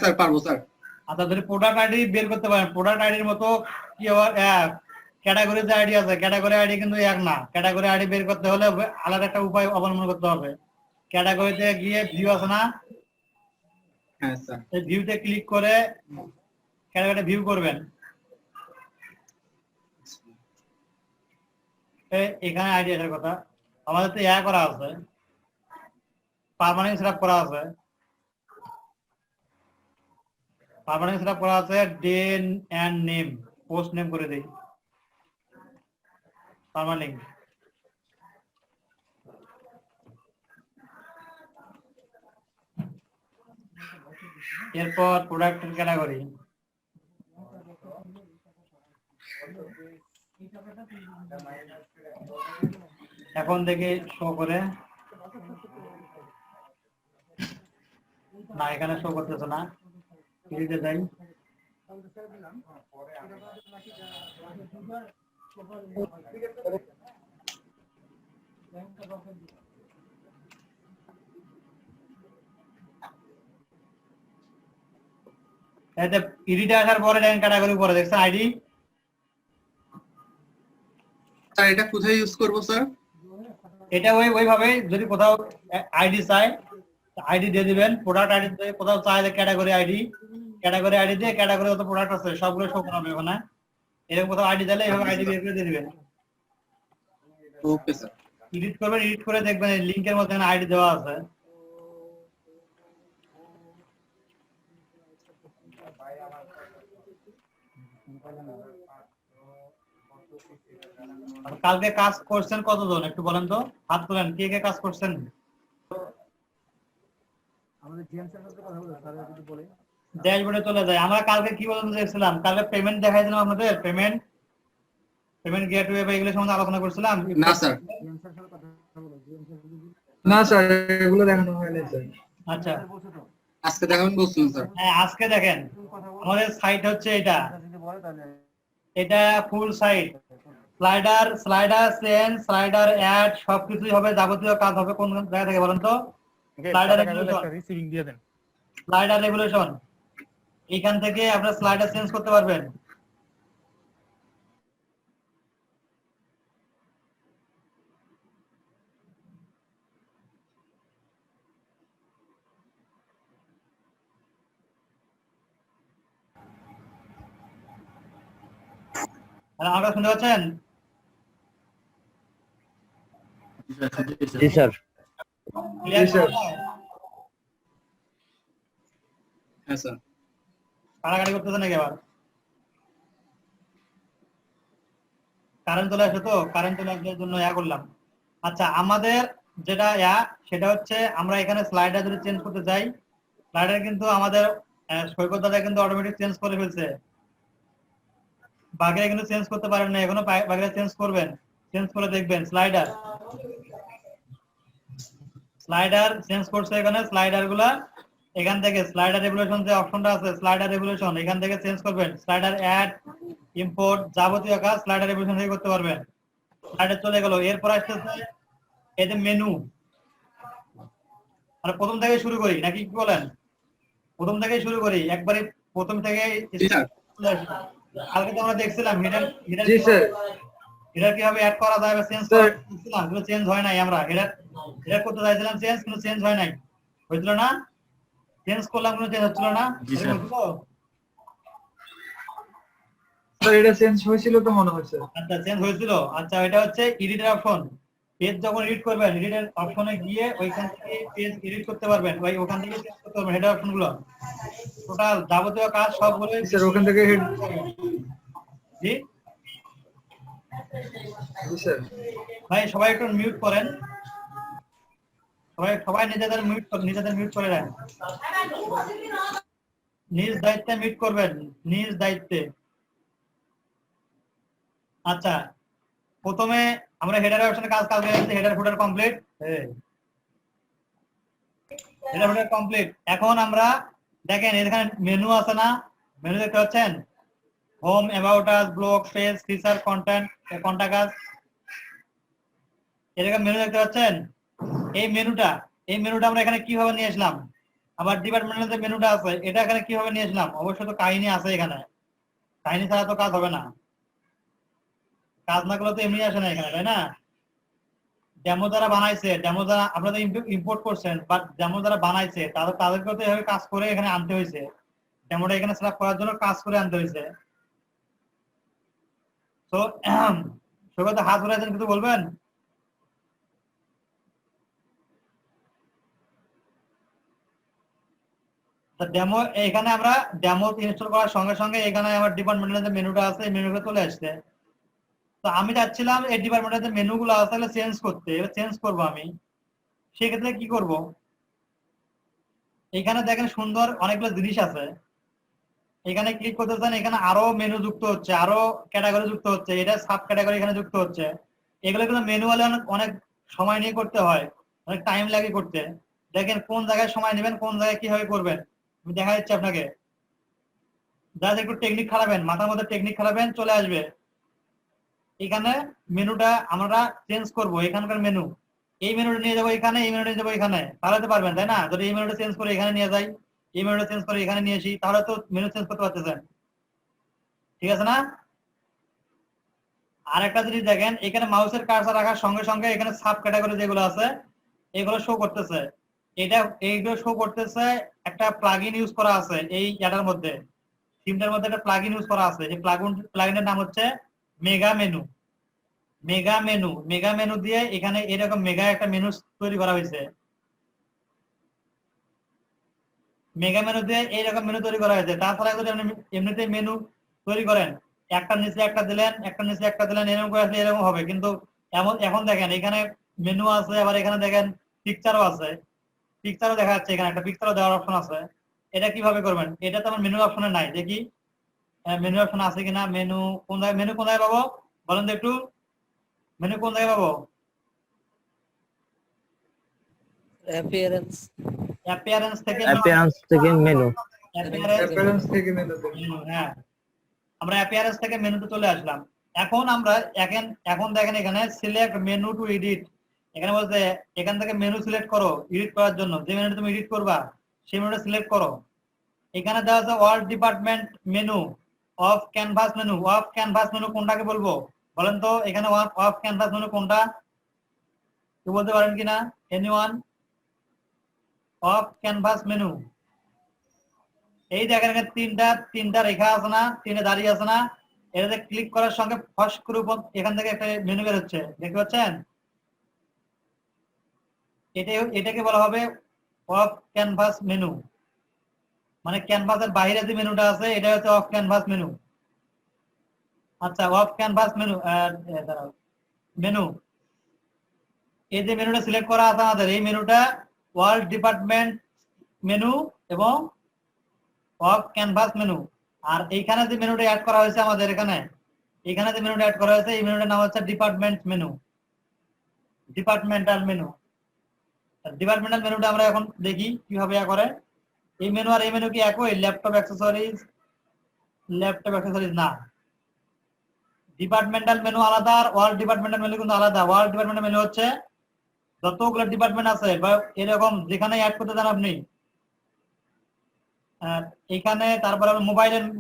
Sir পারবো sir. আচ্ছা যদি প্রোডাক্ট আইডি বের করতে পারেন, প্রোডাক্ট আইডির মতো কি ক্যাটাগরি যে আইডি আছে, ক্যাটাগরি আইডি কিন্তু এক না। ক্যাটাগরি আইডি বের করতে হলে আলাদা একটা উপায় অবলম্বন করতে হবে। ক্যাটাগরিতে গিয়ে ভিউ আছে না, হ্যাঁ স্যার। এই ভিউতে ক্লিক করে ক্যাটাগরিটা ভিউ করবেন। এখানে আইডি আসার কথা, আমাদের তো করা আছে, পার্মানেন্ট সেটআপ করা আছে। পার্মানেন্ট সেটআপ করা আছে, day end name, post name করে দেই পার্মানেন্ট। এরপর প্রোডাক্টের ক্যাটাগরি, এখন থেকে শো করে না, এখানে শো করতেছে না, ক্লিকে যাই। এতে এডিটে আসার পরে দেখেন ক্যাটাগরি পরে দেখছেন আইডি। স্যার এটা কোথায় ইউজ করব স্যার? এটা ওইভাবে যদি কোথাও আইডি চাই আইডি দিয়ে দিবেন, প্রোডাক্ট আইডি কোথাও চাইলে ক্যাটাগরি আইডি, ক্যাটাগরি আইডি দিয়ে ক্যাটাগরি যত প্রোডাক্ট আছে সবগুলো শো করাবে ওখানে। এরকম কোথাও আইডি দিলে এভাবে আইডি বের করে দিয়ে দিবেন। Okay sir. এডিট করবেন, এডিট করে দেখবেন লিংকের মধ্যে আইডি দেওয়া আছে। কালকে কাজ করছেন কতজন একটু বলেন তো, হাত তোলেন, কে কে কাজ করছেন? ড্যাশবোর্ডে চলে যায়। আমরা কালকে কি বলতে চাইছিলাম, কালকে পেমেন্ট দেখাই দিলাম আপনাদের, পেমেন্ট গেটওয়ে বা এগুলো সম্বন্ধে আলোচনা করছিলাম না স্যার, না স্যার এগুলো দেখানো হয়নি স্যার। আচ্ছা আজকে দেখাবেন বলছিলেন স্যার। হ্যাঁ আজকে দেখেন আমাদের সাইট হচ্ছে এটা full site, slider change, slider add সবকিছুই হবে, যাবতীয় কাজ হবে কোন জায়গা থেকে বলেন তো? স্লাইডার রেগুলেশন, এখান থেকে আপনারা স্লাইডার চেঞ্জ করতে পারবেন। আপনারা শুনতে পাচ্ছেন? জি স্যার। জি স্যার। হ্যাঁ স্যার। কারাগারি করতেছে নাকি আবার? কারেন্ট চলে আসে তো, কারেন্ট চলে আসার জন্য করলাম। আচ্ছা আমাদের যেটা সেটা হচ্ছে আমরা এখানে স্লাইডার যদি চেঞ্জ করতে চাই, স্লাইডার কিন্তু আমাদের সৈকত দাদা কিন্তু অটোমেটিক চেঞ্জ করে ফেলছে, বাকিরা কিন্তু চেঞ্জ করতে পারেন না এখনো, বাকিরা চেঞ্জ করবেন, চেঞ্জ করে দেখবেন স্লাইডার চেঞ্জ করছে এখানে। স্লাইডার গুলা এখান থেকে স্লাইডার রেগুলেশন যে অপশনটা আছে, স্লাইডার রেগুলেশন এখান থেকে চেঞ্জ করবেন। স্লাইডার অ্যাড, ইম্পোর্ট যাবতীয় কাজ স্লাইডার রেগুলেশন থেকে করতে পারবেন। স্লাইডার চলে গেল, এরপর আসতেছে এই যে মেনু। আর প্রথম থেকে শুরু করি নাকি কি বলেন? প্রথম থেকে শুরু করি, একবারে প্রথম থেকে। কালকে তো আমরা দেখছিলাম হেডার কিভাবে অ্যাড করা যায় বা চেঞ্জ করা দেখছিলাম, কিন্তু চেঞ্জ হয় নাই। আমরা হেডার করতে চাইছিলাম চেঞ্জ, কিন্তু চেঞ্জ হয় নাই, হয়েছিল না? চেঞ্জ করলাম কিন্তু চেঞ্জ হচ্ছিল না। স্যার এটা চেঞ্জ হয়েছিল তো মনে হচ্ছে। আচ্ছা চেঞ্জ হয়েছিল। আচ্ছা এটা হচ্ছে এডিটের অপশন। পেজ যখন এডিট করবেন, এডিটের অপশনে গিয়ে ওইখান থেকে পেজ এডিট করতে পারবেন, ওখান থেকে চেঞ্জ করতে পারবেন হেডার অপশনগুলো, টোটাল যাবতীয় কাজ সবগুলো স্যার ওখান থেকে হেড। জি জি স্যার। ভাই সবাই একটু মিউট করেন, সবাই নিজেদের মিউট করে দেন, নিজ দায়িত্বে মিউট করবেন, নিজ দায়িত্বে। আচ্ছা প্রথমে আমরা হেডার অপশনে কাজ হেডার ফুটার কমপ্লিট, হেডার ফুটার কমপ্লিট। এখন আমরা দেখেন এখানে মেনু আছে না, মেনু দেখতে পাচ্ছেন? Home, about us, blog, page, feature, content, contact আস, এরকম মেনু দেখতে পাচ্ছেন? এই মেনুটা আমরা এখানে কিভাবে নিয়ে আসলাম? আবার ডিপার্টমেন্টাল যে মেনুটা আছে এটা এখানে কিভাবে নিয়েছিলাম, অবশ্যই তো কাহিনী আছে এখানে, কাহিনী ছাড়া তো কাজ হবে না, কাজ না করলে তো এমনি আসে না এখানে, তাই না? ডেমো যারা বানাইছে, ডেমো যারা আপনারা ইম্পোর্ট করছেন, বাট ডেমো যারা বানাইছে তাদেরকে তো এভাবে কাজ করে এখানে আনতে হয়েছে, ডেমোটা এখানে সেট আপ করার জন্য কাজ করে আনতে হয়েছে। তো সবাই তো হাত উঠাইছেন, কিছু বলবেন? ডেমো এখানে আমরা ডেমো ইনস্টল করার সঙ্গে সঙ্গে এখানে আমার ডিপার্টমেন্টাল যে মেনুটা আছে এই মেনুটা চলে আসছে। তো আমি চাচ্ছিলাম এই ডিপার্টমেন্টাল যে মেনুগুলো আছে তাহলে চেঞ্জ করতে, এবার চেঞ্জ করব আমি। সেক্ষেত্রে কি করব, এখানে দেখেন সুন্দর অনেকগুলো জিনিস আছে, এখানে ক্লিক করতেছেন, এখানে আরো মেনু যুক্ত হচ্ছে, আরো ক্যাটাগরি যুক্ত হচ্ছে, এটা সাব ক্যাটাগরি এখানে যুক্ত হচ্ছে। এগুলো কিন্তু ম্যানুয়ালি অনেক অনেক সময় নিয়ে করতে হয়, অনেক টাইম লাগে করতে। দেখেন কোন জায়গায় সময় নেবেন, কোন জায়গায় কিভাবে করবেন, আমি দেখা যাচ্ছে আপনাকে। যারা একটু টেকনিক খারাপেন, মাথার মধ্যে টেকনিক খারাপেন, চলে আসবে এখানে। মেনুটা আমরা চেঞ্জ করব, এখানকার মেনু, এই মেনুটা নিয়ে যাবো এখানে, এই মেনুটা নিয়ে যাবো এখানে, তাহলে তো পারবেন, তাই না? যদি এই মেনুটা চেঞ্জ করে এখানে নিয়ে যাই, এই মেনুটা চেঞ্জ করে এখানে নিয়ে আসি, তাহলে তো মেনু চেঞ্জ করতে পারতেছেন, ঠিক আছে না? আর একটা জিনিস দেখেন, এখানে মাউসের কার্সার রাখার সঙ্গে সঙ্গে এখানে সাব ক্যাটাগরি যেগুলো আছে এগুলো শো করতেছে। এইগুলো শো করতেছে, একটা প্লাগইন ইউজ করা আছে এই ইয়াটার মধ্যে, থিমটার মধ্যে একটা প্লাগইন ইউজ করা আছে। এই প্লাগইনের নাম হচ্ছে মেগা মেনু। মেগা মেনু দিয়ে এখানে এরকম মেগা একটা মেনু তৈরি করা হয়েছে। মেগা মেনু দিয়ে এইরকম মেনু তৈরি করা হয়েছে। তাছাড়া যদি আপনি এমনিতে মেনু তৈরি করেন, একটার নিচে একটা দিলেন, একটার নিচে একটা দিলেন, এরকম করে আসলে এরকম হবে, কিন্তু এখন দেখেন এখানে মেনু আছে, আবার এখানে দেখেন পিকচারও আছে, পিকচারও দেখা যাচ্ছে, এখানে একটা পিকচারও দেওয়ার অপশন আছে। এটা কিভাবে করবেন? এটা তো আমার মেনু অপশনে নাই, দেখি মেনু অপশন আছে কিনা। মেনু কোন জায়গায় পাবো বলেন তো একটু, মেনু কোন জায়গায় পাবো? অ্যাপিয়ারেন্স অ্যাপিয়ারেন্স থেকে অ্যাপিয়ারেন্স থেকে মেনু। অ্যাপিয়ারেন্স থেকে মেনুতে। হ্যাঁ, আমরা অ্যাপিয়ারেন্স থেকে মেনুতে চলে আসলাম। এখন আমরা এখন দেখেন এখানে সিলেক্ট মেনু টু এডিট, এখানে বলতে এখান থেকে মেনু সিলেক্ট করো এডিট করার জন্য, যে মেনুটা তুমি এডিট করবা সেই মেনুটা সিলেক্ট করো। এখানে দেওয়া আছে word department menu, off canvas menu. Off canvas menu কোনটাকে বলবো বলেন তো? এখানে অফ ক্যানভাস মেনু কোনটা কেউ বলতে পারেন কিনা? এনিওয়ান? অফ ক্যানভাস মেনু, এই দেখেন এখানে তিনটা রেখা আছে না, তিনটা দাঁড়িয়ে আছে না, এটাতে ক্লিক করার সঙ্গে ফস করে এখান থেকে একটা মেনু বের হচ্ছে, দেখতে পাচ্ছেন? এটাকে বলা হবে অফ ক্যানভাস মেনু, মানে ক্যানভাসের বাইরে যে মেনুটা আছে এটা হচ্ছে অফ ক্যানভাস মেনু। আচ্ছা, অফ ক্যানভাস মেনু মেনু, এই যে মেনুটা সিলেক্ট করা আছে আমাদের, এই মেনুটা ওয়ার্ল্ড ডিপার্টমেন্ট মেনু এবং অফ ক্যানভাস মেনু। আর এইখানে যে মেনুটা অ্যাড করা হয়েছে আমাদের এখানে যে মেনুটা অ্যাড করা হয়েছে এই মেনুটার নাম হচ্ছে department menu, departmental menu. Departmental মেনুটা আমরা এখন দেখি কিভাবে করে। এই মেনু আর এই মেনু কি একই? ল্যাপটপ অ্যাক্সেসরিজ না, ডিপার্টমেন্টাল মেনু আলাদা আর ওয়ার্ল্ড ডিপার্টমেন্টাল মেনু কিন্তু আলাদা। ওয়ার্ল্ড ডিপার্টমেন্টাল মেনু হচ্ছে যতগুলো ডিপার্টমেন্ট আছে বা এরকম যেখানে অ্যাড করতে চান আপনি, এখানে তারপরে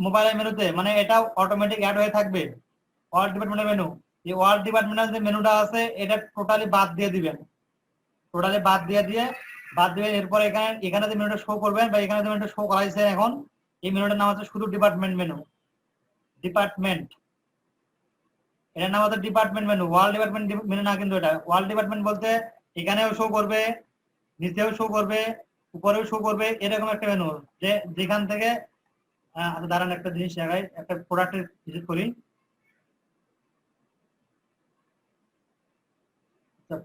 মোবাইলের মেনুতে, মানে এটা অটোমেটিক অ্যাড হয়ে থাকবে ওয়ার্ল্ড ডিপার্টমেন্টের মেনু। এই ওয়ার্ল্ড ডিপার্টমেন্টের যে মেনুটা আছে এটা টোটালি বাদ দিয়ে দিবেন, টোটালি বাদ দিবেন। এরপর এখানে যে মেনুটা শো করবেন বা এখানে যে মেনুটা শো করাইছে এখন, এই মেনুটার নাম হচ্ছে শুধু ডিপার্টমেন্ট মেনু। ডিপার্টমেন্ট, এটার নাম হচ্ছে department menu, world department menu না। কিন্তু এটা ওয়ার্ল্ড ডিপার্টমেন্ট বলতে এখানেও শো করবে, নিচেও শো করবে, উপরেও শো করবে, এরকম একটা মেনু যেখান থেকে দাঁড়ান একটা জিনিস দেখাই, একটা প্রোডাক্টের ভিজিট করি।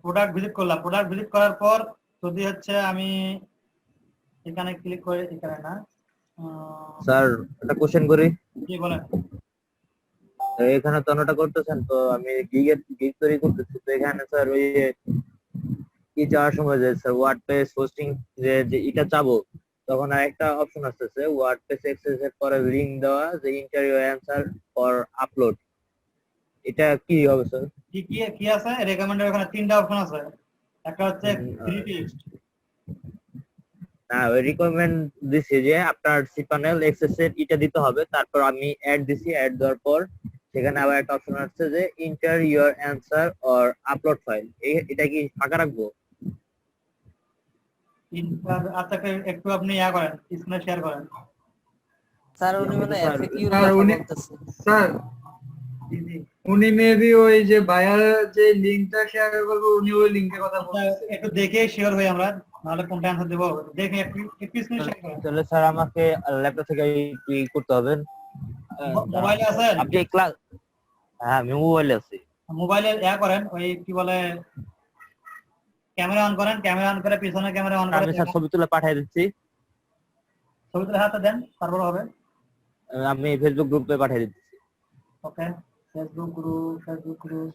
প্রোডাক্ট ভিজিট করলাম, প্রোডাক্ট ভিজিট করার পর যদি হচ্ছে আমি এখানে ক্লিক করে, এখানে না, স্যার একটা কোশ্চেন করি। কি বলেন? এখানে তো অন্যটা করতেছেন, তো আমি গিগ তৈরি করতেছি, তো এখানে স্যার ওই কি চাওয়ার সময় যে স্যার ওয়ার্ডপ্রেস হোস্টিং যে এটা চাবো, তখন আরেকটা অপশন আসতেছে ওয়ার্ডপ্রেস অ্যাক্সেস এর পরে লিংক দেওয়া, যে enter your answer for upload. এটা কি হবে স্যার? কি আছে রেকমেন্ডের? ওখানে তিনটা অপশন আছে, একটা হচ্ছে ফ্রি টেক্সট, না ওই রিকোয়ারমেন্ট দিছি যে আপনার cPanel access এটা দিতে হবে, তারপর আমি অ্যাড দিছি, অ্যাড দেওয়ার পর সেখানে আবার একটা অপশন আসছে যে enter your answer or upload file, এটা কি ফাঁকা রাখবো? আচ্ছা একটু আপনি করেন, স্ক্রিনে শেয়ার করেন। স্যার উনি মানে স্যার, এফএকিউর স্যার, কথা উনি- বলতেছে। স্যার জি জি। উনি মেবি ওই যে বায়ার যে লিংকটা শেয়ার করবো উনি ওই লিংকের কথা আচ্ছা, বলছেন। একটু দেখে শিওর হই আমরা, নাহলে কোনটা অ্যান্সার দেবো দেখে একটু স্ক্রিনে শেয়ার করেন। তাহলে স্যার আমাকে ল্যাপটপ থেকে কি করতে হবে? মোবাইলে আছেন? আপনি ক্লাস, হ্যাঁ আমি মোবাইলে আছি। মোবাইলে করেন, ওই কি বলে ক্যামেরা অন করেন, ক্যামেরা অন করে পিছনে ক্যামেরা অন করে আমি স্যার ছবি তুলে পাঠিয়ে দিচ্ছি, ছবি তুলে হাতে দেন, তারপর হবে। আমি ফেসবুক গ্রুপে পাঠিয়ে দিচ্ছি। ওকে, ফেসবুক গ্রুপ।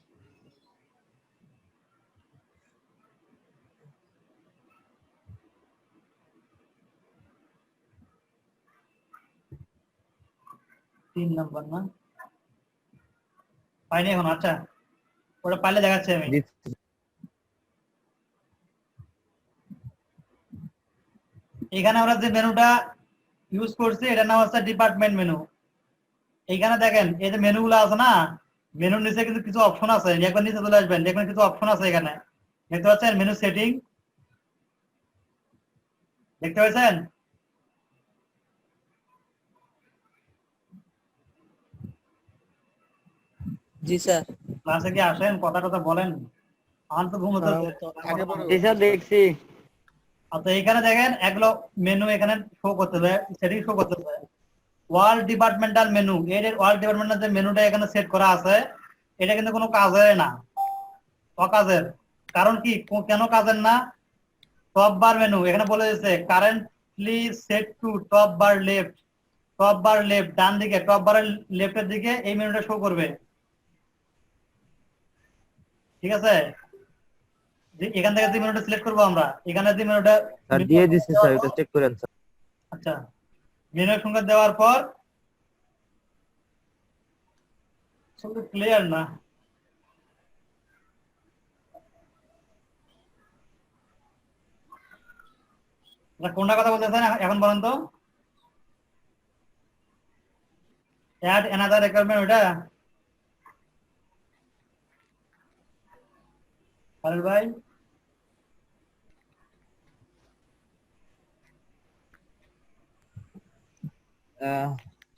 3 নাম্বার না, পাইনি এখন। আচ্ছা, ওটা পাইলে দেখাচ্ছি আমি। দিচ্ছি। এখানে আমরা যে মেনুটা ইউজ করছি এটার নাম হচ্ছে ডিপার্টমেন্ট মেনু। এইখানে দেখেন এই যে মেনুগুলো আছে না, মেনুর নিচে কিন্তু কিছু অপশন আছে, একবার নিচে চলে আসবেন, দেখবেন কিছু অপশন আছে এখানে, দেখতে পাচ্ছেন মেনু সেটিং, দেখতে পাচ্ছেন? জি স্যার। ক্লাসে কি আসেন, কথা টথা বলেন, আমার তো ঘুম হচ্ছে। দেখছি। আচ্ছা এখানে দেখেন এগুলো মেনু এখানে শো করতেছে, সেটিং শো করতেছে। ওয়ার্ল্ড ডিপার্টমেন্টাল মেনু, এর ওয়ার্ল্ড ডিপার্টমেন্টাল যে মেনুটা এখানে সেট করা আছে এটা কিন্তু কোনো কাজের না, অকাজের। কারণ কি, কেন কাজের না? টপ বার মেনু এখানে বলে দিয়েছে currently set to top bar left, top bar left ডান দিকে, টপ বারের লেফটের দিকে এই মেনুটা শো করবে, ঠিক আছে? এখান থেকে যে মেনুটা সিলেক্ট করবো আমরা, এখানে যে মেনুটা স্যার দিয়ে দিচ্ছি স্যার, এটা চেক করেন স্যার। আচ্ছা, মেনুর সংখ্যা দেওয়ার পর ক্লিয়ার না, কোনটা কথা বলতেছেন এখন বলেন তো? অ্যাড অ্যানাদার রিকোয়ারমেন্ট ওটা? খালিদ ভাই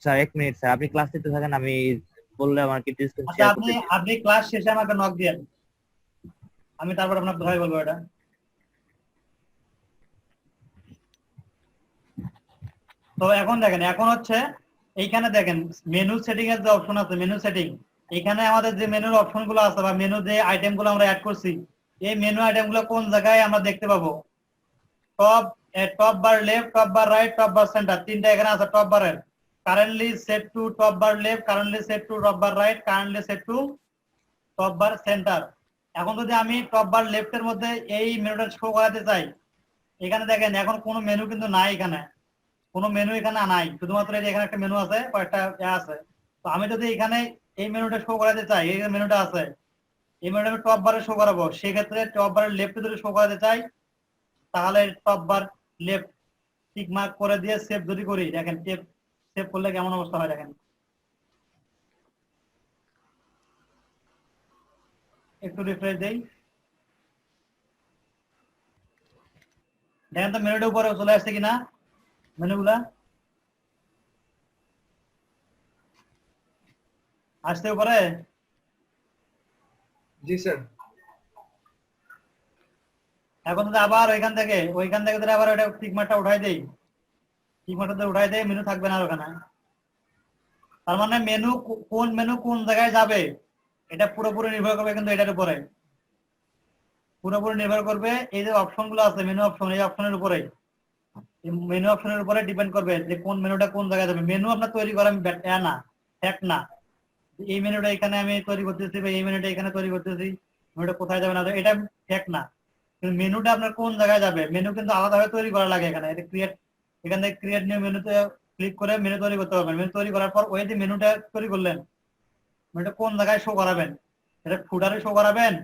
স্যার এক মিনিট স্যার, আপনি ক্লাস নিতে থাকেন, আমি বললে আমার কি ডিসকাস আচ্ছা, শেয়ার আপনি করতে। আপনি ক্লাস শেষে আমাকে নক দিয়েন, আমি তারপর আপনার ভাই বলবো এটা। তো এখন দেখেন, এখন হচ্ছে এইখানে দেখেন মেনু সেটিং এর যে অপশন আছে, মেনু সেটিং, এখানে আমাদের যে মেনুর অপশন গুলো আছে বা মেনু যে আইটেম গুলো আমরা অ্যাড করছি, এই মেনু আইটেম গুলো কোন জায়গায় আমরা দেখতে পাবো? Top, top bar left, top bar right, top bar centre, তিনটা এখানে আছে টপ বারের। Currently set to top bar left, currently set to top bar right, currently set to top bar centre. এখন যদি আমি টপ বার লেফটের মধ্যে এই মেনুটা শো করাতে চাই, এখানে দেখেন এখন কোনো মেনু কিন্তু নাই, এখানে কোনো মেনু এখানে নাই, শুধুমাত্র এই যে এখানে একটা মেনু আছে, কয়েকটা আছে। তো আমি যদি এখানে এই মেনুটা শো করাতে চাই, এই যে মেনুটা আছে এই মেনুটা আমি টপ বারে শো করাবো, সেক্ষেত্রে টপ বারের লেফটে যদি শো করাতে চাই তাহলে top bar left tick mark করে দিয়ে সেভ যদি করি, দেখেন সেভ করলে কেমন অবস্থা হয় দেখেন। একটু রিফ্রেশ দেই, দেখেন তো মেনুটা উপরে চলে আসছে কিনা, মেনুগুলা আসতে উপরে। জি স্যার। এখন যদি আবার ওইখান থেকে যদি আবার ওটা টিক মার্কটা উঠাই দেই, টিক মার্কটা উঠাই দেই, মেনু থাকবে না ওখানে। তার মানে মেনু কোন জায়গায় যাবে এটা পুরোপুরি নির্ভর করবে কিন্তু এটার উপরে, পুরোপুরি নির্ভর করবে এই যে অপশন গুলো আছে মেনু অপশন, এই অপশনের উপরে, মেনু অপশনের উপরে ডিপেন্ড করবে যে কোন মেনুটা কোন জায়গায় যাবে। মেনু আপনার তৈরি করা না, ফ্যাক্ট না, এই মেনুটা এখানে আমি তৈরি করতেছি বা এই মেনুটা এখানে তৈরি করতেছি, মেনুটা কোথায় যাবে না এটা ফ্যাক্ট না, কিন্তু মেনুটা আপনার কোন জায়গায় যাবে মেনু কিন্তু আলাদাভাবে তৈরি করা লাগে। এখানে এটা ক্রিয়েট, এখান থেকে ক্রিয়েট নিউ মেনুতে ক্লিক করে মেনু তৈরি করতে পারবেন। মেনু তৈরি করার পর ওই যে মেনুটা তৈরি করলেন, মেনুটা কোন জায়গায় শো করাবেন, এটা ফুটারে শো করাবেন,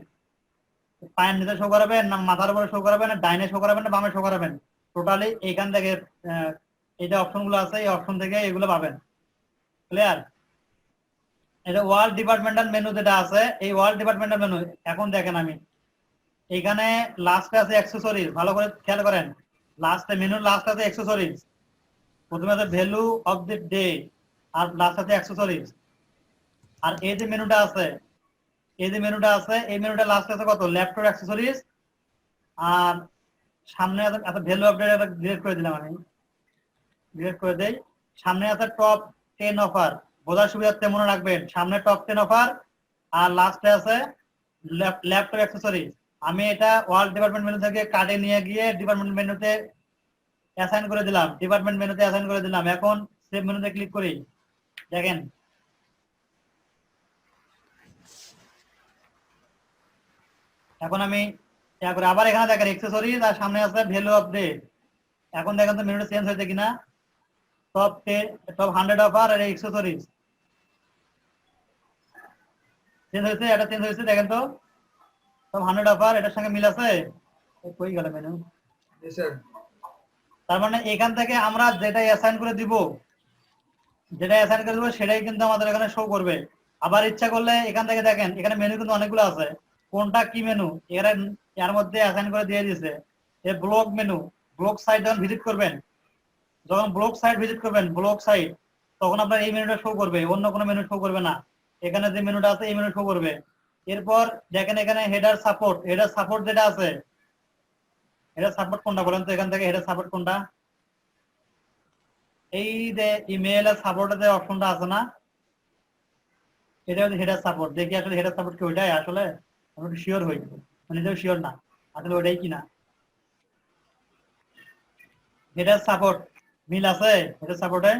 পায়ের নিচে শো করাবেন, না মাথার উপরে শো করাবেন, না ডাইনে শো করাবেন, না বামে শো করাবেন, টোটালি এখান থেকে এই যে অপশন গুলো আছে এই অপশন থেকে এগুলো পাবেন। ক্লিয়ার? এটা ওয়ার্ল্ড ডিপার্টমেন্টাল মেনু যেটা আছে, এই ওয়ার্ল্ড ডিপার্টমেন্টাল মেনু এখন দেখেন আমি এখানে লাস্টে আছে অ্যাক্সেসরিজ, ভালো করে খেয়াল করেন, লাস্টে মেনুর লাস্ট আছে অ্যাক্সেসরিজ, প্রথমে আছে ভ্যালু অফ দ্য ডে আর লাস্ট আছে অ্যাক্সেসরিজ। আর এই যে মেনুটা আছে, এই মেনুটা লাস্ট আছে কত, ল্যাপটপ অ্যাক্সেসরিজ, আর সামনে আছে এত ভ্যালু অফ ডে, ডিলিট করে দিলাম আমি, ডিলিট করে দেই। সামনে আছে টপ 10 অফার, বোঝার সুবিধার্থে মনে রাখবেন সামনে টপ 10 অফার আর লাস্টে আছে ল্যাপটপ অ্যাক্সেসরিজ। আমি এটা ওয়ার্ল্ড ডিপার্টমেন্ট মেনু থেকে কাটে নিয়ে গিয়ে ডিপার্টমেন্ট মেনুতে অ্যাসাইন করে দিলাম, ডিপার্টমেন্ট মেনুতে অ্যাসাইন করে দিলাম। এখন সেভ মেনুতে ক্লিক করি, দেখেন এখন আমি আবার এখানে দেখেন অ্যাক্সেসরিজ আর সামনে আছে ভ্যালু অফ ডে। এখন দেখেন তো মেনুটা চেঞ্জ হয়েছে কিনা, টপ 10 টপ 100 অফার আর অ্যাক্সেসরিজ চেঞ্জ হয়েছে, এটা চেঞ্জ হয়েছে, দেখেন তো টপ 100 অফার এটার সঙ্গে মিল আছে, কই গেল মেনু। জি স্যার। তার মানে এখান থেকে আমরা যেটা অ্যাসাইন করে দিব সেটাই কিন্তু আমাদের এখানে শো করবে। আবার ইচ্ছা করলে এখান থেকে দেখেন এখানে মেনু কিন্তু অনেকগুলো আছে, কোনটা কি মেনু এর মধ্যে অ্যাসাইন করে দিয়ে দিয়েছে। এই ব্লগ মেনু, ব্লগ সাইট যখন ভিজিট করবেন ব্লগ সাইট তখন আপনার এই মেনুটা শো করবে, অন্য কোনো মেনু শো করবে না, এখানে যে মেনুটা আছে এই মেনু শো করবে। এরপর দেখেন এখানে হেডার সাপোর্ট যেটা আছে, হেডার সাপোর্ট কোনটা বলেন তো, এখান থেকে হেডার সাপোর্ট কোনটা, এই যে ইমেল আর সাপোর্টের যে অপশনটা আছে না, এটা হচ্ছে হেডার সাপোর্ট। দেখি আসলে হেডার সাপোর্ট কি ওইটাই, আসলে আমি একটু শিওর হই, নিজেও শিওর না আসলে ওইটাই কিনা। হেডার সাপোর্ট মিল আছে হেডার সাপোর্টে?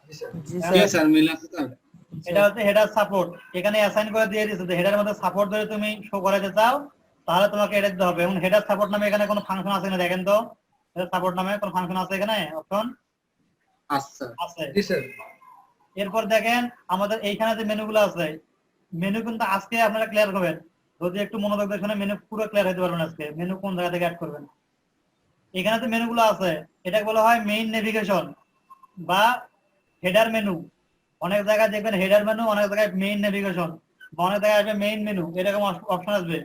জি জি স্যার। স্যার, মিল আছে স্যার। এটা হচ্ছে হেডার সাপোর্ট, এখানে অ্যাসাইন করে দিয়ে দিয়েছে যে হেডার মধ্যে সাপোর্ট ধরে তুমি শো করাতে চাও তাহলে তোমাকে এটা দিতে হবে। এবং হেডার সাপোর্ট নামে এখানে কোনো ফাংশন আছে কিনা দেখেন তো, হেডার সাপোর্ট নামে কোনো ফাংশন আছে এখানে, অপশন আচ্ছা আছে। জি স্যার। এরপর দেখেন আমাদের এইখানে যে মেনুগুলো আছে, মেনু কিন্তু আজকে আপনারা ক্লিয়ার করবেন, যদি একটু মনোযোগ দিয়ে শুনে মেনু পুরো ক্লিয়ার হতে পারবেন আজকে মেনু কোন জায়গা থেকে অ্যাড করবেন। এখানে যে মেনুগুলো আছে এটাকে বলা হয় মেইন নেভিগেশন বা হেডার মেনু। অনেক জায়গায় দেখবেন হেডার মেনু, অনেক জায়গায় মেইন নেভিগেশন, বা অনেক জায়গায় আসবে মেইন মেনু, এরকম অপশন আসবে।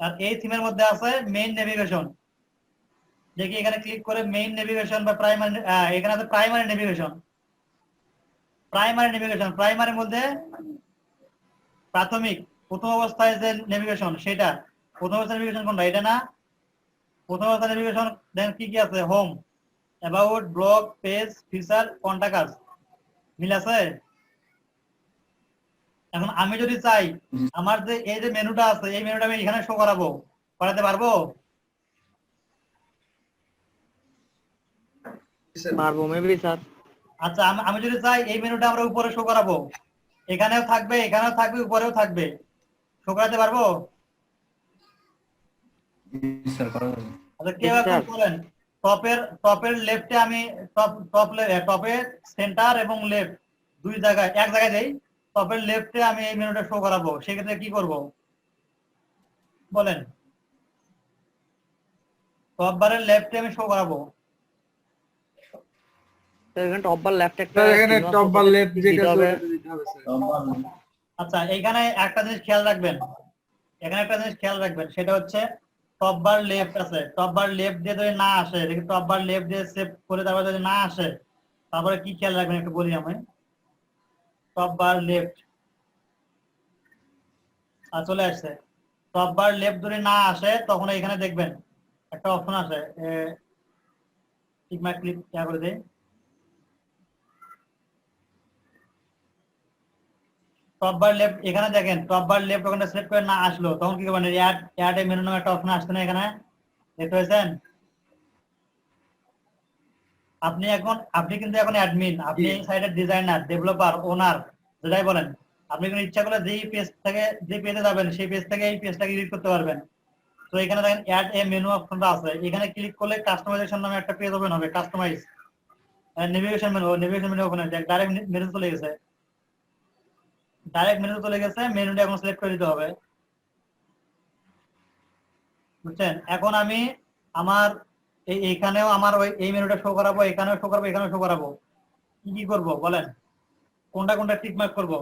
আর এই থিমের মধ্যে আছে মেইন নেভিগেশন। দেখি এখানে ক্লিক করে মেইন নেভিগেশন বা প্রাইমারি, এখানে আছে প্রাইমারি নেভিগেশন। প্রাইমারির মধ্যে প্রাথমিক প্রথম অবস্থায় যে নেভিগেশন সেটা, প্রথম অবস্থায় নেভিগেশন কোনটা, এটা না? প্রথম অবস্থায় নেভিগেশন দেন কি কি আছে, home, about, blog, page, feature, contact, মিল আছে? এখন আমি যদি চাই আমার যে এই যে মেনুটা আছে এই মেনুটা আমি এখানে শো করাতে পারবো? পারবো মেবি স্যার। আচ্ছা, আমি যদি চাই এই মেনুটা আমরা উপরে শো করাবো, এখানেও থাকবে উপরেও থাকবে, শো করাতে পারবো? আচ্ছা, কেউ এখন বলেন টপের লেফটে আমি টপের সেন্টার এবং লেফট দুই জায়গায় এক জায়গায় দেই, টপের লেফটে আমি এই মেনুটা শো করাবো, সেক্ষেত্রে কি করব বলেন? টপ বারের লেফটে আমি শো করাবো। এখানে টপ বার লেফট একটা স্যার এখানে চিহ্ন টপ বা আছে, লেফট টিক যেটা দিতে আছে হবে। ওটাতে দিতে হবে স্যার। আচ্ছা, এখানে একটা জিনিস খেয়াল রাখবেন, সেটা হচ্ছে টপ বার লেফট আছে, টপ বার লেফট দিয়ে যদি না আসে, দেখি টপ বার লেফট দিয়ে সেভ করে তারপরে যদি না আসে তারপরে কি খেয়াল রাখবেন একটু বলি আমি। টপ বার লেফট চলে আসছে, টপ বার লেফট যদি না আসে তখন এখানে দেখবেন একটা অপশন আছে, টিক মার্ক ক্লিক করে দেই। টপ বার লেফট এখানে দেখেন, টপ বার লেফট ওখানে সিলেক্ট করে না আসলো তখন কি করবেন, অ্যাড এ মেনু নামে একটা অপশন আসছে না এখানে, দেখতে পেয়েছেন? আপনি কিন্তু এখন অ্যাডমিন, আপনি এই সাইটের ডিজাইনার, ডেভেলপার, ওনার, যেটাই বলেন। আপনি কিন্তু ইচ্ছা করলে যেই পেজ থেকে যে পেজে যাবেন সেই পেজ থেকে এই পেজটাকে এডিট করতে পারবেন। তো এখানে দেখেন অ্যাড এ মেনু অপশনটা আছে, এখানে ক্লিক করলে কাস্টমাইজেশন নামে একটা পেজ ওপেন হবে, কাস্টমাইজ নেভিগেশন মেনু ওপেন হয়ে ডাইরেক্ট মেনু চলে গেছে, মেনুটা এখন সিলেক্ট করে দিতে হবে। বুঝছেন? এখন আমি আমার এইখানেও আমার এই মেনুটা শো করাবো, এখানেও শো করাবো, এখানেও শো করাবো। কি করবো বলেন? কোনটা কোনটা টিক মার্ক করবো?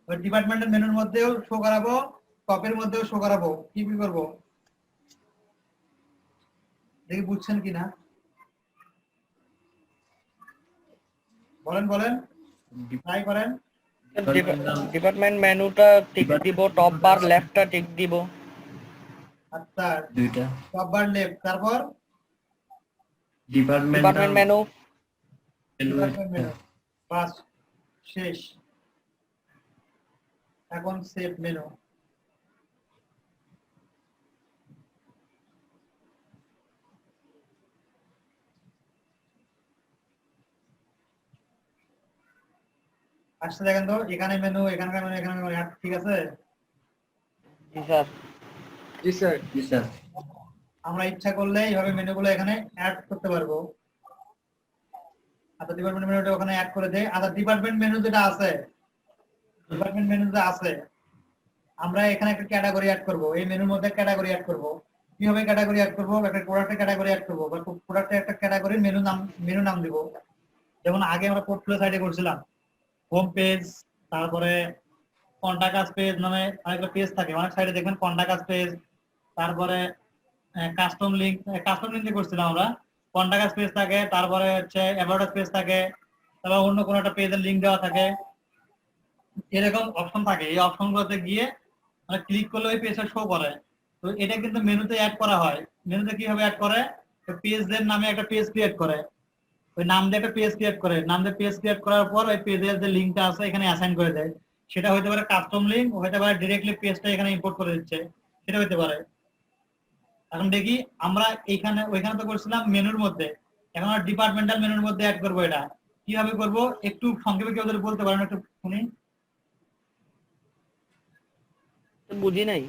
ওই ডিপার্টমেন্টের মেনুর মধ্যেও শো করাবো, টপের মধ্যেও শো করাবো। কি করবো দেখি বুঝছেন কিনা, বলেন বলেন, ট্রাই করেন। ডিপার্টমেন্ট মেনুটা টিক দিব, টপ বার লেফটটা টিক দিব। আচ্ছা, দুইটা টপ বার লেফট, তারপর ডিপার্টমেন্ট মেনু ডিপার্টমেন্ট মেনু, বাস, শেষ। এখন সেভ মেনু। আসছে দেখেন তো, এখানে মেনু, এখানকার মেনু, এখানে মেনু, ঠিক আছে। জি স্যার। জি স্যার। জি স্যার আমরা ইচ্ছা করলে এইভাবে মেনুগুলো এখানে অ্যাড করতে পারবো। আচ্ছা, ডিপার্টমেন্ট মেনুটা ওখানে অ্যাড করে দেই। আচ্ছা, ডিপার্টমেন্ট মেনু যেটা আছে, ডিপার্টমেন্ট মেনু যেটা আছে, আমরা এখানে একটা ক্যাটাগরি অ্যাড করব। এই মেনুর মধ্যে ক্যাটাগরি অ্যাড করব। কিভাবে ক্যাটাগরি অ্যাড করব? একটা প্রোডাক্টের ক্যাটাগরি অ্যাড করব, বা প্রোডাক্টের একটা ক্যাটাগরি মেনু নাম দিব। যেমন আগে আমরা পোর্টফোলিও সাইটে করছিলাম, হোম পেজ, তারপরে কন্টাক্ট পেজ নামে অনেকগুলো পেজ থাকে, অনেক সাইটে দেখবেন কন্টাক্ট পেজ, তারপরে কাস্টম লিংক দিয়ে করছিলাম আমরা। কন্টাক্ট পেজ থাকে, তারপরে হচ্ছে অ্যাবাউট পেজ থাকে, তারপর অন্য কোনো একটা পেজের লিংক দেওয়া থাকে, এরকম অপশন থাকে। এই অপশনগুলোতে গিয়ে মানে ক্লিক করলে ওই পেজটা শো করে। তো এটা কিন্তু মেনুতে অ্যাড করা হয়। মেনুতে কিভাবে অ্যাড করে? পেজের নামে একটা পেজ ক্রিয়েট করে, ওই নাম দিয়ে একটা পেজ ক্রিয়েট করে, নাম দিয়ে পেজ ক্রিয়েট করার পর ওই পেজের যে লিংকটা আছে এখানে অ্যাসাইন করে দেয়। সেটা হতে পারে কাস্টম লিংক, হতে পারে ডিরেক্টলি পেজটা এখানে ইম্পোর্ট করে দিচ্ছে, সেটা হতে পারে। এখন দেখি আমরা এইখানে, ওইখানে তো করছিলাম মেনুর মধ্যে, এখন আমরা ডিপার্টমেন্টাল মেনুর মধ্যে অ্যাড করবো। এটা কিভাবে করব একটু সংক্ষেপে কেউ যদি বলতে পারেন একটু শুনি। বুঝি নাই।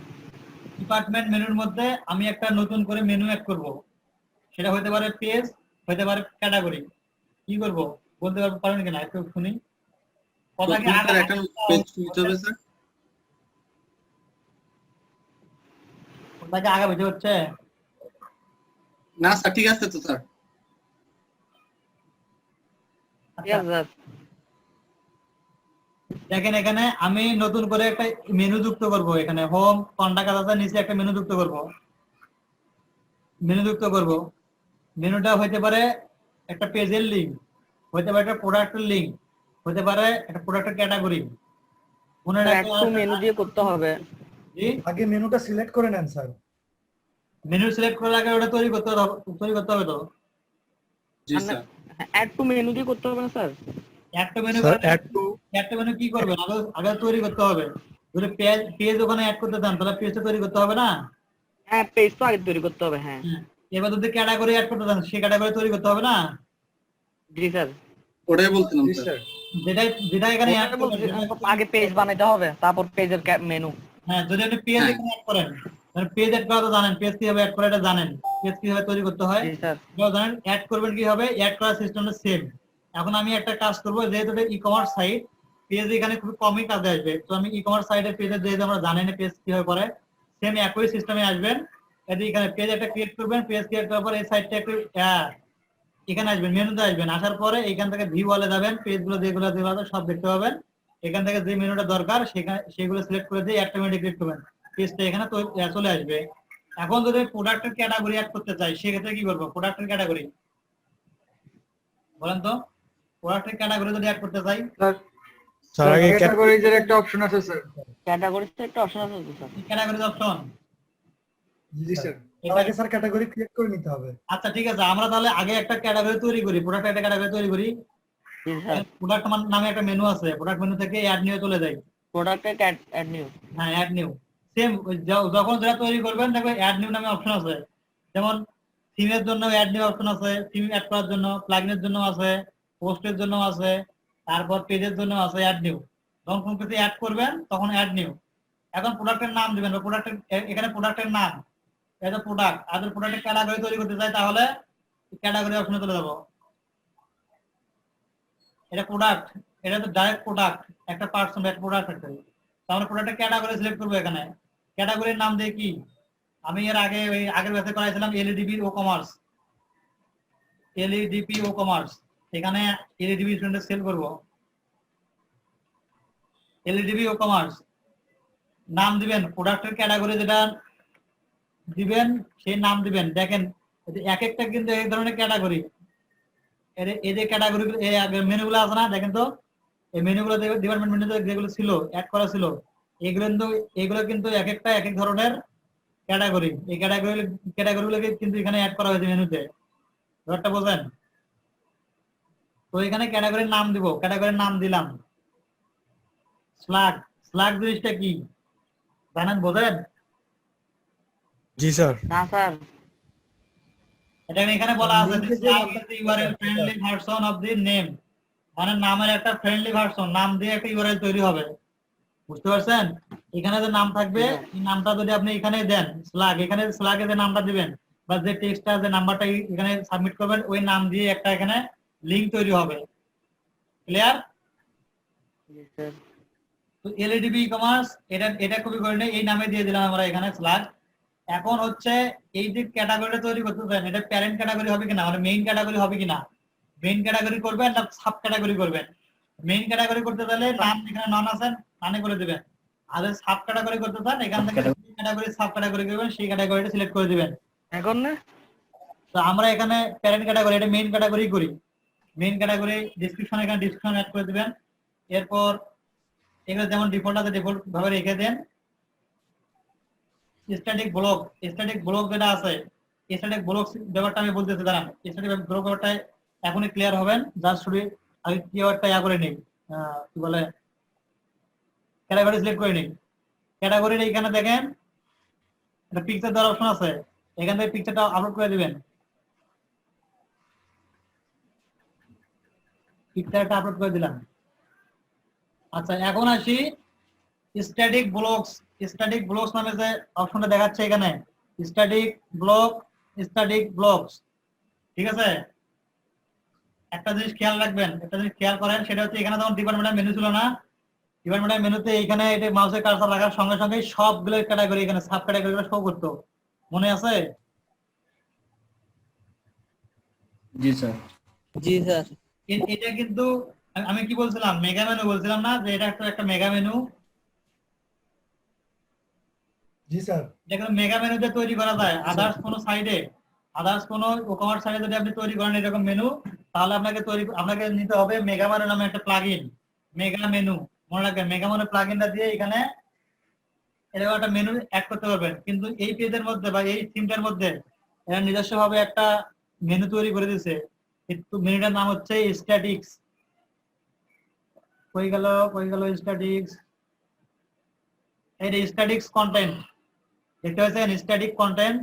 ডিপার্টমেন্ট মেনুর মধ্যে আমি একটা নতুন করে মেনু অ্যাড করব, সেটা হতে পারে পেজ, হতে পারে ক্যাটাগরি। কি করব বলতে পারেন কিনা একটু শুনি। কথা কি স্যার একটা পেজ নিতে হবে স্যার। কথাকে আগে বুঝে হচ্ছে না স্যার ঠিক আছে তো স্যার। ঠিক আছে স্যার। দেখেন এখানে আমি নতুন করে একটা মেনু যুক্ত করব। এখানে হোম কন্টাক্ট আছে, নিচে একটা মেনু যুক্ত করব। মেনুটা হইতে পারে একটা পেজের লিংক, হইতে পারে একটা প্রোডাক্টের লিংক, হতে পারে একটা প্রোডাক্টের ক্যাটাগরি। মনে একটু মেনু দিয়ে করতে হবে। জি, আগে মেনুটা সিলেক্ট করে নেন স্যার। মেনু সিলেক্ট করার আগে ওটা তৈরি করতে হবে তো। জি স্যার। অ্যাড টু মেনু দিয়ে করতে হবে না স্যার? একটা মেনু স্যার একটা মেনু কি করবে, আগে আগে তৈরি করতে হবে। যদি পেজ ওখানে অ্যাড করতে চান তাহলে পেজটা তৈরি করতে হবে না? হ্যাঁ, পেজ তো আগে তৈরি করতে হবে। হ্যাঁ এবার যদি ক্যাটাগরি অ্যাড করতে চান সেই ক্যাটাগরি তৈরি করতে হবে না? জি স্যার। ওটাই বলছিলাম জি স্যার। স্যার। যেটা এখানে অ্যাড আগে পেজ বানাইতে হবে, তারপর পেজের মেনু। হ্যাঁ, যদি আপনি পেজ হ্যাঁ। এখানে অ্যাড করেন, পেজ অ্যাড করা তো জানেন, পেজ কিভাবে অ্যাড করে এটা জানেন, পেজ কিভাবে তৈরি করতে হয় জি স্যার। এটাও জানেন। অ্যাড করবেন কিভাবে, অ্যাড করার সিস্টেমটা সেম। এখন আমি একটা কাজ করবো, যেহেতু এটা ই-কমার্স সাইট, পেজ এখানে খুব কমই কাজে আসবে। তো আমি ই-কমার্স সাইটের পেজে যেহেতু আমরা জানি না পেজ কিভাবে করে, সেম একই সিস্টেমে আসবেন। এখানে পেজ একটা ক্রিয়েট করবেন, পেজ ক্রিয়েট করার পর এই সাইটটা একটু এখানে আসবেন, মেনুতে আসবেন, আসার পরে এখান থেকে ভিউ ওয়ালে যাবেন, পেজগুলো যেগুলো আছে সব দেখতে পাবেন। এখান থেকে যে মেনুটা দরকার সেগুলো সিলেক্ট করে দিয়ে অটোমেটিক ক্লিক করবেন, পেজটা এখানে চলে আসবে। এখন যদি প্রোডাক্টের ক্যাটাগরি অ্যাড করতে চাই সেক্ষেত্রে কি করবো? প্রোডাক্টের ক্যাটাগরি বলেন তো, প্রোডাক্টের ক্যাটাগরি যদি অ্যাড করতে চাই, স্যার আগে ক্যাটাগরিজের একটা অপশন আছে স্যার। ক্যাটাগরিতে একটা অপশন আছে তো স্যার। Categories option. জি স্যার। আগে স্যার ক্যাটাগরি ক্রিয়েট করে নিতে হবে। আচ্ছা ঠিক আছে, আমরা তাহলে আগে একটা ক্যাটাগরি তৈরি করি, প্রোডাক্টের একটা ক্যাটাগরি তৈরি করি। জি স্যার। প্রোডাক্ট নামে একটা মেনু আছে, প্রোডাক্ট মেনু থেকে অ্যাড নিয়ে চলে যাই। প্রোডাক্টে অ্যাড নিউ। হ্যাঁ, অ্যাড নিউ। সেম যখন যেটা তৈরি করবেন দেখবেন অ্যাড নিউ নামে অপশন আছে। যেমন থিমের জন্য অ্যাড নিউ অপশন আছে, থিম অ্যাড করার জন্য, প্লাগইনের জন্য আছে, পোস্টের জন্য আছে, তারপর পেজের জন্য আছে অ্যাড নিউ। যখন কোনো কিছু অ্যাড করবেন তখন অ্যাড নিউ। এখন প্রোডাক্টের নাম দিবেন, প্রোডাক্টের এখানে প্রোডাক্টের নাম, এটা প্রোডাক্ট। আর প্রোডাক্টের ক্যাটাগরি তৈরি করতে চাই তাহলে ক্যাটাগরি অপশনে চলে যাবো। এটা প্রোডাক্ট, এটা তো ডাইরেক্ট প্রোডাক্ট, একটা পার্সন একটা প্রোডাক্ট ফ্যাক্টরি। তো আমরা প্রোডাক্টের ক্যাটাগরি সিলেক্ট করবো। এখানে ক্যাটাগরির নাম দিয়ে কি, আমি এর আগে ওই আগের ব্যাচে করাইছিলাম এলইডিবি ও কমার্স, এলইডিপি ও কমার্স। এখানে এলইডিবি স্টুডেন্ট সেল করব, এলইডিবি ও কমার্স নাম দিবেন, প্রোডাক্টের ক্যাটাগরি যেটা দিবেন সেই নাম দিবেন। দেখেন এক একটা কিন্তু এক ধরনের ক্যাটাগরি, এই যে ক্যাটাগরি মেনুগুলো আছে না, দেখেন তো এই মেনুগুলো ডিপার্টমেন্ট মেনুতে যেগুলো ছিল অ্যাড করা ছিল, এগুলো কিন্তু এক একটা এক এক ধরনের ক্যাটাগরি। এই ক্যাটাগরিগুলোকে কিন্তু এখানে অ্যাড করা হয়েছে মেনুতে, ব্যাপারটা বোঝেন? তো এখানে ক্যাটাগরির নাম দিব, ক্যাটাগরির নাম দিলাম স্লাগ। স্লাগ জিনিসটা কি জানেন, বোঝেন? জি স্যার। না স্যার, এটা এখানে বলা আছে slug is the URL friendly version of the name, মানে নামের একটা ফ্রেন্ডলি ভার্সন, নাম দিয়ে একটা ইউআরএল তৈরি হবে, বুঝতে পারছেন? এখানে যে নাম থাকবে এই নামটা যদি আপনি এখানে দেন স্লাগ, এখানে স্লাগে যে নামটা দিবেন বা যে টেক্সটটা যে নাম্বারটা এখানে সাবমিট করবেন ওই নাম দিয়ে একটা এখানে লিংক তৈরি হবে। ক্লিয়ার? জি স্যার। তো এলইডিবি কমার্স এটা খুবই করে নেই, এই নামে দিয়ে দিলাম আমরা এখানে স্লাগ। এখন হচ্ছে এই যে ক্যাটাগরিটা তৈরি করতেছেন এটা প্যারেন্ট ক্যাটাগরি হবে কিনা, মানে মেইন ক্যাটাগরি হবে কিনা, মেইন ক্যাটাগরি করবেন না সাব ক্যাটাগরি করবেন? মেইন ক্যাটাগরি করতে চাইলে নাম এখানে নন আছেন নানে করে দিবেন, আর সাব ক্যাটাগরি করতে চান এখান থেকে ক্যাটাগরি সাব ক্যাটাগরি করবেন, সেই ক্যাটাগরিটা সিলেক্ট করে দিবেন। এখন না তো আমরা এখানে প্যারেন্ট ক্যাটাগরি এটা মেইন ক্যাটাগরি করি, মেইন ক্যাটাগরি ডেসক্রিপশন এখানে ডেসক্রিপশন অ্যাড করে দিবেন। এরপর এগুলো যেমন ডিফল্ট আছে ডিফল্ট ভাবে রেখে দেন। স্ট্যাটিক ব্লক যেটা আছে, স্ট্যাটিক ব্লক ব্যাপারটা আমি বলতেছি, দাঁড়ান। স্ট্যাটিক ব্লক ব্যাপারটা এখনই ক্লিয়ার হবেন, জাস্ট শুধু আমি কিওয়ার্ডটা করে নেই, কি বলে ক্যাটাগরি সিলেক্ট করে নেই। ক্যাটাগরির এখানে দেখেন একটা পিকচার দেওয়ার অপশন আছে, এখান থেকে পিকচারটা আপলোড করে দিবেন, পিকচারটা আপলোড করে দিলাম। আচ্ছা এখন আসি স্ট্যাটিক ব্লকস নামে যে অপশনটা দেখাচ্ছে এখানে, স্ট্যাটিক ব্লকস, ঠিক আছে? একটা জিনিস খেয়াল রাখবেন, একটা জিনিস খেয়াল করেন, সেটা হচ্ছে এখানে যখন ডিপার্টমেন্টাল মেনু ছিল না, ডিপার্টমেন্টাল মেনুতে এখানে এটা মাউসের কার্সার রাখার সঙ্গে সঙ্গে সবগুলো ক্যাটাগরি এখানে সাব ক্যাটাগরিগুলো শো করতো, মনে আছে? জি স্যার। জি স্যার। এটা কিন্তু আমি কি বলছিলাম, মেগা মেনু বলছিলাম না, যে এটা একটা মেগা মেনু। জি স্যার। এটা মেগা মেনুতে তৈরি করা যায়, আদার্স কোনো ই-কমার্স সাইটে যদি আপনি তৈরি করেন এরকম মেনু, তাহলে আপনাকে নিতে হবে মেগা মেনু নামে একটা প্লাগইন, মেগা মেনু। মনে রাখবেন মেগা মেনু প্লাগইনটা দিয়ে এখানে এরকম একটা মেনু অ্যাড করতে পারবেন। কিন্তু এই পেজের মধ্যে বা এই থিমটার মধ্যে এরা নিজস্বভাবে একটা মেনু তৈরি করে দিয়েছে, কিন্তু মেনুটার নাম হচ্ছে স্ট্যাটিক্স। কই গেল স্ট্যাটিক্স, এই স্ট্যাটিক্স কন্টেন্ট দেখতে পাচ্ছেন, স্ট্যাটিক কন্টেন্ট।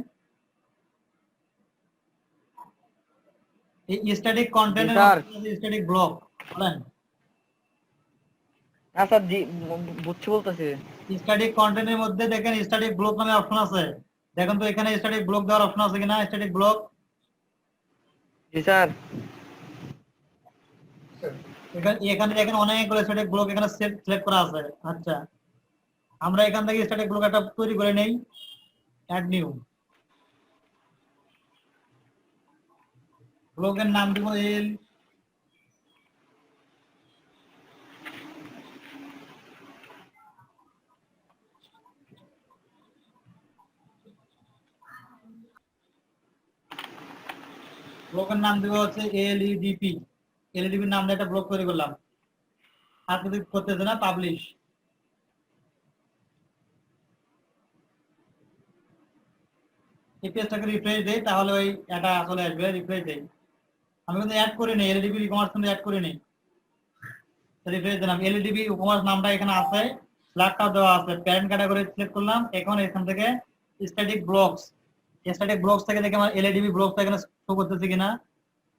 এই স্ট্যাটিক কন্টেন্টের মধ্যে স্ট্যাটিক ব্লক বলেন। আচ্ছা জি বুঝছি বলতেছি। স্ট্যাটিক কন্টেন্টের মধ্যে দেখেন স্ট্যাটিক ব্লক নামে অপশন আছে, দেখুন তো এখানে স্ট্যাটিক ব্লক দেওয়ার অপশন আছে কিনা, স্ট্যাটিক ব্লক। জি স্যার। এখানে দেখেন অনেকগুলো স্ট্যাটিক ব্লক এখানে সিলেক্ট করা আছে। আচ্ছা আমরা এখান থেকে স্ট্যাটিক ব্লক একটা তৈরি করে নেই, অ্যাড নিউ। ব্লকের নাম দিব এল, ব্লকের নাম দিব হচ্ছে এলইডিপি। এলইডিপির নাম দিয়ে একটা ব্লক তৈরি করলাম, আর কিছু করতেছে না, পাবলিশ। এই পেজটাকে রিফ্রেশ দেই, তাহলে ওই এটা চলে আসবে, রিফ্রেশ দেই। আমি কিন্তু অ্যাড করে নেই, এলইডিপি ই-কমার্স কিন্তু অ্যাড করে নেই, রিফ্রেশ দিলাম। এলইডিপি ই-কমার্স নামটা এখানে আছে, ফ্ল্যাগটাও দেওয়া আছে, প্যারেন্ট ক্যাটাগরি সিলেক্ট করলাম। এখন এখান থেকে স্ট্যাটিক ব্লকস থেকে দেখে আমার এলইডিপি ব্লকসটা এখানে শো করতেছে কিনা,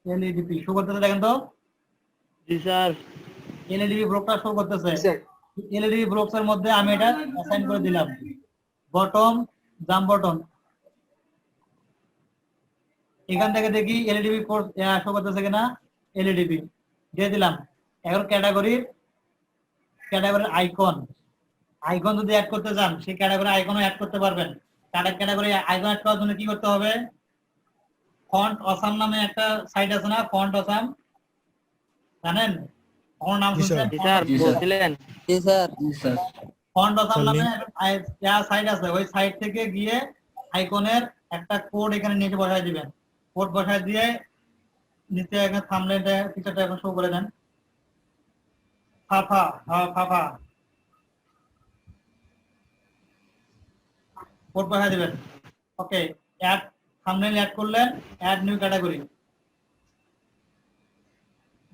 এলইডিপি শো করতেছে, দেখেন তো। জি স্যার। এলইডিপি ব্লকটা শো করতেছে। এলইডিপি ব্লকস এর মধ্যে আমি এটা অ্যাসাইন করে দিলাম বটম জাম্প বটন। এখান থেকে দেখি এলইডিপি শো করতেছে কিনা, এলইডিপি দিয়ে দিলাম। এখন ক্যাটাগরির আইকন যদি অ্যাড করতে চান সেই ক্যাটাগরি আইকনও অ্যাড করতে পারবেন। ক্যাটাগরি আইকন অ্যাড করার জন্য কি করতে হবে? ফন্ট অসাম নামে একটা সাইট আছে না, ফন্ট অসাম, জানেন? আমার নাম জি স্যার। শুনছেন? জি স্যার জি স্যার। বলছিলেন। জি স্যার। ফন্ট অসাম স্যার, নামে সাইট আছে, ওই সাইট থেকে গিয়ে আইকনের একটা কোড এখানে নিচে বসায় দিবেন। কোড বসায় দিয়ে নিচে এখানে থাম্বনেলটা পিকচারটা এখন শো করে দেন। ফাফা, হ্যাঁ ফাফা, কোড বসায় দিবেন। ওকে, অ্যাড থাম্বনেল অ্যাড করলেন, অ্যাড নিউ ক্যাটাগরি।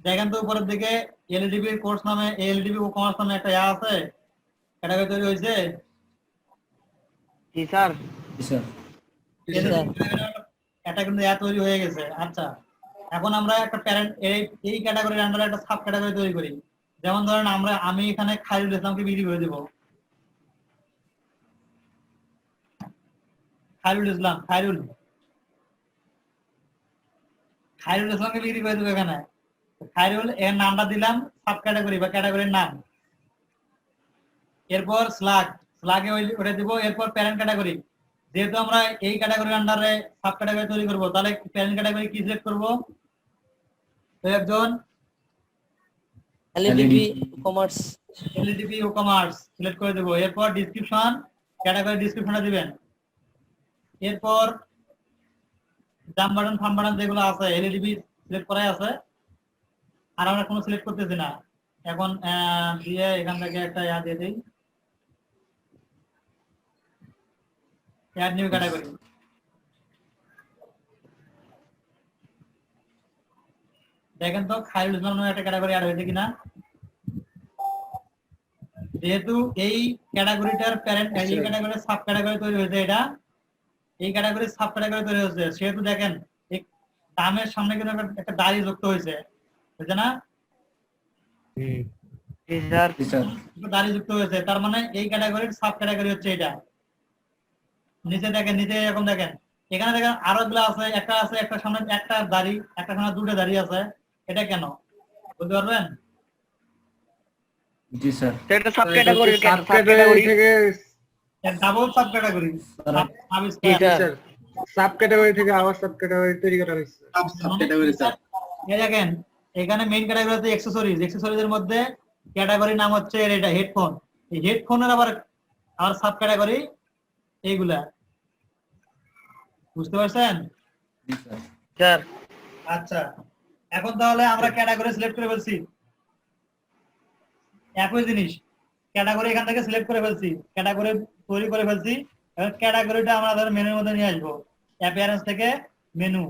দেখেন তো উপরের দিকে এলডিবি কোর্স নামে, এলডিবি কমার্স নামে একটা আছে, ক্যাটাগরি তৈরি হয়েছে। জি স্যার। জি স্যার। এটা কিন্তু তৈরি হয়ে গেছে। আচ্ছা, এখন আমরা একটা প্যারেন্ট এই ক্যাটাগরির আন্ডারে একটা সাব ক্যাটাগরি তৈরি করি। যেমন ধরেন আমি এখানে খায়রুল ইসলামকে বিক্রি করে দেব। খায়রুল ইসলামকে বিক্রি করে দেবো এখানে। খায়রুল এর নামটা দিলাম সাব ক্যাটাগরি বা ক্যাটাগরির নাম। এরপর স্লাগে ওটা দিব। এরপর প্যারেন্ট ক্যাটাগরি, যেহেতু আমরা এই ক্যাটাগরির আন্ডারে সাব ক্যাটাগরি তৈরি করব, তাহলে প্যারেন্ট ক্যাটাগরি কি সিলেক্ট করব? তো একজন এলইডি কমার্স। এলডিপি ও কমার্স সিলেক্ট করে দেব। এরপর ডেসক্রিপশন, ক্যাটাগরি ডেসক্রিপশনটা দিবেন। এরপর জাম বাটন থাম্ব বাটন যেগুলো আছে এলডিপি সিলেক্ট করাই আছে, আর আমরা কোনো সিলেক্ট করতেছি না। এখন দিয়ে এখান থেকে একটা দিয়ে দিই, অ্যাড নিউ ক্যাটাগরি। দেখেন তো খায়রুল ইসলাম নামে একটা ক্যাটাগরি অ্যাড হয়েছে কিনা। যেহেতু এই ক্যাটাগরিটার প্যারেন্ট, এই ক্যাটাগরির সাব ক্যাটাগরি তৈরি হয়েছে, এটা এই ক্যাটাগরির সাব ক্যাটাগরি তৈরি হয়েছে, সেহেতু দেখেন এই দামের সামনে কিন্তু একটা দাড়ি যুক্ত হয়েছে না? জি স্যার। জি স্যার। দাড়ি যুক্ত হয়েছে, তার মানে এই ক্যাটাগরির সাব ক্যাটাগরি হচ্ছে এটা। নিচে দেখেন, নিচে এরকম দেখেন, এখানে দেখেন আরো গুলো আছে, একটা আছে একটা সামনে একটা দাড়ি, একটা সামনে দুটো দাড়ি আছে। এটা কেন বলতে পারবেন? জি স্যার। এটা সাব ক্যাটাগরি থেকে ডাবল সাব ক্যাটাগরি। জি স্যার। সাব ক্যাটাগরি থেকে আবার সাব ক্যাটাগরি তৈরি করা হয়েছে। Sub category sir. এই দেখেন এখানে মেইন ক্যাটাগরি হচ্ছে এক্সেসরিজের মধ্যে ক্যাটাগরি নাম হচ্ছে এটা হেডফোন। এই হেডফোনের আবার সাব ক্যাটাগরি এইগুলা, বুঝতে পারছেন? জি স্যার। স্যার। আচ্ছা, এখন তাহলে আমরা ক্যাটাগরি সিলেক্ট করে ফেলছি। একই জিনিস, ক্যাটাগরি এখান থেকে সিলেক্ট করে ফেলছি, ক্যাটাগরি তৈরি করে ফেলছি। এবার ক্যাটাগরিটা আমরা ধর মেনুর মধ্যে নিয়ে আসবো। অ্যাপিয়ারেন্স থেকে মেনু,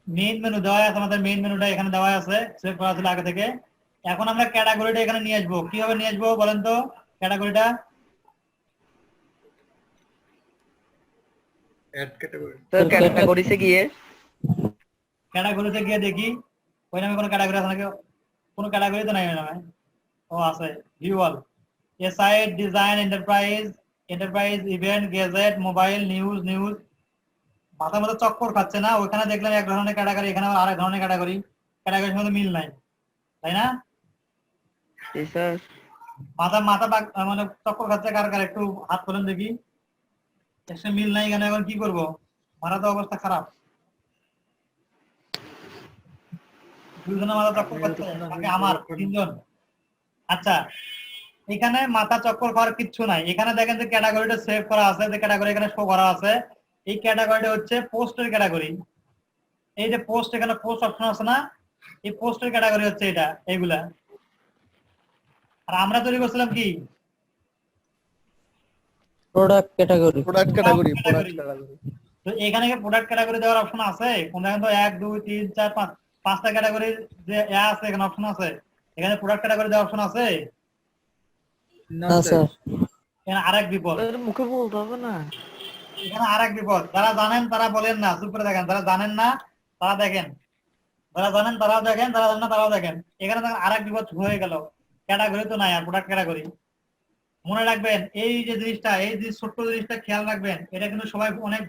মেইন মেনু দেওয়া আছে, আমাদের মেইন মেনুটা এখানে দেওয়া আছে, সিলেক্ট করা ছিল আগে থেকে। এখন আমরা ক্যাটাগরিটা এখানে নিয়ে আসবো। কিভাবে নিয়ে আসবো বলেন তো? ক্যাটাগরিটা অ্যাড ক্যাটাগরি, স্যার ক্যাটাগরিতে গিয়ে ক্যাটাগরিতে গিয়ে দেখি ওই নামে কোনো ক্যাটাগরি আছে নাকি। কোনো ক্যাটাগরি তো নাই ওই নামে। ও আছে, view all, site, design, enterprise, event, gadget, mobile, news. মাথার মধ্যে চক্কর খাচ্ছে না? ওইখানে দেখলাম এক ধরনের ক্যাটাগরি, এখানে আবার আরেক ধরনের ক্যাটাগরি, ক্যাটাগরির মধ্যে মিল নাই, তাই না? জি স্যার। মাথা মানে চক্কর খাচ্ছে কার কার, একটু হাত তোলেন দেখি। একটা মিল নাই এখানে, এখন কি করবো? মাথা তো অবস্থা খারাপ, দুজনের মাথা চক্কর খাচ্ছে, বাকি আমার তিনজন। আচ্ছা, এখানে মাথা চক্কর খাওয়ার কিচ্ছু নাই। এখানে দেখেন যে ক্যাটাগরিটা সেভ করা আছে, যে ক্যাটাগরি এখানে শো করা আছে। এই ক্যাটাগরিটা হচ্ছে পোস্টের ক্যাটাগরি। এই যে পোস্ট, এখানে পোস্ট অপশন আছে না, এই পোস্টের ক্যাটাগরি হচ্ছে এটা, এইগুলা। আর আমরা তৈরি করছিলাম কি? Product category. তো এখানে কি প্রোডাক্ট ক্যাটাগরি দেওয়ার অপশন আছে? কোন দেখেন তো 1 2 3 4 5 পাঁচটা ক্যাটাগরি যে আছে, এখানে অপশন আছে। এখানে প্রোডাক্ট ক্যাটাগরি দেওয়ার অপশন আছে না স্যার। এখানে আরেক বিপদ, মুখে বলতে হবে না। এখানে আরেক বিপদ। যারা জানেন তারা বলেন না, চুপ করে দেখেন। যারা জানেন না তারা দেখেন, যারা জানেন তারাও দেখেন, যারা জানেন না তারাও দেখেন। এখানে দেখেন আরেক বিপদ হয়ে গেল, ক্যাটাগরি তো নাই আর, প্রোডাক্ট ক্যাটাগরি। মনে রাখবেন এই যে জিনিসটা, এই যে ছোট্ট জিনিসটা খেয়াল রাখবেন, এটা কিন্তু সবাই অনেক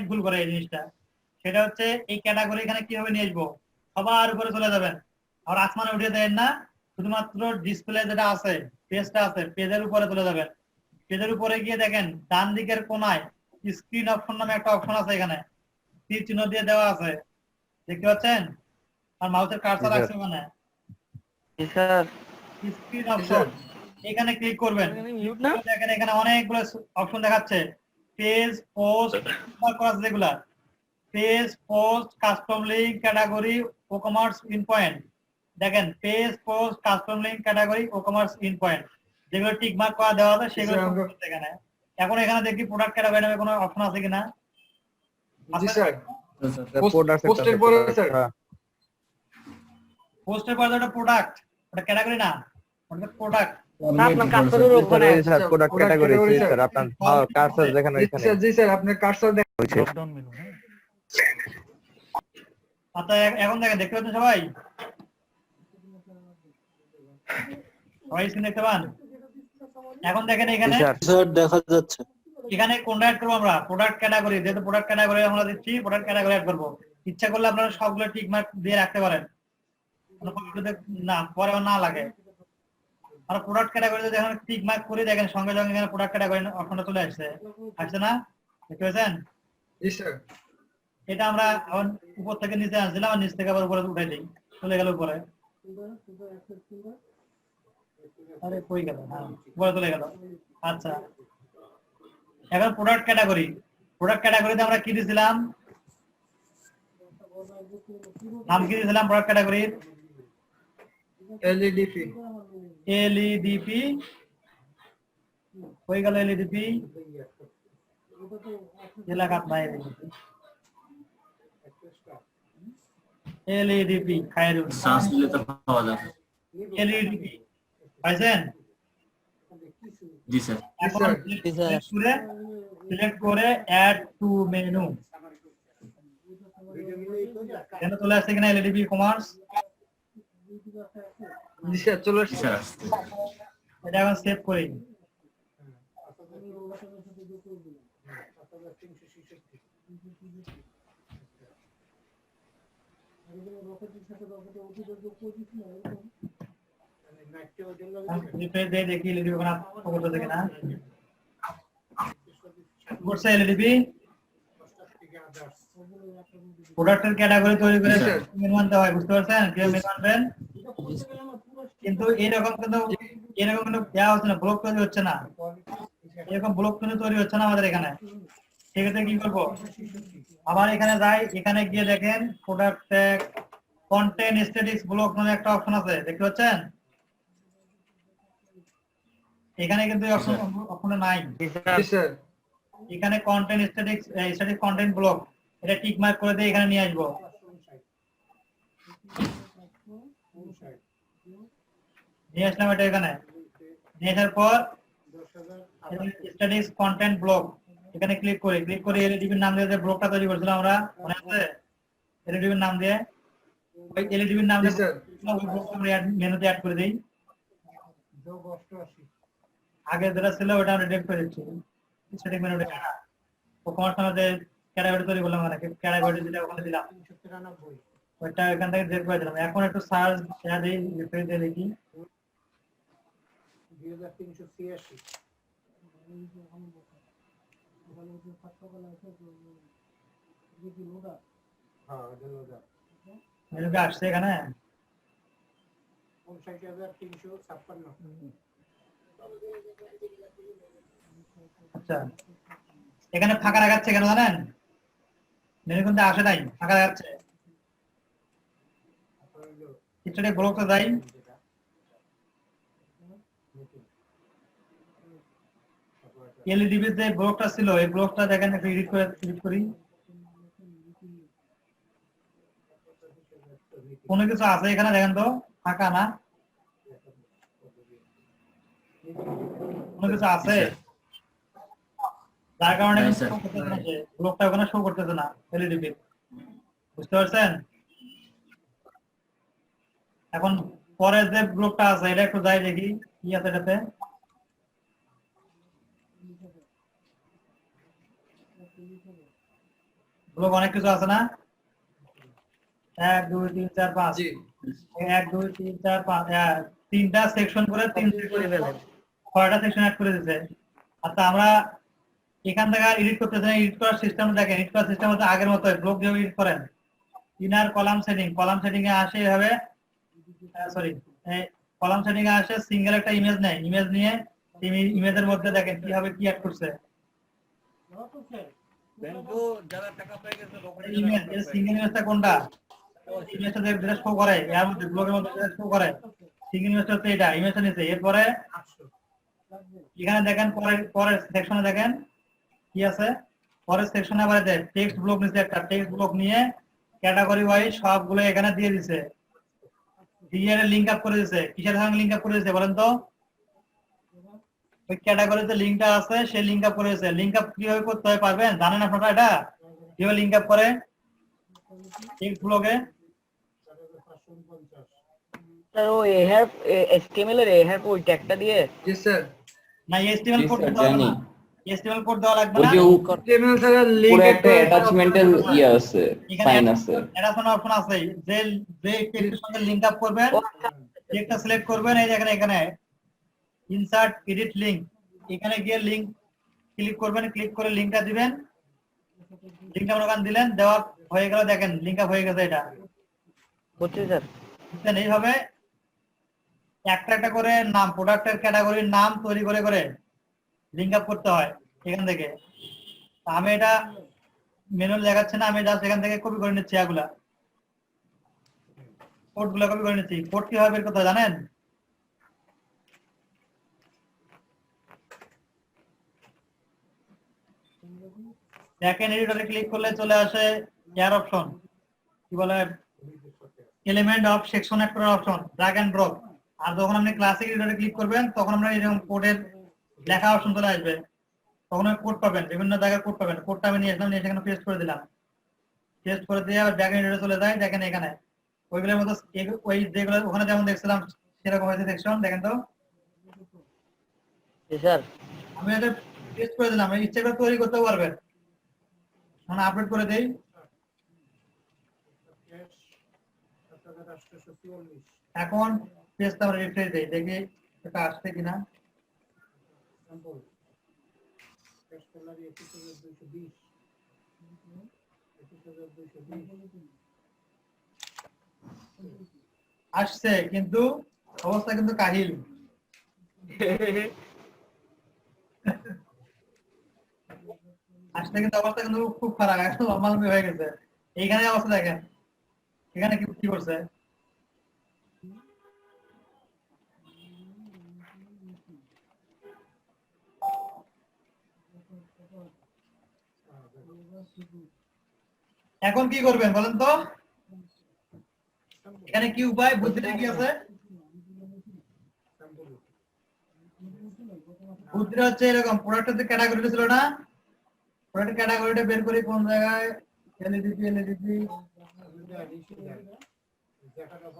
ভুল করে এই জিনিসটা। সেটা হচ্ছে এই ক্যাটাগরি এখানে কিভাবে নিয়ে আসবো? সবার উপরে চলে যাবেন, আর আসমানে উঠিয়ে দেন না, শুধুমাত্র ডিসপ্লে যেটা আছে, পেজটা আছে, পেজের উপরে চলে যাবেন। পেজের উপরে গিয়ে দেখেন ডান দিকের কোনায় স্ক্রিন অপশন নামে একটা অপশন আছে, এখানে তীর চিহ্ন দিয়ে দেওয়া আছে, দেখতে পাচ্ছেন? আর মাউসের কার্সার আছে ওখানে জি স্যার। স্ক্রিন অপশন, এখানে ক্লিক করবেন। মিউট না? দেখেন এখানে অনেকগুলো অপশন দেখাচ্ছে, পেজ, পোস্ট, যেগুলা page, post, custom link, category, e-commerce, endpoint. দেখেন page, post, custom link, category, e-commerce, endpoint, যেগুলো টিক মার্ক করা দেওয়া আছে সেগুলো এখানে। এখন এখানে দেখি প্রোডাক্ট ক্যাটাগরি নামে কোনো অপশন আছে কিনা। জি স্যার, Product পোস্টের পরে স্যার, পোস্টের পরে ওটা প্রোডাক্ট, ওটা ক্যাটাগরি না, ওটা প্রোডাক্ট। আপনার কার্সরের ওখানে স্যার প্রোডাক্ট ক্যাটাগরি স্যার, আপনার কার্সার যেখানে জি এখানে স্যার, জি স্যার, আপনার কার্সর দেখেন। আচ্ছা এখন দেখেন, দেখতে পাচ্ছেন সবাই? সবাই স্ক্রিন দেখতে পান? এখন দেখেন এখানে স্যার দেখা যাচ্ছে। এখানে কোনটা অ্যাড করবো আমরা? প্রোডাক্ট ক্যাটাগরি, যেহেতু প্রোডাক্ট ক্যাটাগরি আমরা দিচ্ছি, প্রোডাক্ট ক্যাটাগরি অ্যাড করবো। ইচ্ছা করলে আপনারা সবগুলো টিক মার্ক দিয়ে রাখতে পারেন, না পরে না লাগে। আমরা প্রোডাক্ট ক্যাটাগরি যদি এখন টিক মার্ক করে দেখেন সঙ্গে সঙ্গে এখানে প্রোডাক্ট ক্যাটাগরি অপশনটা চলে আসছে, আসছে না? দেখতে পাচ্ছেন? জি স্যার, এটা আমরা এখন উপর থেকে নিচে আসছিলাম, আর নিচ থেকে আবার উপরে উঠাই দিই, চলে গেল উপরে। আরে কই গেল? হ্যাঁ, উপরে চলে গেল। আচ্ছা, এখন প্রোডাক্ট ক্যাটাগরি, প্রোডাক্ট ক্যাটাগরিতে আমরা কি দিয়েছিলাম? নাম কি দিয়েছিলাম প্রোডাক্ট ক্যাটাগরির? এলইডিপি, এলইডিপি হয়ে গেল। এলইডিপি এলাকাত নাই, এলইডিপি খায়রুল, শ্বাস নিলে তো পাওয়া যাবে। এলইডিপি পাইছেন? জি স্যার। এখন সিলেক্ট করে অ্যাড টু মেনু, কেন চলে আসছে কিনা এলইডিপি কমার্স? জি স্যার, চলে আসছে। স্যার আসছে। এটা এখন সেভ করি। দেখি এলইডিপি ওখানে করতেছে কিনা। করছে এলইডিপি। প্রোডাক্টের ক্যাটাগরি তৈরি করে মেনু আনতে হয়, বুঝতে পারছেন? কিভাবে মেনু আনবেন? কিন্তু এরকম কিন্তু দেওয়া হচ্ছে না, ব্লক তৈরি হচ্ছে না, এরকম ব্লক কিন্তু তৈরি হচ্ছে না আমাদের এখানে। সেক্ষেত্রে কি করবো? আবার এখানে যাই, এখানে গিয়ে দেখেন product tag, content statics block নামে একটা অপশন আছে, দেখতে পাচ্ছেন? এখানে কিন্তু অপশন নাই। জি স্যার, এখানে কন্টেন্ট স্ট্যাটিক্স কন্টেন্ট ব্লক, এটা টিক মার্ক করে দিয়ে এখানে নিয়ে আসবো। নিয়ে আসলাম এটা এখানে, নিয়ে আসার পর স্ট্যাটিক্স কন্টেন্ট ব্লক, এখানে ক্লিক করে এলইডিবির নাম দিয়ে যে ব্লকটা তৈরি করেছিলাম আমরা, মনে আছে? এলইডিবির নাম দিয়ে, ওই এলইডিবির নাম দিয়ে ওই ব্লকটা আমরা মেনুতে অ্যাড করে দেই। আগে যেটা ছিল ওটা আমরা ডিলিট করে দিচ্ছি, স্ট্যাটিক মেনুতে কমার্স আমাদের ক্যাটাগরি তৈরি করলাম, মানে ক্যাটাগরি যেটা ওখানে দিলাম ওইটা এখান থেকে ডিলিট করে দিলাম। এখন একটু সার্চ দেই, রিফ্রেশ দিয়ে দেখি। মেনুতে আসছে এখানে, আচ্ছা এখানে ফাঁকা দেখাচ্ছে কেন জানেন? মেনু কিন্তু আসে নাই, ফাঁকা দেখাচ্ছে। স্ট্যাটিক ব্লকটা যাই, এলইডিবি যে ব্লকটা ছিল এই ব্লকটা দেখেন, একটু এডিট করে ক্লিক করি। কোনো কিছু আছে এখানে দেখেন তো, ফাঁকা না, কোনো কিছু আছে যার কারণে ব্লকটা ওখানে শো করতেছে না এলইডিবি, বুঝতে পারছেন? এখন পরের যে ব্লকটা আছে এটা একটু যাই দেখি কি আছে এটাতে। ব্লক অনেক কিছু আছে না, 1 2 3 4 5 জি 1 2 3 4 5 তিনটা সেকশন করে তিন করে ফেলেন। ছয়টা সেকশন অ্যাড করে দিয়েছে। আচ্ছা আমরা এখান থেকে এডিট করতেছি না, এডিট করার সিস্টেম দেখেন, এডিট করার সিস্টেম হচ্ছে আগের মতো ব্লক যেভাবে এডিট করেন, ইনার কলাম সেটিং এ আসে এভাবে, সরি কলাম সেটিং এ আসে সিঙ্গেল একটা ইমেজ নেয়, ইমেজ নিয়ে ইমেজের মধ্যে দেখেন কিভাবে কি অ্যাড করছে যারা টাকা পেয়ে গেছে ইমেজ, এর সিঙ্গেল ইমেজটা কোনটা, ইমেজটা যেটা শো করে এর মধ্যে ব্লগের মধ্যে যেটা শো করে সিঙ্গেল ইমেজটা হচ্ছে এটা, ইমেজটা নিচে। এরপরে এখানে দেখেন পরের সেকশনে দেখেন কি আছে, পরের সেকশনে আবার টেক্সট ব্লক নিচে একটা টেক্সট ব্লক নিয়ে ক্যাটাগরি ওয়াইজ সবগুলো এখানে দিয়ে দিছে, দিয়ে লিংক আপ করে দিছে। কিসের সঙ্গে লিংক আপ করে দিছে বলেন তো? ওই ক্যাটাগরিতে লিংকটা আছে সেই লিংক আপ করে দিছে। লিংক আপ কিভাবে করতে হয় পারবেন, জানেন আপনারা এটা কিভাবে লিংক আপ করে টেক্সট ব্লকে? স্যার ও এহার এসটিএমএল এর এহার ওই ট্যাগটা দিয়ে জি স্যার। না এসটিএমএল জি কোড স্যার, দেওয়া লাগবে জানি। না, এসটিএমএল কোড দেওয়া লাগবে ওই না। যে HTML ছাড়া লিংক পুরো একটা অ্যাটাচমেন্টের ইয়ে আছে, সাইন আছে। এখানে অপশন আছে, যে যে টেক্সটের সঙ্গে লিংক আপ করবেন টেক্সটটা সিলেক্ট করবেন, এই দেখেন এখানে ইনসার্ট এডিট লিংক, এখানে গিয়ে লিংক ক্লিক করবেন, ক্লিক করে লিংকটা দিবেন, লিংকটা মনে করেন দিলেন, দেওয়া হয়ে গেল, দেখেন লিংক আপ হয়ে গেছে। এটা হচ্ছে স্যার। বুঝছেন? এইভাবে একটা একটা করে নাম, প্রোডাক্টের ক্যাটাগরির নাম তৈরি করে করে লিংক আপ করতে হয় এখান থেকে। আমি এটা ম্যানুয়াল দেখাচ্ছি না, আমি জাস্ট এখান থেকে কপি করে নিচ্ছি, এগুলা কোডগুলো কপি করে নিচ্ছি। কোড কিভাবে বের করতে হয় জানেন? ব্যাকএন্ড এডিটরে ক্লিক করলে চলে আসে এর অপশন, কি বলে এলিমেন্ট অফ সেকশন অ্যাড করার অপশন, ড্র্যাগ এন্ড ড্রপ। আর যখন আপনি ক্লাসিক এডিটরে ক্লিক করবেন তখন আমরা এরকম কোডের লেখা অপশন চলে আসবে, তখন কোড পাবেন, বিভিন্ন জায়গায় কোড পাবেন। কোডটা আমি নিয়ে আসলাম, নিয়ে সেখানে পেস্ট করে দিলাম, পেস্ট করে দিয়ে আবার ব্যাকএন্ড এডিটরে চলে যায়, দেখেন এখানে ওইগুলোর মতো ওই যেগুলো ওখানে যেমন দেখছিলাম সেরকম হয়েছে সেকশন, দেখেন তো। জি স্যার। আমি এটা পেস্ট করে দিলাম, ইচ্ছে করে তৈরি করতেও পারবেন। মানে আপলোড করে দেই, এখন পেজটা আমরা রিফ্রেশ দেই, দেখি এটা আসছে কিনা। আসছে, কিন্তু অবস্থা কিন্তু কাহিল। আসলে কিন্তু অবস্থা কিন্তু খুব খারাপ, একদম লম্বালম্বি হয়ে গেছে। এইখানে অবস্থা দেখেন, এখানে কি কি করছে। এখন কি করবেন বলেন তো? এখানে কি উপায়, বুদ্ধিটা কি আছে? বুদ্ধিটা হচ্ছে এরকম, প্রোডাক্টের যে ক্যাটাগরিটা ছিল না, প্রোডাক্টের ক্যাটাগরিটা বের করি কোন জায়গায়, এলইডি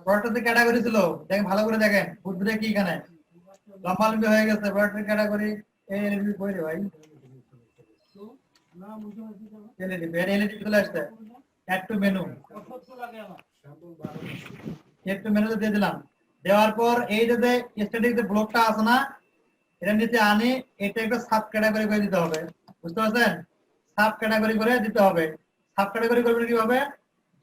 প্রোডাক্টের যে ক্যাটাগরি ছিল, দেখেন ভালো করে দেখেন বুদ্ধিটা কি এখানে লম্বালম্বি হয়ে গেছে। প্রোডাক্টের ক্যাটাগরি এলইডি কই রে ভাই, এলইডি চলে আসছে, অ্যাড টু মেনু, একটু মেনুতে দিয়ে দিলাম। দেওয়ার পর এই যে স্ট্যাটিক যে ব্লকটা আছে না, এটা নিচে আনি, এটা একটা সাব ক্যাটাগরি করে দিতে হবে, বুঝতে পারছেন? সাব ক্যাটাগরি করে দিতে হবে। সাব ক্যাটাগরি করবেন কিভাবে,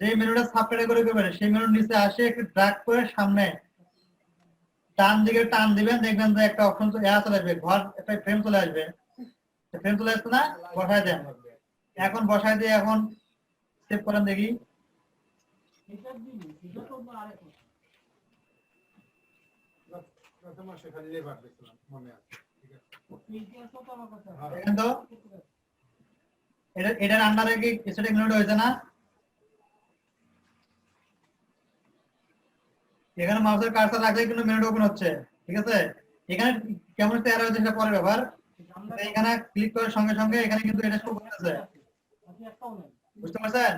যে মেনুটা সাব ক্যাটাগরি করবেন সেই মেনুর নিচে আসে একটু ড্র্যাগ করে সামনে ডান দিকে টান দিবেন, দেখবেন যে একটা অপশন চলে আসবে, ঘর একটা ফ্রেম চলে আসবে। ফ্রেম চলে আসছে না, বসায় দেন। এখন বসায় দিয়ে এখন সেভ করেন দেখি। দেখেন তো এটার আন্ডারে কি স্ট্যাটিক মেনুটা হয়েছে না? এখানে মাউসের কার্সার রাখলে কিন্তু মেনুটা ওপেন হচ্ছে, ঠিক আছে? এখানে কেমন একটা এরর হচ্ছে সেটা পরের ব্যাপার। এখানে ক্লিক করার সঙ্গে সঙ্গে এখানে কিন্তু এটা শো করতেছে, বুঝতে পারছেন?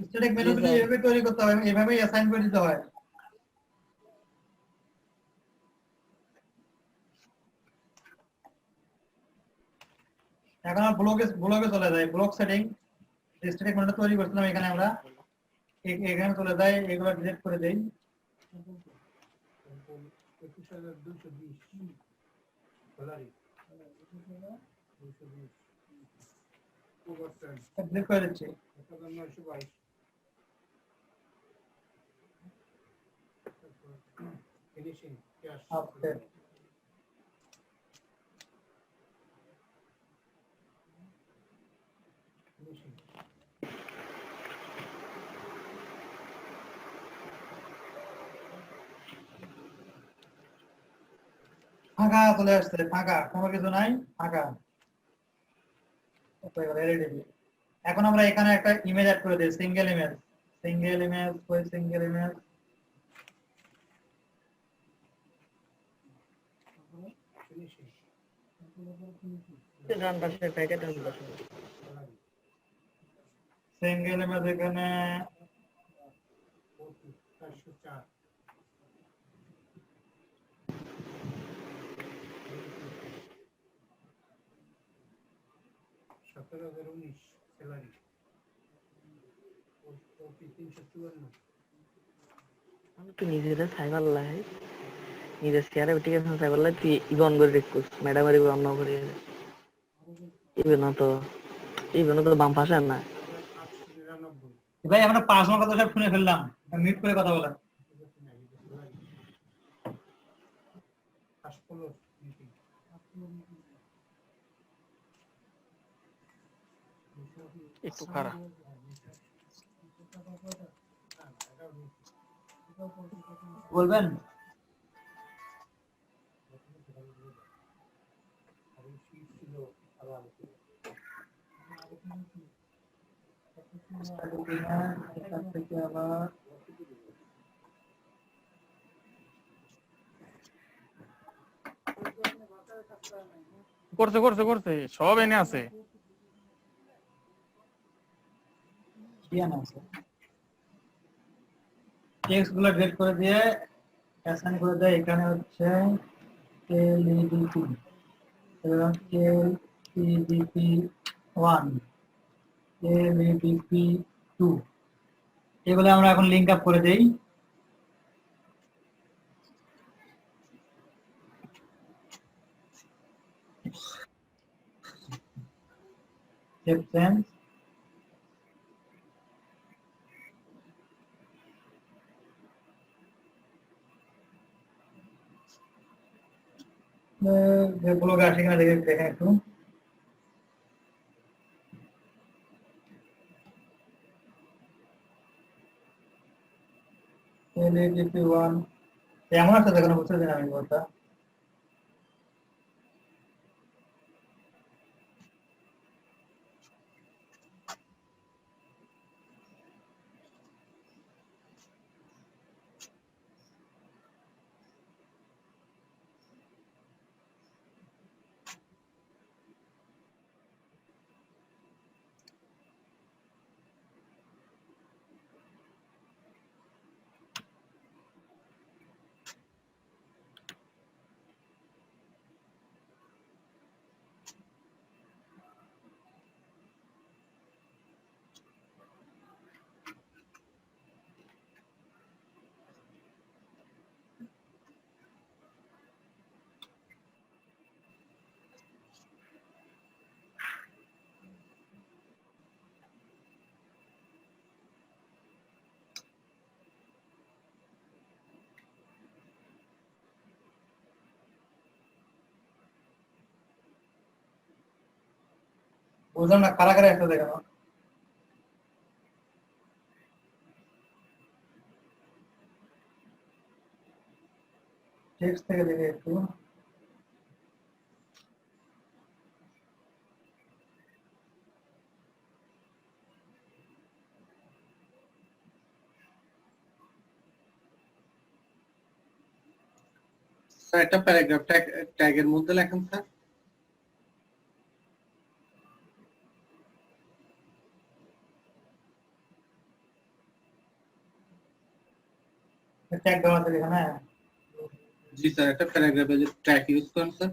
স্ট্যাটিক মেনুগুলো এইভাবে তৈরি করতে হবে, এইভাবেই অ্যাসাইন করে দিতে হয়। এখন ব্লগে চলে যায়, ব্লক সেটিং স্ট্যাটিক মডেলটা তৈরি করছিলাম এখানে আমরা এখানে চলে যাই, এগুলো ডিলিট করে দেই। ডিলিট করে দিচ্ছি। আচ্ছা, ফাঁকা চলে আসছে, ফাঁকা, কোনো কিছু নাই, ফাঁকা। এখন আমরা এখানে একটা ইমেজ অ্যাড করে দিই, সিঙ্গেল ইমেজ, সিঙ্গেল ইমেজ। ডান পাশে প্যাকেট ডান পাশে সিঙ্গেল ইমেজ এখানে আমি তো নিজেদের সাইবার লাই নিজের শেয়ারে উঠে গেছে সাইবার লাই তুই ইগন করে রেখুস ম্যাডাম এর অন্য করে ইভেন তো বাম পাশে না ভাই আমরা পার্সোনাল কথা সব শুনে ফেললাম, মিট করে কথা বলেন। একটু খারাপ বলবেন করছে সব এনে আছে। টেক্সট গুলো ডিলিট করে দিয়ে অ্যাসাইন করে দেয়। এখানে হচ্ছে KLEDP1 KLEDP2 এগুলো আমরা এখন লিংক আপ করে দেই। যেগুলো আসে কিনা দেখেন একটু। LEDP1 এমন আছে যেখানে বুঝতে দিন আমি কথা বুঝলাম না, কারা কারা একটা দেখানো টেক্সট থেকে দেখে একটু। স্যার একটা প্যারাগ্রাফ ট্যাগের মধ্যে লেখেন স্যার। ট্যাগ দেওয়া আছে এখানে। জি স্যার, একটা প্যারাগ্রাফে যে ট্যাগ ইউজ করেন স্যার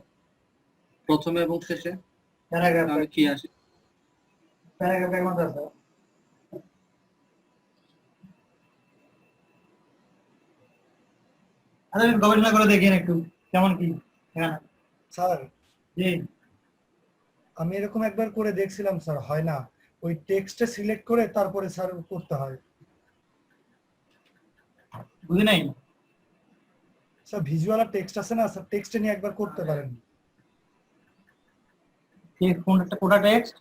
প্রথমে এবং শেষে, প্যারাগ্রাফ তাহলে কি আসে? প্যারাগ্রাফের মধ্যে আছে আরে গবেষণা করে দেখেন একটু কেমন কি এখানে। স্যার জি আমি এরকম একবার করে দেখছিলাম স্যার, হয় না। ওই টেক্সটে সিলেক্ট করে তারপরে স্যার করতে হয়। বুঝি নাই। স্যার ভিজুয়াল আর টেক্সট আছে না স্যার, টেক্সটে নিয়ে একবার করতে পারেন। কোনটা টেক্সট?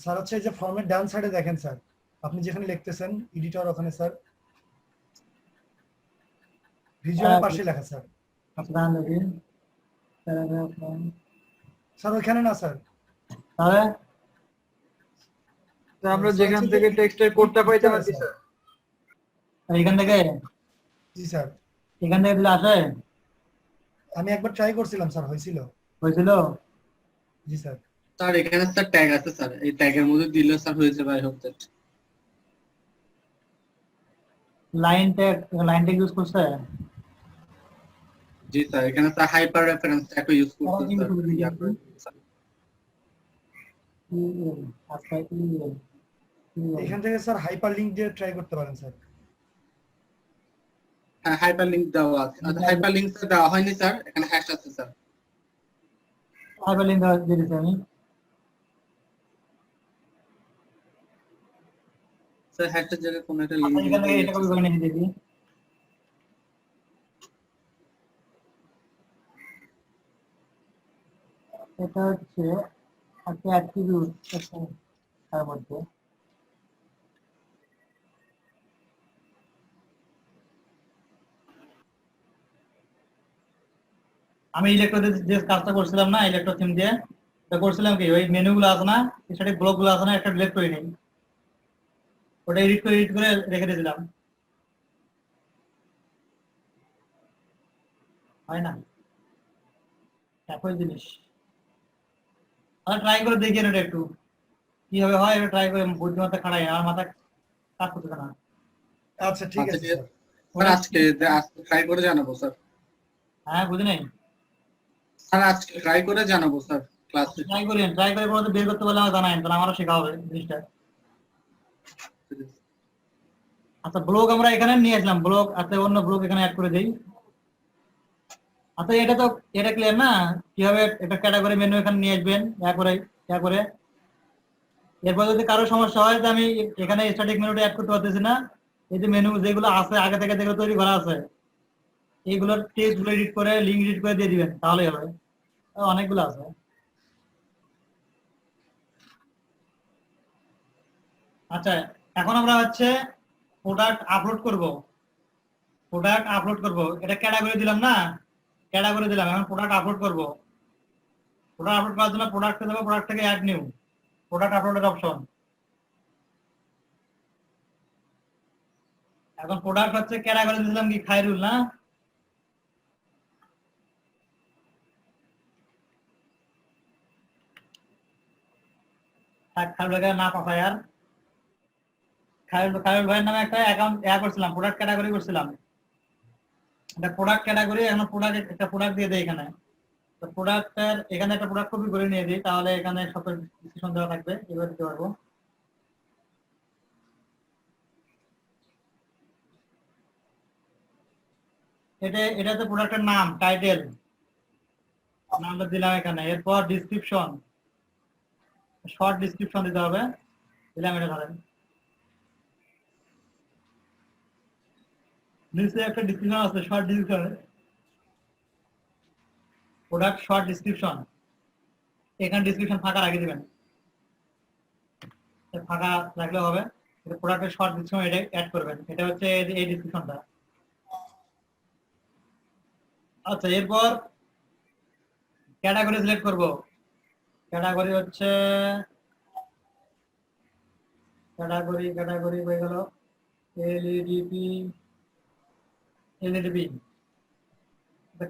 স্যার হচ্ছে এই যে ফর্মের ডান সাইডে দেখেন স্যার, আপনি যেখানে লিখতেছেন এডিটর, ওখানে স্যার ভিজুয়ালের পাশে লেখা স্যার। আপনার দেখি স্যার ওইখানে না স্যার, তাহলে তো আমরা যেখান থেকে টেক্সটের কোডটা পাইতে পারছি স্যার। এখান থেকে জি স্যার দিলে আসে? আমি একবার ট্রাই করছিলাম স্যার, হয়েছিল। হয়েছিল? জি স্যার। স্যার এখানে স্যার ট্যাগ আছে স্যার, এই ট্যাগের মধ্যে দিলে স্যার হয়ে যাবে। I hope that. Line tag use করছে? জি স্যার, এখানে sir hyper reference tag use করতে স্যার। আচ্ছা এখান থেকে স্যার হাইপার লিংক দিয়ে ট্রাই করতে পারেন স্যার। হ্যাঁ হাইপার লিংক দেওয়া আছে। আচ্ছা হাইপার লিংক স্যার দেওয়া হয়নি স্যার, এখানে হ্যাশ আছে স্যার। হাইপারলিংক দিয়ে দিচ্ছি আমি। স্যার হ্যাশের জায়গায় কোন একটা লিংক এখান থেকে এটা কপি করে নিয়ে দিবি। এটা হচ্ছে একটা অ্যাট্রিবিউট তার মধ্যে আমি ইলেকট্রো যে কাজটা করছিলাম না, ইলেকট্রো থিম দিয়ে এটা করছিলাম কি, ওই মেনুগুলো আছে না, স্ট্যাটিক ব্লকগুলো আছে না, একটা ডিলিট করে নিই, ওটা এডিট করে রেখে দিয়েছিলাম। হয় না? একই জিনিস। ট্রাই করে দেখি এটা একটু কিভাবে হয়, এটা ট্রাই করে বুদ্ধিমত্তা খাটাই, আমার মাথা কাজ করতেছে না। আচ্ছা ঠিক আছে স্যার। স্যার আজকে ট্রাই করে জানাবো স্যার। হ্যাঁ বুঝি নাই। স্যার আজকে ট্রাই করে জানাবো স্যার ক্লাসে। ট্রাই করে কোনো বের করতে পারলে আমার জানাই, তাহলে আমারও শেখা হবে জিনিসটা। আচ্ছা ব্লক আমরা এখানে নিয়ে আসলাম, ব্লক আচ্ছা অন্য ব্লক এখানে অ্যাড করে দেই। আচ্ছা এটা ক্লিয়ার না কিভাবে এটা ক্যাটাগরি মেনু এখানে নিয়ে আসবেন ইয়া করে। এরপর যদি কারো সমস্যা হয় যে আমি এখানে স্ট্যাটিক মেনুটা অ্যাড করতে পারতেছি না, এই যে মেনু যেগুলো আছে আগে থেকে যেগুলো তৈরি করা আছে এইগুলোর টেক্সট গুলো এডিট করে লিঙ্ক এডিট করে দিয়ে দিবেন, তাহলেই হবে। অনেকগুলো আছে। আচ্ছা এখন আমরা হচ্ছে প্রোডাক্ট আপলোড করব। এটা ক্যাটাগরি দিলাম না, ক্যাটাগরি দিলাম, এখন প্রোডাক্ট আপলোড করব। প্রোডাক্ট আপলোড করার জন্য প্রোডাক্টে দেবো, প্রোডাক্ট থেকে অ্যাড নিউ, প্রোডাক্ট আপলোডের অপশন। এখন প্রোডাক্ট হচ্ছে ক্যাটাগরি দিলাম কি খায়রুল না, খায়রুল না পাঠায় আর খায়রুল ভাইয়ের নামে একটা অ্যাকাউন্ট করছিলাম, প্রোডাক্ট ক্যাটাগরি করছিলাম, এটা প্রোডাক্ট ক্যাটাগরি। এখন একটা প্রোডাক্ট দিয়ে দেয় এখানে, তো প্রোডাক্টের এখানে একটা প্রোডাক্ট কপি করে নিয়ে দিই, তাহলে এখানে সব ডিসক্রিপশন দেওয়া থাকবে, এবার দিতে পারবো। এটাতে প্রোডাক্টের নাম টাইটেল নামটা দিলাম এখানে, এরপর ডিসক্রিপশন, শর্ট ডিসক্রিপশন দিতে হবে, দিলাম এটা ধরেন। নিচে একটা ডিসক্রিপশন আছে, short description, product short description, এখানে ডিসক্রিপশন ফাঁকা রাখে দিবেন, ফাঁকা রাখলে হবে। প্রোডাক্টের শর্ট ডিসক্রিপশন এটা অ্যাড করবেন, এটা হচ্ছে এই ডিসক্রিপশনটা। আচ্ছা এরপর ক্যাটাগরি সিলেক্ট করব। ক্যাটাগরি হচ্ছে ক্যাটাগরি হয়ে গেল এলইডিপি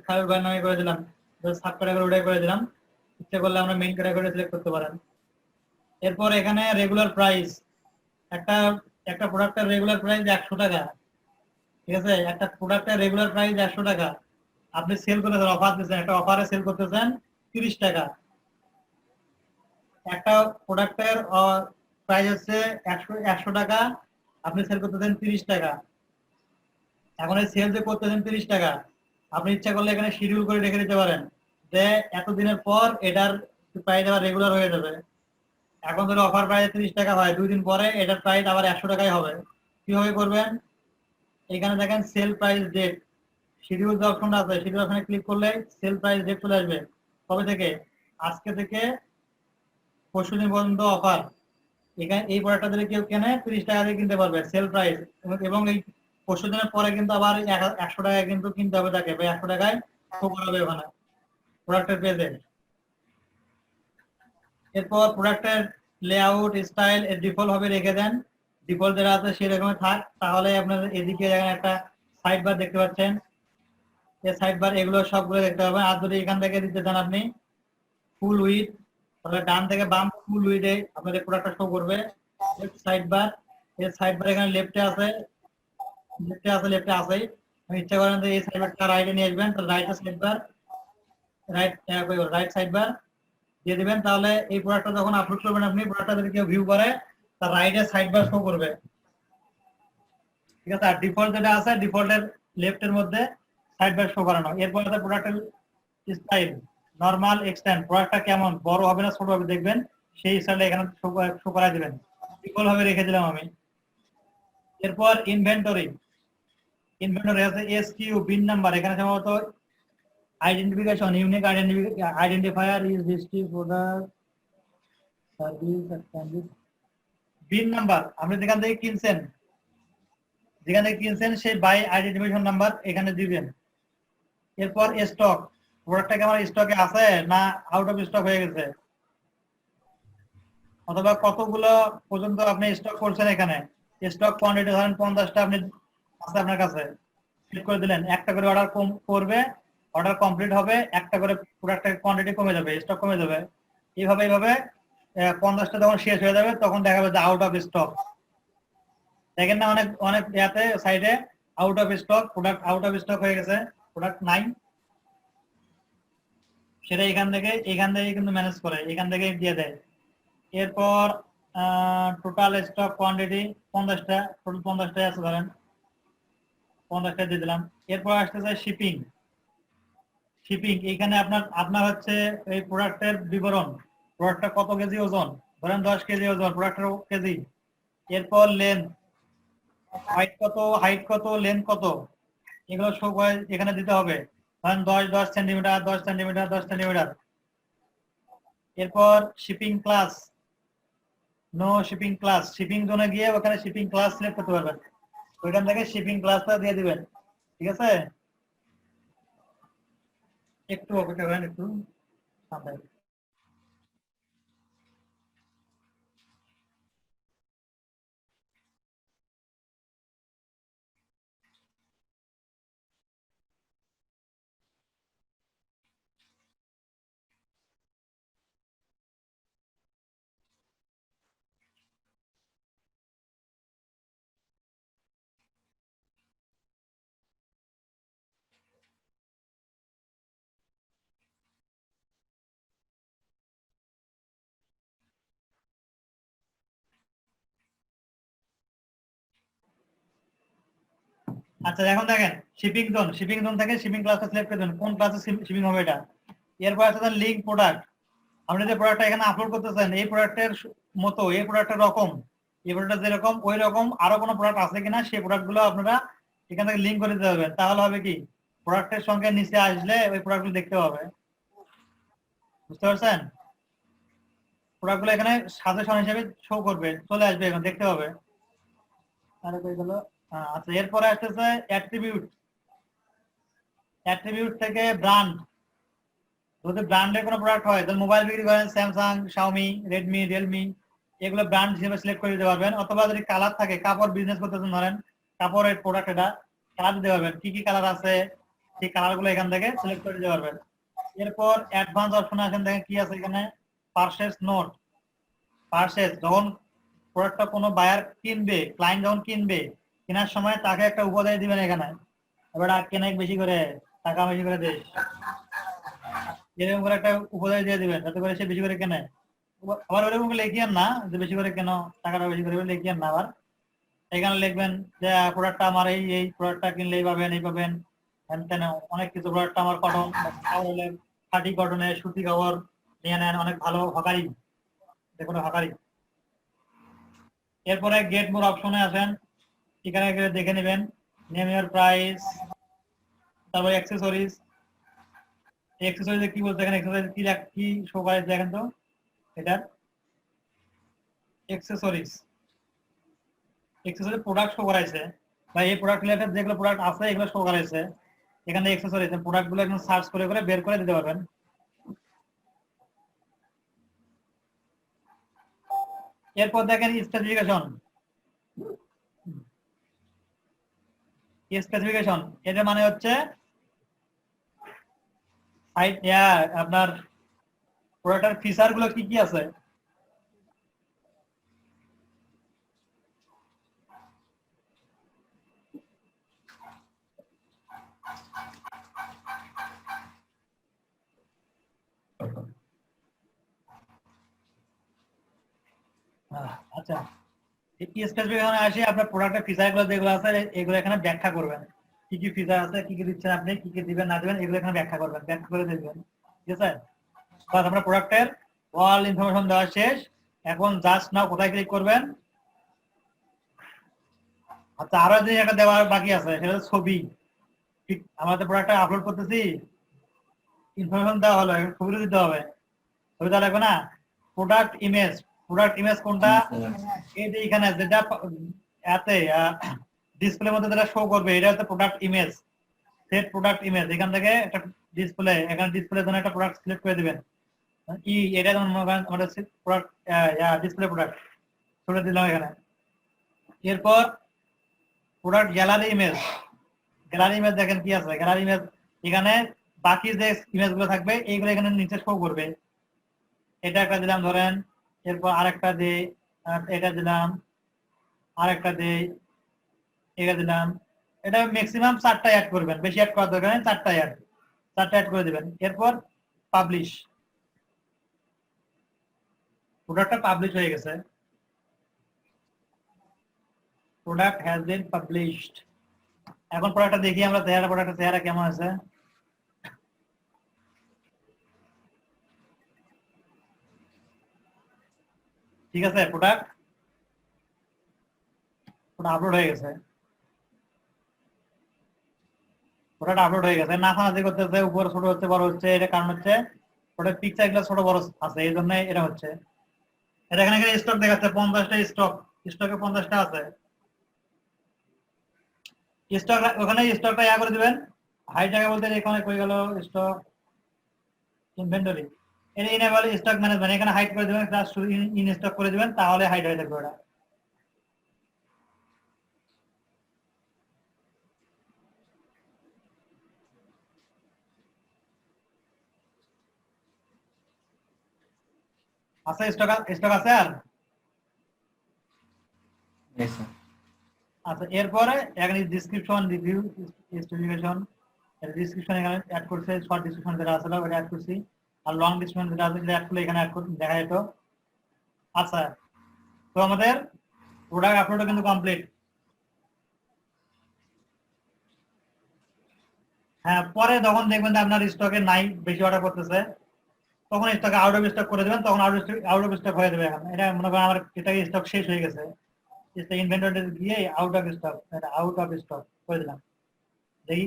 খায়রুল ভাই নামে করে দিলাম, সাব ক্যাটাগরি ওটাই করে দিলাম। ইচ্ছা করলে আমরা মেইন ক্যাটাগরি সিলেক্ট করতে পারেন। এরপর এখানে রেগুলার প্রাইস, একটা প্রোডাক্টের রেগুলার প্রাইস 100 টাকা, ঠিক আছে? একটা প্রোডাক্টের রেগুলার প্রাইস 100 টাকা, আপনি সেল করতেছেন, অফার দিচ্ছেন, একটা অফারে সেল করতেছেন 30 টাকা। একটা প্রোডাক্টের প্রাইস হচ্ছে 100 টাকা, আপনি সেল করতেছেন 30 টাকা, এখন এই সেল যে করতেছেন 30 টাকা, আপনি ইচ্ছা করলে এখানে শিডিউল করে রেখে দিতে পারেন যে এতদিনের পর এটার প্রাইস আবার রেগুলার হয়ে যাবে। এখন ধরো অফার প্রাইস 30 টাকা হয়, 2 দিন পরে এটার প্রাইস আবার 100 টাকাই হবে। কিভাবে করবেন? এখানে দেখেন সেল প্রাইস ডেট, শিডিউল যে অপশনটা আছে, শিডিউল অপশনে ক্লিক করলে সেল প্রাইস ডেট চলে আসবে। কবে থেকে? আজকে থেকে পরশুদিন পর্যন্ত অফার। এখানে এই প্রোডাক্টটা যদি কেউ কেনে 30 টাকা দিয়ে কিনতে পারবে সেল প্রাইস, এবং এই পরশুদিনের পরে কিন্তু আবার 100 টাকায় কিন্তু কিনতে হবে তাকে, বা 100 টাকায় শো করাবে ওখানে প্রোডাক্টের পেজে। এরপর প্রোডাক্টের লেআউট স্টাইল এর ডিফল্ট ভাবে রেখে দেন, ডিফল্ট যেটা আছে সেরকমই থাক। তাহলে আপনার এদিকে এখানে একটা সাইড বার দেখতে পাচ্ছেন, এই সাইড বার এগুলো সবগুলো দেখতে পাবেন। আর যদি এখান থেকে দিতে চান আপনি ফুল উইথ, তাহলে ডান থেকে বাম ফুল উইথে আপনাদের প্রোডাক্টটা শো করবে। সাইড বার, এই সাইড বার এখানে লেফটে আছে, লেফটে আছেই। ইচ্ছা করেন যে এই সাইড বারটা রাইটে নিয়ে আসবেন, তাহলে right side bar, right side bar দিয়ে দিবেন। তাহলে এই প্রোডাক্টটা যখন আপলোড করবেন আপনি, প্রোডাক্টটা যদি কেউ ভিউ করে তার রাইটে সাইড বার শো করবে, ঠিক আছে। আর ডিফল্ট যেটা আছে ডিফল্টের লেফটের মধ্যে সাইড বার শো করানো। এরপর আছে প্রোডাক্টের স্টাইল, নরমাল, এক্সটেন্ড, প্রোডাক্টটা কেমন, বড় হবে না ছোট হবে দেখবেন, সেই স্টাইলে এখানে শো করা দিবেন। ডিফল্ট ভাবে রেখে দিলাম আমি। এরপর ইনভেন্টরি আছে এসকিউ, বিন নাম্বার, এখানে সম্ভবত identification, unique identifier is history product service service. BIN number আপনি যেখান থেকে কিনছেন সেই বাই আইডেন্টিফিকেশন নাম্বার এখানে দিবেন। এরপর স্টক, প্রোডাক্টটা কি আমার স্টকে আছে না আউট অফ স্টক হয়ে গেছে, অথবা কতগুলো পর্যন্ত আপনি স্টক করছেন। এখানে স্টক কোয়ান্টিটি ধরেন 50টা আপনি আছে আপনার কাছে, ক্লিক করে দিলেন, একটা করে অর্ডার করবে, অর্ডার কমপ্লিট হবে, একটা করে প্রোডাক্টের কোয়ান্টিটি কমে যাবে, স্টক কমে যাবে। এইভাবে 50টা যখন শেষ হয়ে যাবে তখন দেখাবে যে আউট অফ স্টক। দেখেন না অনেক অনেক ইয়াতে সাইডে out of stock, product out of stock হয়ে গেছে, প্রোডাক্ট নাই। সেটা এখান থেকে কিন্তু ম্যানেজ করে, এখান থেকে দিয়ে দেয়। এরপর টোটাল স্টক কোয়ান্টিটি 50টা, টোটাল 50টা আছে ধরেন, 50টা দিয়ে দিলাম। এরপর আসতেছে শিপিং, এখানে আপনার হচ্ছে এই প্রোডাক্টের বিবরণ, প্রোডাক্টটা কত কেজি ওজন, ধরেন 10 কেজি ওজন, প্রোডাক্টের কেজি। এরপর লেন্থ, হাইট কত, লেন্থ কত, এগুলো সব এখানে দিতে হবে, ধরেন 10 সেন্টিমিটার, 10 সেন্টিমিটার, 10 সেন্টিমিটার। এরপর shipping class, no shipping class, shipping জোনে গিয়ে ওখানে শিপিং ক্লাস সিলেক্ট করতে পারবেন, ওইখান থেকে শিপিং ক্লাসটা দিয়ে দিবেন, ঠিক আছে। একটু অপেক্ষা করেন, একটু সাবধানে। আচ্ছা এখন দেখেন শিপিং জোন থেকে শিপিং ক্লাসটা সিলেক্ট করে দেন, কোন ক্লাসে শিপিং হবে এটা। এরপর আছে লিঙ্ক প্রোডাক্ট, আপনি যে প্রোডাক্টটা এখানে আপলোড করতেছেন এই প্রোডাক্টের মতো, এই প্রোডাক্টের রকম, এই প্রোডাক্টটা যেরকম ওই রকম আরো কোনো প্রোডাক্ট আছে কিনা সেই প্রোডাক্টগুলো আপনারা এখান থেকে লিঙ্ক করে দিতে পারবেন। তাহলে হবে কি, প্রোডাক্টের সঙ্গে নিচে আসলে ওই প্রোডাক্টগুলো দেখতে পাবে, বুঝতে পারছেন। প্রোডাক্টগুলো এখানে সাজেশন হিসেবে শো করবে, চলে আসবে, এখন দেখতে পাবে। আরে কই গেল? আচ্ছা এরপরে আসতেছে অ্যাট্রিবিউট থেকে ব্র্যান্ড, যদি ব্র্যান্ডের কোনো প্রোডাক্ট হয়, তাহলে মোবাইল বিক্রি করেন স্যামসাং, শাওমি, রেডমি, রিয়েলমি, এগুলো ব্র্যান্ড হিসেবে সিলেক্ট করে দিতে পারবেন। অথবা যদি কালার থাকে, কাপড় বিজনেস করতেছেন ধরেন, কাপড়ের প্রোডাক্ট, এটা কালার দিতে পারবেন, কি কি কালার আছে সেই কালারগুলো এখান থেকে সিলেক্ট করে দিতে পারবেন। এরপর অ্যাডভান্স অপশনে আসেন, দেখেন কি আছে এখানে, পারচেজ নোট, যখন প্রোডাক্টটা কোনো বায়ার কিনবে, ক্লায়েন্ট যখন কিনবে, কেনার সময় তাকে একটা উপদেশ দিবেন এখানে, এবার কেনাই বেশি করে, টাকা বেশি করে দে, এরকম করে একটা উপদেশ দিয়ে দিবেন যাতে করে সে বেশি করে কেনে। আবার ওরকম লিখিয়েন না যে বেশি করে কেন, টাকাটা বেশি করে লিখিয়েন না, আবার এখানে লিখবেন যে প্রোডাক্টটা আমার এই প্রোডাক্টটা কিনলেই পাবেন, এই পাবেন, হ্যান অনেক কিছু। প্রোডাক্টটা আমার কটন, হলে খাঁটি কটনের সুতি কাপড় নিয়ে নেন, অনেক ভালো, হকারি, দেখুন হকারি। এরপরে গেট মোর অপশনে আসেন, এখানে গিয়ে দেখে নেবেন নেম ইউর প্রাইস, তারপর অ্যাক্সেসরিজ। অ্যাক্সেসরিজ কি বলতে, এখানে অ্যাক্সেসরিজ কি শো করে দেখেন তো, এটার অ্যাক্সেসরিজ প্রোডাক্ট শো করাইছে, বা এই প্রোডাক্ট রিলেটেড যেগুলো প্রোডাক্ট আছে এগুলো শো করাইছে। এখানে অ্যাক্সেসরিজ প্রোডাক্ট গুলো একদম সার্চ করে করে বের করে দিতে পারবেন। এরপর দেখেন স্পেসিফিকেশন। স্পেসিফিকেশন এটা মানে হচ্ছে আপনার প্রোডাক্টের ফিচার গুলো কি কি আছে। আচ্ছা, স্পেসিফিকেশনে আসি আপনার প্রোডাক্টের ফিচার গুলো যেগুলো আছে এগুলো এখানে ব্যাখ্যা করবেন, কি কি ফিচার আছে, কি কি দিচ্ছেন আপনি, কি কি দিবেন না দিবেন, এগুলো এখানে ব্যাখ্যা করবেন, ব্যাখ্যা করে দিবেন। ঠিক আছে, বাস আপনার প্রোডাক্টের অল ইনফরমেশন দেওয়া শেষ। এখন জাস্ট নাও কোথায় ক্লিক করবেন। আচ্ছা, আরো যে একটা দেওয়ার বাকি আছে সেটা হচ্ছে ছবি। ঠিক, আমাদের প্রোডাক্টটা আপলোড করতেছি, ইনফরমেশন দেওয়া হলো, ছবিটা দিতে হবে। ছবি দেওয়া লাগবে না। প্রোডাক্ট ইমেজ কোনটা, এই যে এখানে যেটা এতে ডিসপ্লের মধ্যে যেটা শো করবে এটা হচ্ছে product image. Set product image, এখান থেকে একটা ডিসপ্লে, এখানে ডিসপ্লের জন্য একটা প্রোডাক্ট সিলেক্ট করে দিবেন। কি এটা যেমন আমাদের প্রোডাক্ট ডিসপ্লে প্রোডাক্ট ছুড়ে দিলাম এখানে। এরপর প্রোডাক্ট গ্যালারি ইমেজ দেখেন কি আছে, গ্যালারি ইমেজ এখানে বাকি যে ইমেজ গুলো থাকবে এইগুলো এখানে নিচে শো করবে। এটা একটা দিলাম ধরেন, এরপর আরেকটা দিই, এটা দিলাম, আরেকটা দিই, এটা দিলাম। এটা ম্যাক্সিমাম 4টা অ্যাড করবেন, বেশি অ্যাড করার দরকার নেই, 4টা অ্যাড করে দিবেন। এরপর পাবলিশ, প্রোডাক্টটা পাবলিশ হয়ে গেছে, প্রোডাক্ট হ্যাজ বিন পাবলিশড। এখন প্রোডাক্টটা দেখি আমরা, প্রোডাক্টের চেহারা কেমন আছে। ঠিক আছে, প্রোডাক্ট আপলোড হয়ে গেছে, নাচানাচি করতেছে, উপরে ছোট হচ্ছে বড় হচ্ছে, এটা কারণ হচ্ছে ওটা পিকচার গুলো ছোট বড় আছে, এই জন্য এটা হচ্ছে। এটা এখানে স্টক দেখাচ্ছে 50টা স্টকে 50টা আছে স্টক। ওখানে স্টকটা করে দিবেন, হাইড জায়গা বলতে এখানে কই গেল স্টক ইনভেন্টরি, এটা ইনেবল স্টক ম্যানেজমেন্ট, এখানে হাইড করে দিবেন, জাস্ট ইন স্টক করে দিবেন, তাহলে হাইড হয়ে থাকবে ওটা। আচ্ছা, স্টক আছে আর। আচ্ছা, এরপরে এখানে ডেসক্রিপশন, রিভিউ, স্পেসিফিকেশন, ডেসক্রিপশন এখানে অ্যাড করছে, শর্ট ডেসক্রিপশন যেটা আছে ওটা অ্যাড করছি, আর লং ডেসক্রিপশন যেটা আছে সেটা অ্যাড করলে এখানে দেখা যেত। আচ্ছা, তো আমাদের প্রোডাক্ট আপলোড কিন্তু কমপ্লিট। হ্যাঁ, পরে যখন দেখবেন যে আপনার স্টকে নাই, বেশি অর্ডার করতেছে, তখন স্টকে আউট অফ স্টক করে দেবেন, তখন আউট অফ স্টক হয়ে যাবে। এখন এটা মনে করেন আমার এটা স্টক শেষ হয়ে গেছে, ইনভেন্টরি গিয়ে আউট অফ স্টক, এটা আউট অফ স্টক করে দিলাম, দেখি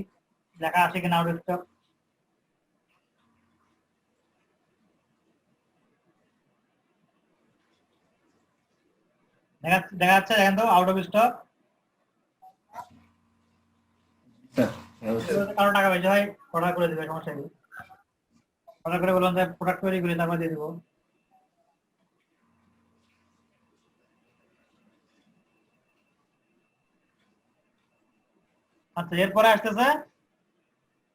লেখা আসে কিনা আউট অফ স্টক। দেখা যাচ্ছে, দেখেন তো আউট অফ স্টক। কারো টাকা বেশি হয় অর্ডার করে দিবে, সমস্যা নেই। অর্ডার করে বললাম যে প্রোডাক্ট তৈরি করে তারপর দিয়ে দিব। আচ্ছা, এরপরে আসতেছে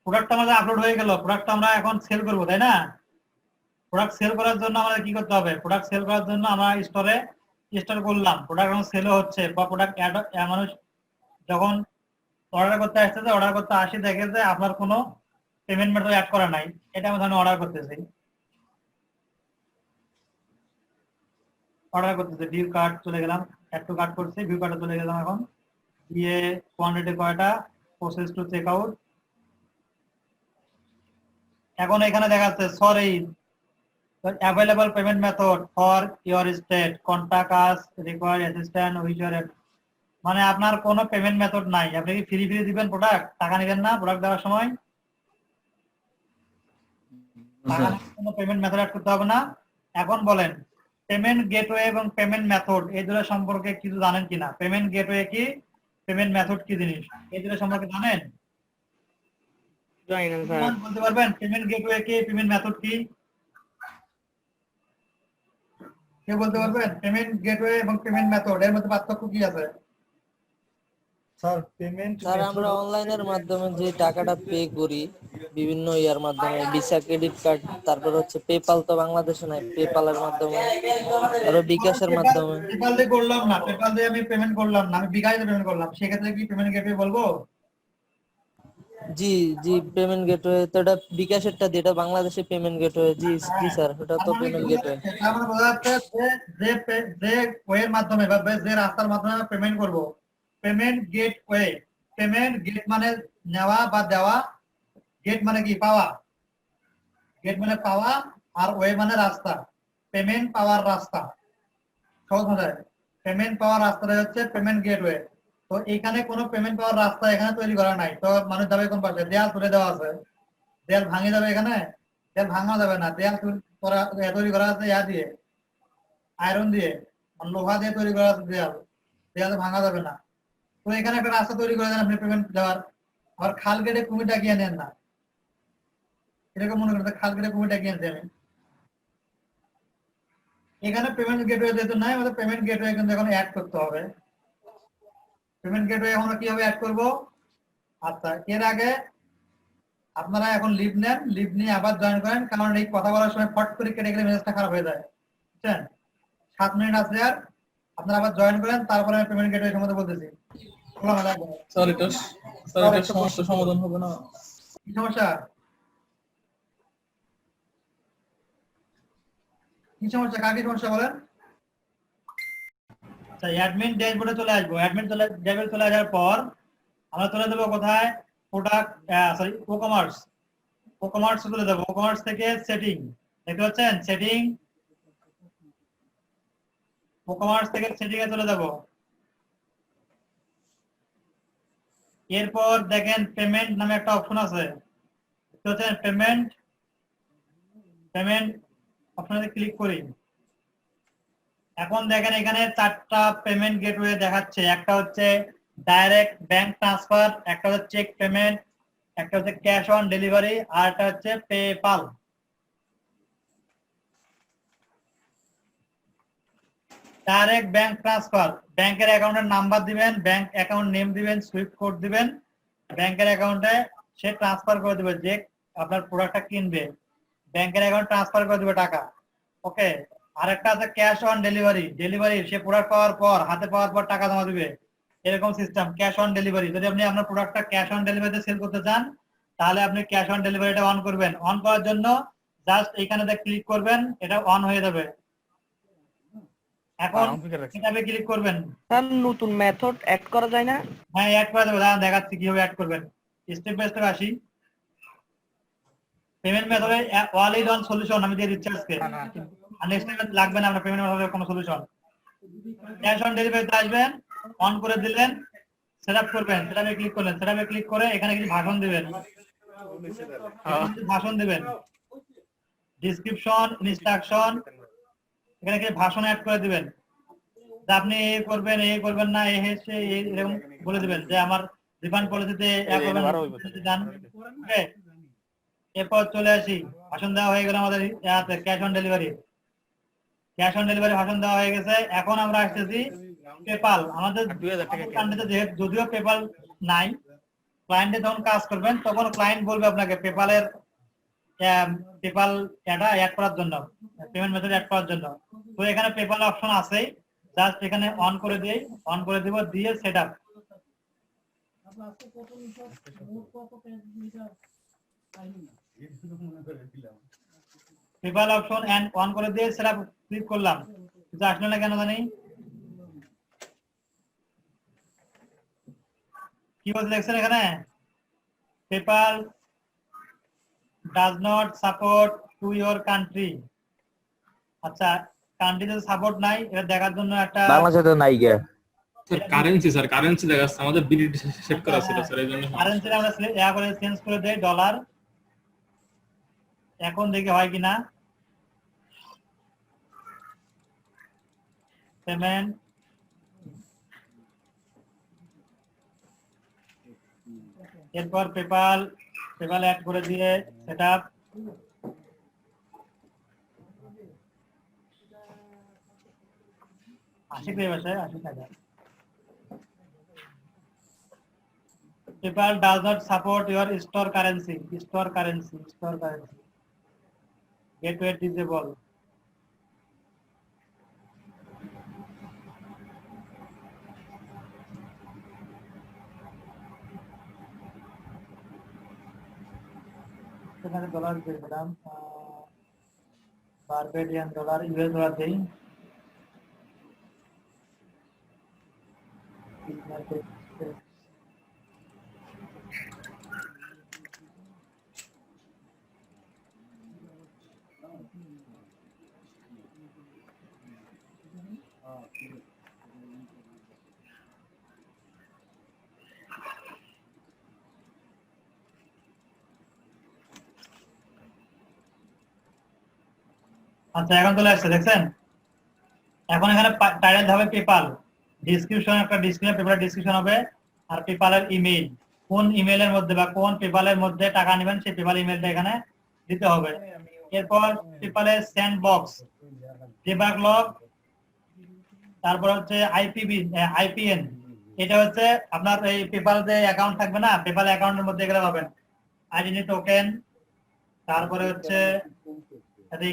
প্রোডাক্টটা আমাদের আপলোড হয়ে গেল, প্রোডাক্টটা আমরা এখন সেল করবো, তাই না? প্রোডাক্ট সেল করার জন্য আমাদের কি করতে হবে? প্রোডাক্ট সেল করার জন্য আমরা স্টোর করলাম, প্রোডাক্ট এখন সেলও হচ্ছে, বা প্রোডাক্ট মানুষ যখন অর্ডার করতে আসতেছে, অর্ডার করতে আসি দেখে যে আপনার কোনো পেমেন্ট মেথড অ্যাড করা নাই, এটা আমি ধরেন অর্ডার করতেছি, ভিউ কার্ড চলে গেলাম, অ্যাড টু কার্ট করছি, ভিউ কার্টে চলে গেলাম। এখন গিয়ে কোয়ান্টিটি কয়টা, প্রসেস টু চেক আউট। এখন এখানে দেখাচ্ছে sorry available payment method for your state, contact us, require assistance with your মানে আপনার কোনো পেমেন্ট মেথড নাই, আপনি কি ফ্রি দিবেন প্রোডাক্ট, টাকা নেবেন না প্রোডাক্ট দেওয়ার সময়? কোনো পেমেন্ট মেথড অ্যাড করতে হবে না। এখন বলেন পেমেন্ট গেটওয়ে এবং পেমেন্ট মেথড এই দুটো সম্পর্কে কিছু জানেন কিনা? পেমেন্ট গেটওয়ে কি, পেমেন্ট মেথড কি জিনিস, এই দুটো সম্পর্কে জানেন? জানি না স্যার। বলতে পারবেন পেমেন্ট গেটওয়ে কি, পেমেন্ট মেথড কি? কেউ বলতে পারবেন পেমেন্ট গেটওয়ে এবং পেমেন্ট মেথড এর মধ্যে পার্থক্য কি আছে? স্যার পেমেন্ট স্যার আমরা অনলাইনের মাধ্যমে যে টাকাটা পে করি বিভিন্ন ইয়ার মাধ্যমে, ভিসা, ক্রেডিট কার্ড, তারপর হচ্ছে পেপাল তো বাংলাদেশে নাই, পেপালের মাধ্যমে, আরো বিকাশের মাধ্যমে। পেপাল দিয়ে করলাম না, পেপাল দিয়ে আমি পেমেন্ট করলাম না, আমি বিকাশে পেমেন্ট করলাম, সেক্ষেত্রে কি পেমেন্ট গেটওয়ে বলবো? জি জি, পেমেন্ট গেটওয়ে তো এটা বিকাশেরটা দিয়ে, এটা বাংলাদেশে পেমেন্ট গেটওয়ে। জি জি স্যার, ওটা তো পেমেন্ট গেটওয়ে। আমরা বোঝা যাচ্ছে যে ওয়ের মাধ্যমে বা যে রাস্তার মাধ্যমে আমরা পেমেন্ট করব, পেমেন্ট গেটওয়ে। পেমেন্ট গেট মানে নেওয়া বা দেওয়া, গেট মানে কি পাওয়া, গেট মানে পাওয়া, আর ওয়ে মানে রাস্তা, পেমেন্ট পাওয়ার রাস্তা। সহজ ভাষায় পেমেন্ট পাওয়ার রাস্তাটা হচ্ছে পেমেন্ট গেটওয়ে। তো এখানে কোনো পেমেন্ট পাওয়ার রাস্তা এখানে তৈরি করা নাই। তো মানুষ যাবে কোন পাশে? দেয়াল তুলে দেওয়া আছে, দেয়াল ভাঙে যাবে, এখানে দেয়াল ভাঙা যাবে না, দেয়াল তৈরি করা আছে ইয়া দিয়ে, আয়রন দিয়ে, লোহা দিয়ে তৈরি করা আছে দেয়াল, দেয়াল ভাঙা যাবে না। তো এখানে একটা রাস্তা তৈরি করে দেন আপনি পেমেন্ট দেওয়ার। আবার খাল কেটে কুমিরটা গিয়ে নেন না, এরকম মনে করেন খাল কেটে কুমিরটা গিয়ে দেন। এখানে পেমেন্ট গেটওয়ে যেহেতু নাই, আমাদের পেমেন্ট গেটওয়ে কিন্তু এখন অ্যাড করতে হবে। পেমেন্ট গেটওয়ে আমরা কিভাবে অ্যাড করব? আচ্ছা, এর আগে আপনারা এখন লিভ নেন, লিভ নিয়ে আবার জয়েন করেন, কারণ এই কথা বলার সময় ফট করে কেটে গেলে মেসেজটা খারাপ হয়ে যায়, বুঝছেন? 7 মিনিট আছে আর, আপনারা আবার জয়েন করেন, তারপরে আমি পেমেন্ট গেটওয়ে সম্বন্ধে বলতেছি। স্যার এটা সমস্যা সমাধান হবে না? কি সমস্যা? কি সমস্যা, কার কি সমস্যা বলেন? আচ্ছা, অ্যাডমিন ড্যাশবোর্ডে চলে আসবো। অ্যাডমিন ড্যাশবোর্ডে চলে আসার পর আমরা চলে যাবো কোথায়? Product sorry e-commerce. ই-কমার্স চলে যাবো। ই-কমার্স থেকে সেটিং, দেখতে পাচ্ছেন সেটিং, ই-কমার্স থেকে সেটিং এ চলে যাবো। এরপর দেখেন পেমেন্ট নামে একটা অপশন আছে, দেখতে পাচ্ছেন পেমেন্ট, পেমেন্ট অপশনে ক্লিক করি। এখন দেখেন এখানে 4টা পেমেন্ট গেটওয়ে দেখাচ্ছে। একটা হচ্ছে ডাইরেক্ট ব্যাংক ট্রান্সফার, একটা হচ্ছে চেক পেমেন্ট, একটা হচ্ছে ক্যাশ অন ডেলিভারি, আর একটা হচ্ছে পেপাল। ডাইরেক্ট ব্যাংক ট্রান্সফার, ব্যাংকের অ্যাকাউন্টের নাম্বার দিবেন, ব্যাংক অ্যাকাউন্ট নেম দিবেন, সুইফট কোড দিবেন, ব্যাংকের অ্যাকাউন্টে সে ট্রান্সফার করে দিবে, যে আপনার প্রোডাক্টটা কিনবে ব্যাংকের অ্যাকাউন্ট ট্রান্সফার করে দিবে টাকা। ওকে, আরেকটা আছে ক্যাশ অন ডেলিভারি, ডেলিভারি সে প্রোডাক্ট পাওয়ার পর, হাতে পাওয়ার পর টাকা জমা দিবে, এরকম সিস্টেম ক্যাশ অন ডেলিভারি। যদি আপনি আপনার প্রোডাক্টটা ক্যাশ অন ডেলিভারিতে সেল করতে চান, তাহলে আপনি ক্যাশ অন ডেলিভারিটা অন করবেন। অন করার জন্য জাস্ট এখানে ক্লিক করবেন, এটা অন হয়ে যাবে। এখন এটাতে ক্লিক করবেন। স্যার নতুন মেথড অ্যাড করা যায় না? হ্যাঁ, অ্যাড করা যাবে, দাঁড়ান দেখাচ্ছি কিভাবে অ্যাড করবেন। স্টেপ বাই স্টেপ আসি। পেমেন্ট মেথডে অল ইজ অন সলিউশন আমি দিয়ে দিচ্ছি আজকে, আর নেক্সট টাইম লাগবে না আপনার পেমেন্ট মেথডের কোনো সলিউশন। ক্যাশ অন ডেলিভারিতে আসবেন, অন করে দিলেন, সেটআপ করবেন, সেটআপে ক্লিক করলেন, সেটআপে ক্লিক করে এখানে কিছু ভাষণ দিবেন, ভাষণ দিবেন, ডেসক্রিপশন, ইনস্ট্রাকশন, এখানে কিছু ভাষণ অ্যাড করে দিবেন, যে আপনি এই করবেন, এই করবেন না, এই হচ্ছে এরকম বলে দিবেন, যে আমার রিফান্ড পলিসিতে যান। ওকে, এরপর চলে আসি, ভাষণ দেওয়া হয়ে গেল আমাদের cash on delivery. Cash on delivery ভাষণ দেওয়া হয়ে গেছে। এখন আমরা আসতেছি পেপাল। আমাদের যদিও পেপাল নাই, ক্লায়েন্টে যখন কাজ করবেন তখন ক্লায়েন্ট বলবে আপনাকে পেপালের পেপাল এটা অ্যাড করার জন্য, পেমেন্ট মেথড অ্যাড করার জন্য। তো এখানে পেপাল অপশন আছে, জাস্ট এখানে অন করে দিই, অন করে দিব, দিয়ে setup. PayPal option and on করে দিয়ে সেটআপ ক্লিক করলাম, কিন্তু আসলে না কেন জানি। কি বলছে দেখছেন এখানে, PayPal does not support to your country. আচ্ছা, কান্ট্রি যদি সাপোর্ট নাই এটা দেখার জন্য একটা বাংলাদেশে তো নাই গে। স্যার কারেন্সি দেখাচ্ছে আমাদের বিডি সেট করা ছিল স্যার, এই জন্য কারেন্সি আমরা করে চেঞ্জ করে দেই ডলার। এখন দেখি হয় কিনা। পেমেন্ট এরপর পেপাল অ্যাড করে দিয়ে সেটআপ। আশিক ভাই বাসায় 80,000। PayPal does not support your store currency. Gateway disable. এখানে ডলার দিয়ে দিলাম, বারবেডিয়ান ডলার, ইউএস ডলার দেই। আচ্ছা, এখন চলে আসছে দেখছেন। এখন এখানে টাইটেল হবে পেপাল, ডেসক্রিপশন একটা ডিসক্রিপশন, পেপারের ডেসক্রিপশন হবে, আর পেপালের ইমেইল, কোন ইমেইলের মধ্যে বা কোন পেপালের মধ্যে টাকা নেবেন সেই পেপাল ইমেইলটা এখানে দিতে হবে। এরপর পেপালের স্যান্ডবক্স, ডিবাগ লগ, তারপর হচ্ছে আইপিএন। এটা হচ্ছে আপনার এই পেপাল যে অ্যাকাউন্ট থাকবে না, পেপাল অ্যাকাউন্টের মধ্যে এগুলো পাবেন। আইডেন্টি টোকেন, তারপরে হচ্ছে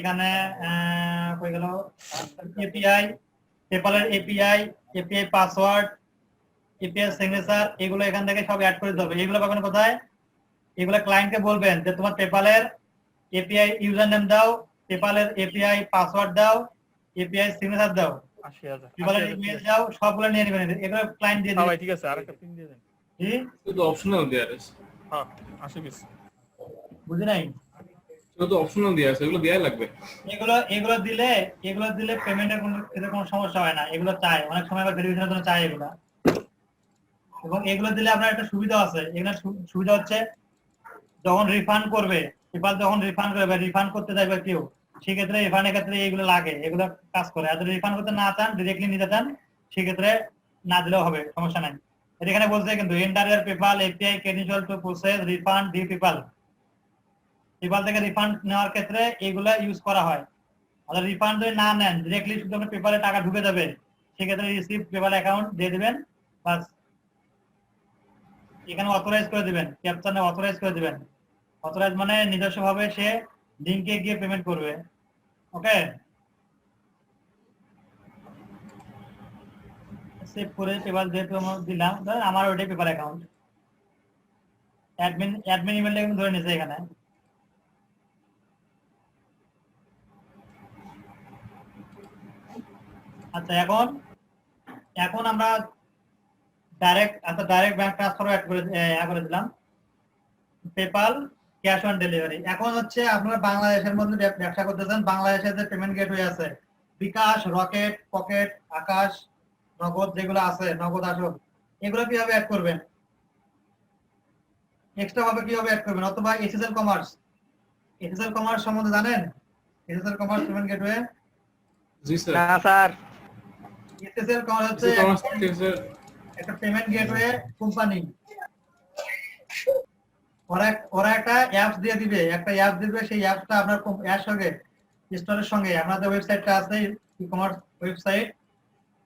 এখানে কই গেল এপিআই, পেপালের এপিআই পাসওয়ার্ড, এপিআই সিগনেচার, এগুলো এখান থেকে সব অ্যাড করে দিতে হবে। এগুলো পাবেন কোথায়? এগুলো ক্লায়েন্টকে বলবেন যে তোমার পেপালের এপিআই ইউজার নেম দাও, পেপালের এপিআই পাসওয়ার্ড দাও, এপিআই সিগনেচার দাও, 80,000 পেপালের ইমেল দাও, সবগুলো নিয়ে নেবেন। এগুলো ক্লায়েন্ট দিয়ে হ্যাঁ দিবে। ভাই ঠিক আছে, আরেকটা পিন দিয়ে দেন। জি, শুধু অপশনাল দেয়া আছে। হ্যাঁ 80 পিস। বুঝি নাই। শুধু অপশনাল দেয়া আছে, এগুলো দেয়াই লাগবে। এগুলো দিলে পেমেন্টের কোনো সমস্যা হয় না। এগুলো চাই অনেক সময়, আবার ভেরিফিকেশনের জন্য চাই এগুলো। এবং এগুলো দিলে আপনার একটা সুবিধা আছে। এগুলো সুবিধা হচ্ছে যখন রিফান্ড করবে, পেপাল যখন রিফান্ড করতে চাইবে কেউ, সেক্ষেত্রে রিফান্ডের ক্ষেত্রে এগুলো লাগে, এগুলো কাজ করে। আর যদি রিফান্ড করতে না চান, ডিরেক্টলি নিতে চান, সেক্ষেত্রে না দিলেও হবে, সমস্যা নাই। এখানে বলছে কিন্তু enter year PayPal API credential to process refund D PayPal থেকে রিফান্ড নেওয়ার ক্ষেত্রে এগুলা ইউজ করা হয়। আর রিফান্ড যদি না নেন, ডিরেক্টলি শুধু আপনার পেপালে টাকা ঢুকে যাবে, সেক্ষেত্রে রিসিভ পেপাল অ্যাকাউন্ট দিয়ে দিবেন, বাস এখানে অথরাইজ করে দিবেন, ক্যাপচারে অথরাইজ করে দিবেন। অথরাইজ মানে নিজস্বভাবে সে লিংকে গিয়ে পেমেন্ট করবে। ওকে, সেভ করে পেপাল যেহেতু আমরা দিলাম, আমার ওইটাই পেপাল অ্যাকাউন্ট, অ্যাডমিন ইমেলটা কিন্তু ধরে নিয়েছে এখানে। আচ্ছা, এখন আমরা ডাইরেক্ট ব্যাংক ট্রান্সফার অ্যাড করে দিলাম, পেপাল ক্যাশ অন ডেলিভারি। এখন হচ্ছে আপনারা বাংলাদেশের মধ্যে ব্যবসা করতেছেন, বাংলাদেশের যে পেমেন্ট গেটওয়ে আছে, বিকাশ, রকেট, পকেট, আকাশ, নগদ যেগুলো আছে, নগদ আসল, এগুলো কিভাবে অ্যাড করবেন, এক্সট্রা ভাবে কিভাবে অ্যাড করবেন? অথবা এসএসএল কমার্স সম্বন্ধে জানেন? SSL commerce payment gateway? জি স্যার। না স্যার, এসএসএল কমার্স হচ্ছে একটা পেমেন্ট গেটওয়ে কোম্পানি। ওরা একটা অ্যাপস দিয়ে দিবে, সেই অ্যাপসটা আপনার স্টোরের সঙ্গে আমাদের ওয়েবসাইটটা আছে, ই-কমার্স ওয়েবসাইট,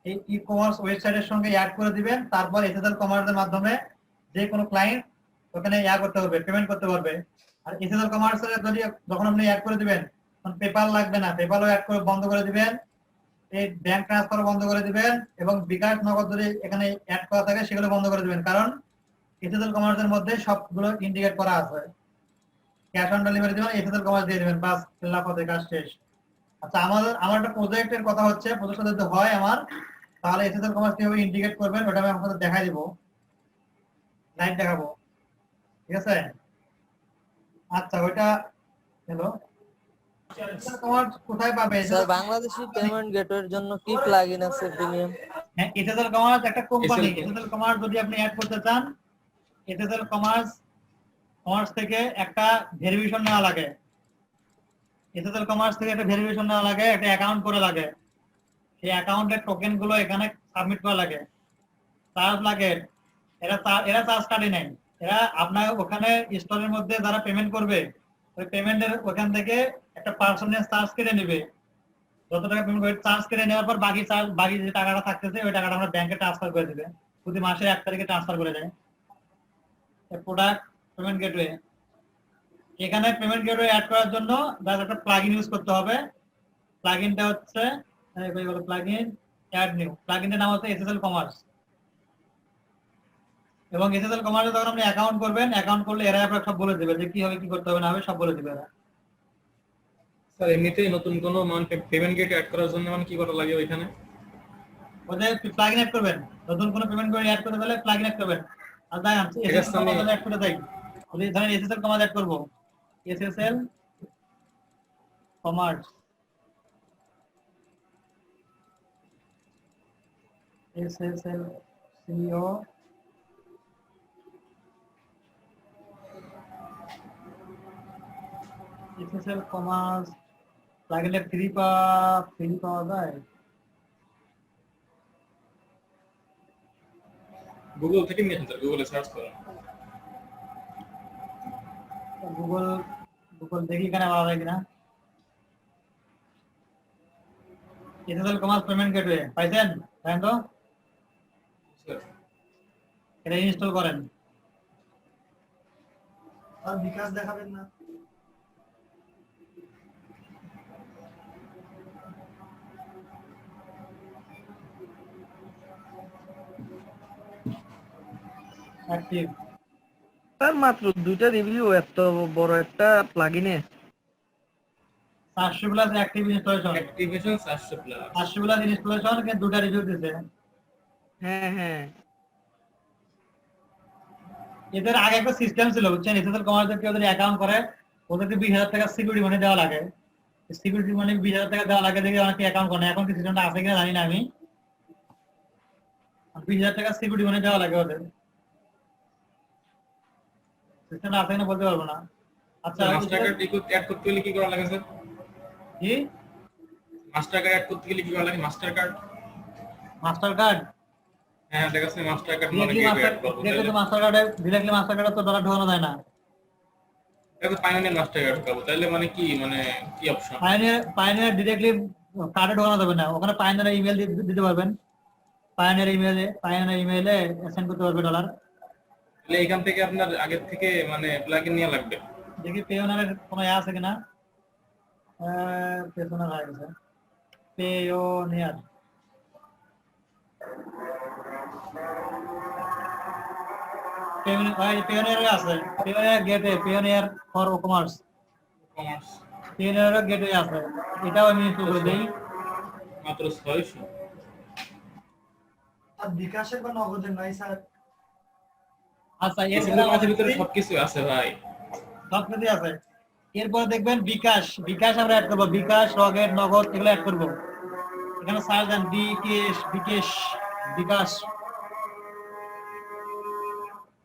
এই ই-কমার্স ওয়েবসাইটের সঙ্গে অ্যাড করে দিবেন। তারপর এসএসএল কমার্সের মাধ্যমে যে কোনো ক্লায়েন্ট ওখানে করতে হবে, পেমেন্ট করতে পারবে। আর এসএসএল কমার্সের যখন আপনি অ্যাড করে দিবেন, তখন পেপাল লাগবে না, পেপালও অ্যাড করে বন্ধ করে দিবেন, এই ব্যাংক ট্রান্সফার বন্ধ করে দিবেন, এবং বিকাশ, নগদ যদি এখানে অ্যাড করা থাকে সেগুলো বন্ধ করে দিবেন, কারণ এসএসএল কমার্সের মধ্যে সবগুলো ইন্ডিকেট করা আছে। ক্যাশ অন ডেলিভারি দিবেন, এসএসএল কমার্স দিয়ে দিবেন, বাস লাফাতে কাজ শেষ। আচ্ছা, আমার একটা প্রজেক্টের কথা হচ্ছে, প্রজেক্টটা যদি হয় আমার, তাহলে এসএসএল কমার্স কিভাবে ইন্ডিকেট করবেন ওটা আমি আপনাদের দেখাই দিব। লাইভ দেখাবো, ঠিক আছে? আচ্ছা ওইটা হ্যালো তোমার কোথায় পাবে? স্যার বাংলাদেশি পেমেন্ট গেটওয়ের জন্য কি প্লাগইন আছে প্রিমিয়াম? হ্যাঁ, এসএসএল কমার্স একটা কোম্পানি। এসএসএল কমার্স যদি আপনি অ্যাড করতে চান, এসএসএল কমার্স থেকে একটা ভেরিফিকেশন নেওয়া লাগে। এসএসএল কমার্স থেকে একটা ভেরিফিকেশন নেওয়া লাগে, একটা অ্যাকাউন্ট করে লাগে। সেই অ্যাকাউন্টের টোকেন গুলো এখানে সাবমিট করা লাগে, চার্জ লাগে। এরা চার্জ কাটে নেয়। এরা আপনার ওখানে স্টোরের মধ্যে যারা পেমেন্ট করবে, ওই পেমেন্টের ওখান থেকে একটা পার্সোনাল চার্জ কেটে নেবে। যত টাকা পেমেন্ট করে চার্জ কেটে নেওয়ার পর বাকি যে টাকাটা থাকতেছে ওই টাকাটা আমরা ব্যাংকে ট্রান্সফার করে দেবে। প্রতি মাসে 1 তারিখে ট্রান্সফার করে দেয়। প্রোডাক্ট পেমেন্ট গেটওয়ে, এখানে পেমেন্ট গেটওয়ে অ্যাড করার জন্য জাস্ট একটা প্লাগইন ইউজ করতে হবে। প্লাগইনটা হচ্ছে প্লাগইন অ্যাড নিউ, প্লাগইনের নাম হচ্ছে এসএসএল কমার্স। এবং এসএসএল কমার্সে যখন আপনি অ্যাকাউন্ট করবেন, অ্যাকাউন্ট করলে এরা আপনাকে সব বলে দেবে যে কি হবে কি করতে হবে না হবে, সব বলে দেবে এরা। স্যার এমনিতেই নতুন কোনো মানে পেমেন্ট গেট অ্যাড করার জন্য মানে কি করা লাগে ওইখানে? ওদের প্লাগইন অ্যাড করবেন, নতুন কোনো পেমেন্ট করে অ্যাড করতে হলে প্লাগইন অ্যাড করবেন। আর তাই আমি এসএসএল কমার্স অ্যাড করে দেই। যদি ধরেন এসএসএল কমার্স অ্যাড করব, এসএসএল কমার্স এসএসএল সিও এসএসএল কমার্স প্লাগইনটা ফ্রি পাওয়া যায়। গুগল থেকে নিয়ে স্যার, গুগলে সার্চ করুন। গুগল দেখি এখানে পাওয়া যায় কিনা। এসএসএল কমার্স পেমেন্ট গেটওয়ে পাইছেন? দেখেন তো, স্যার এটা ইনস্টল করেন। আর বিকাশ দেখাবেন না? অ্যাক্টিভ স্যার মাত্র 2টা রিভিউ, এত বড় একটা প্লাগইনে 400 plus active installation, activation 400 plus 400 plus installation, কিন্তু 2টা রিভিউ দিয়েছে। হ্যাঁ হ্যাঁ এদের আগে একটা সিস্টেম ছিল বুঝছেন, এসএসএল কমার্সের কেউ যদি অ্যাকাউন্ট করে ওদেরকে 20,000 টাকা সিকিউরিটি মানি দেওয়া লাগে। সিকিউরিটি মানি 20,000 টাকা দেওয়া লাগে দেখে অনেকে অ্যাকাউন্ট করে না। এখন কি সিস্টেমটা আছে কিনা জানি না আমি। 20,000 টাকা সিকিউরিটি মানি দেওয়া লাগে ওদের, সিস্টেমটা আছে কিনা বলতে পারবো না। আচ্ছা মাস্টার কার্ড অ্যাড করতে গেলে কি করা লাগে স্যার? কি মাস্টার কার্ড অ্যাড করতে গেলে কি করা লাগে? মাস্টার কার্ড হ্যাঁ দেখা যাচ্ছে মাস্টার কার্ড মানে কি অ্যাড করব ডিরেক্টলি মাস্টার কার্ডে তো ডলার ঢোকানো যায় না। এটা পাইওনিয়ার মাস্টার কার্ড ঢোকাবো তাহলে মানে কি অপশন? পায়োনিয়ার ডিরেক্টলি কার্ডে ঢোকানো যাবে না, ওখানে পায়োনিয়ার ইমেল দিতে পারবেন। পায়োনিয়ার ইমেলে সেন্ড করতে পারবে ডলার। তাহলে এখান থেকে আপনার আগের থেকে মানে প্লাগইন নিয়ে লাগবে। দেখি পেওনারের কোনো আছে কিনা। পেওনার হয়ে গেছে, পেওনিয়ার পেওনিয়ার আছে, Payoneer gateway, Payoneer for commerce, Payoneer gateway আছে। এটাও আমি ইনস্টল করে দেই। মাত্র 600। আর বিকাশের বা নগদের নাই স্যার? আচ্ছা এর ভিতরে সবকিছু আছে ভাই, সবকিছু আছে। এরপর দেখবেন বিকাশ আমরা অ্যাড করব, বিকাশ রকেট নগদ এগুলো অ্যাড করব। এখানে সার্চ দেন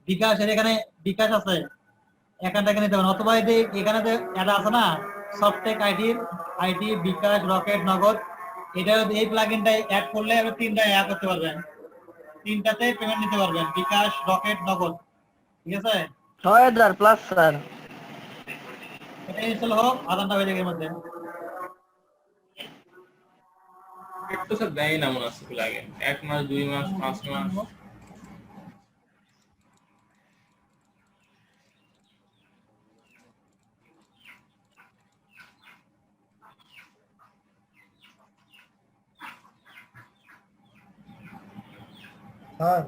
বিকাশ এর এখানে বিকাশ আছে, এখান থেকে নিতে পারেন। অথবা এখানে যে অ্যাড আছে না সফটেক আইটি বিকাশ রকেট নগদ, এটা এই প্লাগইনটা অ্যাড করলে আপনি 3টা অ্যাড করতে পারবেন, 3টাতে পেমেন্ট নিতে পারবেন, বিকাশ রকেট নগদ। ঠিক আছে 6000 প্লাস স্যার। এটা ইনস্টল হোক, আধা ঘন্টা হয়ে যাবে এর মধ্যে। একটু স্যার দেয় না মনে আছে প্লাগইন 1 মাস 2 মাস 5 মাস। স্যার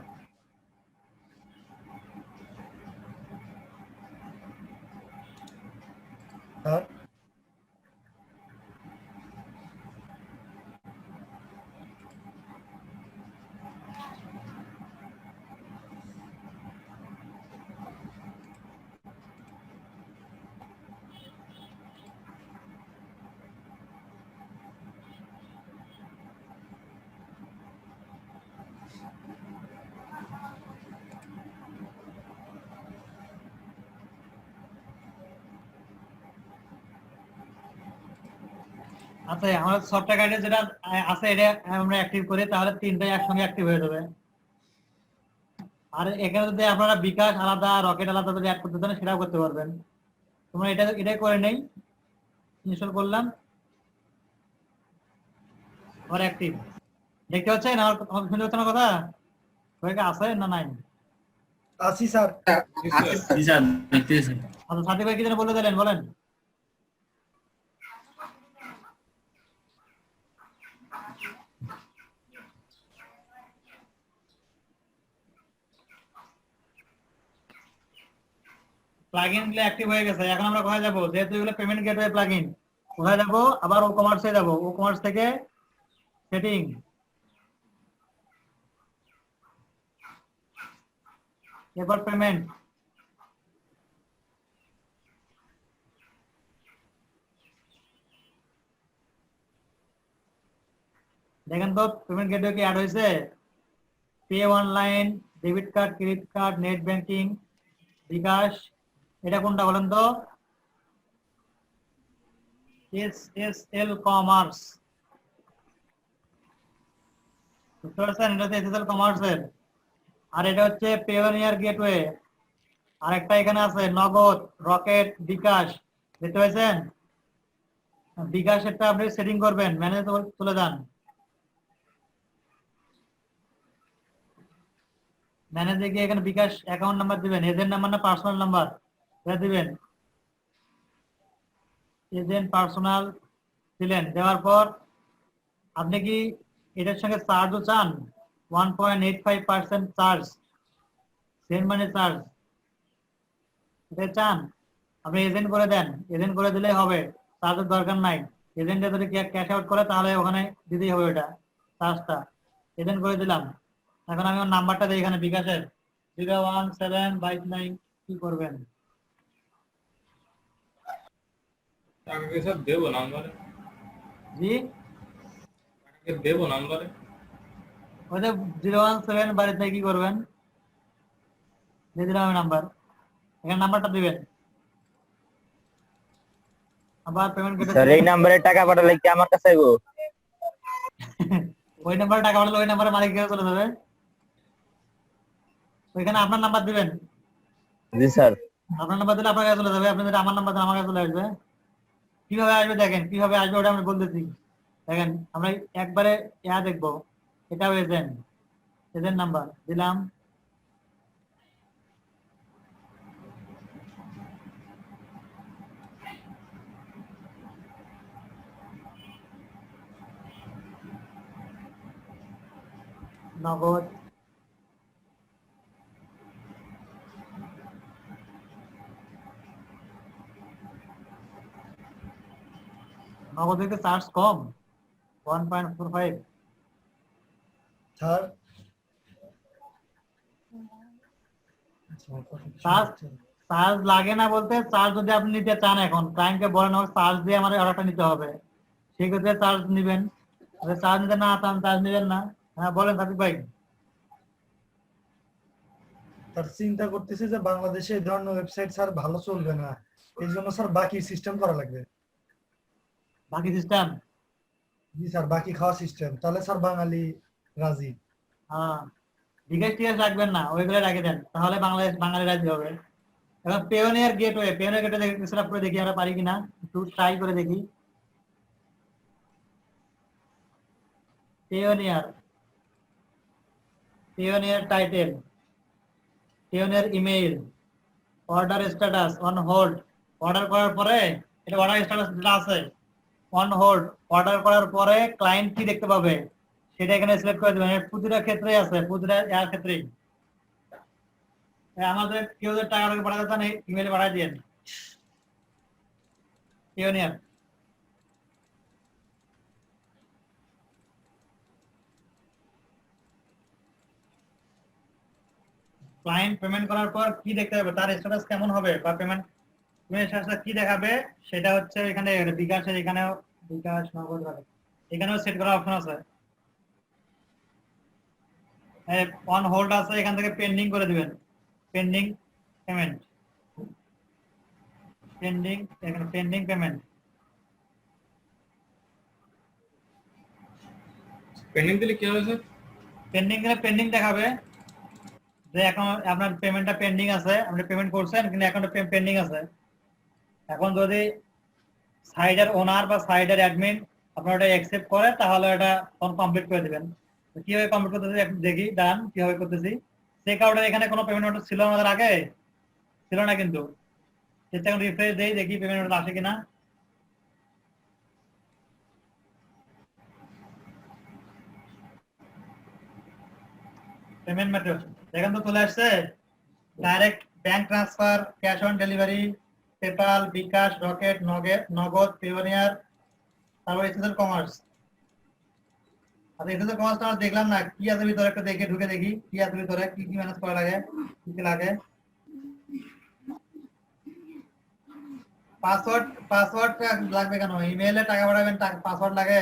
স্যার আচ্ছা আমাদের সফটওয়্যার গাইডে যেটা আছে এটা আমরা অ্যাক্টিভ করি তাহলে তিনটাই একসঙ্গে অ্যাক্টিভ হয়ে যাবে। আর এখানে যদি আপনারা বিকাশ আলাদা রকেট আলাদা যদি অ্যাড করতে চান সেটাও করতে পারবেন। তোমরা এটাই করে নেই, ইনস্টল করলাম আর অ্যাক্টিভ দেখতে পাচ্ছেন। আমার শুনতে হচ্ছে না কথা? ওইটা আছে না নাই? আসি স্যার। আছে স্যার। আচ্ছা সাথী ভাই কি যেন বলে দিলেন, বলেন। প্লাগইন গুলো অ্যাক্টিভ হয়ে গেছে। এখন আমরা কোথায় যাব? যেহেতু এগুলো পেমেন্ট গেটওয়ে প্লাগইন, কোথায় যাব? আবার ও কমার্সে যাব। ও কমার্স থেকে সেটিং, এরপর পেমেন্ট। দেখেন তো পেমেন্ট গেটওয়ে কি অ্যাড হয়েছে? Pay online, debit card, credit card, net banking, bKash. এটা কোনটা বলেন তো? এসএসএল কমার্স, বুঝতে পারছেন? এটা হচ্ছে এসএসএল কমার্সের। আর এটা হচ্ছে পেওনিয়ার গেটওয়ে। আর একটা এখানে আছে নগদ, রকেট, বিকাশ, দেখতে পাচ্ছেন? বিকাশেরটা আপনি সেটিং করবেন, ম্যানেজ চলে যান, ম্যানেজে গিয়ে এখানে বিকাশ অ্যাকাউন্ট নাম্বার দিবেন, এজেন্ট নাম্বার না পার্সোনাল নাম্বার এটা দিবেন। এজেন্ট পার্সোনাল দিলেন, দেওয়ার পর আপনি কি এটার সঙ্গে চার্জও চান? 1.85% চার্জ, সেন্ড মানি চার্জ, এটা চান? আপনি এজেন্ট করে দেন, এজেন্ট করে দিলেই হবে, চার্জের দরকার নাই। এজেন্টে যদি ক্যাশ আউট করে তাহলে ওখানে দিতেই হবে ওটা চার্জটা। এজেন্ট করে দিলাম। এখন আমি ওর নাম্বারটা দিই এখানে বিকাশের 01759, কি করবেন? টাকা স্যার দেবো নাম্বারে, জি টাকা দেবো নাম্বারে। ওটা 017 বাড়িতে কি করবেন? দিয়ে দিলাম আমি নাম্বার, এখানে নাম্বারটা দিবেন। আবার পেমেন্ট কেটে স্যার এই নাম্বারে টাকা পাঠালে কি আমার কাছে আইবো? ওই নাম্বারে টাকা পাঠালে ওই নাম্বারে মালিক কাছে চলে যাবে। ওইখানে আপনার নাম্বার দিবেন। জি স্যার। আপনার নাম্বার দিলে আপনার কাছে চলে যাবে, আপনি যদি আমার নাম্বার দেন আমার কাছে চলে আসবে। কিভাবে আসবে দেখেন, কিভাবে আসবে ওটা আমি বলতেছি। দেখেন আমরা একবারে দেখবো, এটাও এজেন্ট, এজেন্ট নাম্বার দিলাম, নগদ, নগদ থেকে চার্জ কম 1.45। স্যার চার্জ লাগে না বলতে, চার্জ যদি আপনি নিতে চান এখন ক্লায়েন্টকে বলেন চার্জ দিয়ে আমার অর্ডারটা নিতে হবে, সেক্ষেত্রে চার্জ নিবেন। চার্জ নিতে না চান চার্জ নিবেন না। হ্যাঁ বলেন সাকিব ভাই। স্যার চিন্তা করতেছি যে বাংলাদেশে এই ধরনের ওয়েবসাইট স্যার ভালো চলবে না, এই জন্য স্যার বাকি সিস্টেম করা লাগবে। বাকি সিস্টেম? জি স্যার, বাকি খাওয়া সিস্টেম, তাহলে স্যার বাঙালি রাজি। হ্যাঁ বিকাশ টিকাশ রাখবেন না, ওইগুলো রেখে দেন, তাহলে বাঙালি রাজি হবে। এখন Payoneer gateway, Payoneer gateway set up করে দেখি আমরা পারি কিনা, একটু ট্রাই করে দেখি। Payoneer, Payoneer title, Payoneer email, order status on hold. Order করার পরে এটা অর্ডার স্ট্যাটাস যেটা আছে অন হোল্ড, অর্ডার করার পরে ক্লায়েন্ট কি দেখতে পাবে সেটা এখানে সিলেক্ট করে দেবেন। প্রতিটা ক্ষেত্রেই আছে, প্রতিটা ক্ষেত্রেই। আমাদের কেউ যদি টাকা পাঠাতে চান ইমেইলে পাঠিয়ে দিন পিওনিয়ার। ক্লায়েন্ট পেমেন্ট করার পর কি দেখতে হবে, তার স্ট্যাটাস কেমন হবে বা পেমেন্ট স্ট্যাটাস কি দেখাবে সেটা হচ্ছে এখানে বিকাশের, এখানেও বিকাশ নগদ এখানেও সেট করার অপশন আছে। অন হোল্ড আছে, এখান থেকে পেন্ডিং করে দিবেন, পেন্ডিং পেমেন্ট, পেন্ডিং, এখানে পেন্ডিং পেমেন্ট। পেন্ডিং দিলে কি হবে স্যার? পেন্ডিং গেলে পেন্ডিং দেখাবে যে এখন আপনার পেমেন্টটা পেন্ডিং আছে, আপনি পেমেন্ট করছেন কিন্তু অ্যাকাউন্টে পেন্ডিং আছে। এখন যদি সাইডের ওনার বা সাইডের অ্যাডমিন আপনার ওটা অ্যাকসেপ্ট করে তাহলে এটা কমপ্লিট করে দিবেন। কিভাবে কমপ্লিট করতেছি দেখি, দাঁড়ান কিভাবে করতেছি। চেক আউটের এখানে কোনো পেমেন্ট অর্ডার ছিল আমাদের আগে, ছিল না কিন্তু। সেটা এখন রিফ্রেশ দেই, দেখি পেমেন্ট অর্ডার আসে কিনা। পেমেন্ট মেথড দেখেন তো চলে আসছে, direct bank transfer, cash on delivery, PayPal, bKash, Rocket, Nagad, Payoneer, তারপর এসএসএল কমার্স। আচ্ছা এসএসএল কমার্স আমরা দেখলাম না, কি আছে ভিতরে একটা দেখে ঢুকে দেখি কি আছে ভিতরে, কি কি ম্যানেজ করা লাগে, কি কি লাগে। পাসওয়ার্ড লাগবে কেন? ইমেইলে টাকা পাঠাবেন, পাসওয়ার্ড লাগে।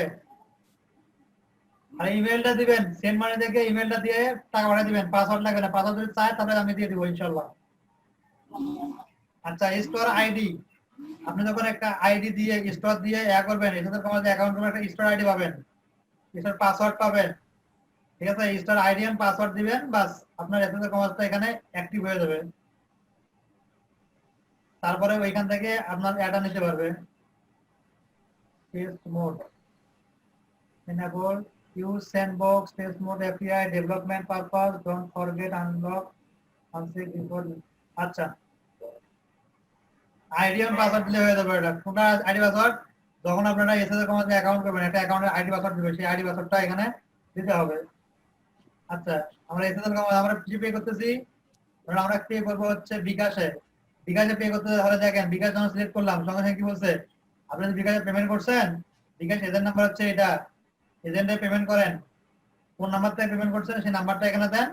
আর ইমেইলটা দিবেন, সেন্ড মানি থেকে ইমেইলটা দিয়ে টাকা পাঠিয়ে দিবেন, পাসওয়ার্ড লাগবে না। পাসওয়ার্ড যদি চাই তাহলে আমি দিয়ে দিব ইনশাআল্লাহ। আচ্ছা স্টোর আইডি, আপনি যখন একটা আইডি দিয়ে স্টোর দিয়ে করবেন, এসএসএল কমার্স অ্যাকাউন্ট করে একটা স্টোর আইডি পাবেন, স্টোর পাসওয়ার্ড পাবেন, ঠিক আছে? স্টোর আইডি এন্ড পাসওয়ার্ড দিবেন, বাস আপনার এসএসএল কমার্সটা এখানে অ্যাক্টিভ হয়ে যাবে। তারপরে ওইখান থেকে আপনার অ্যাডা নিতে পারবে। Test mode enable use sandbox test mode API development purpose, don't forget unlock uncheck before। আচ্ছা আইডি এন্ড পাসওয়ার্ড দিলে হয়ে যাবে। এটা কোনটা আইডি পাসওয়ার্ড? যখন আপনারা এসএসএল কমার্সে অ্যাকাউন্ট করবেন, একটা অ্যাকাউন্টের আইডি পাসওয়ার্ড দিবে, সেই আইডি পাসওয়ার্ডটা এখানে দিতে হবে। আচ্ছা আমরা এসএসএল কমার্স আমরা পে করতেছি, ধরুন আমরা পে করব হচ্ছে বিকাশে পে করতে হলে দেখেন বিকাশ যখন সিলেক্ট করলাম সঙ্গে সঙ্গে কি বলছে, আপনি যদি বিকাশে পেমেন্ট করছেন, বিকাশ এজেন্ট নাম্বার হচ্ছে এটা, এজেন্টে পেমেন্ট করেন, কোন নাম্বার থেকে পেমেন্ট করছেন সেই নাম্বারটা এখানে দেন,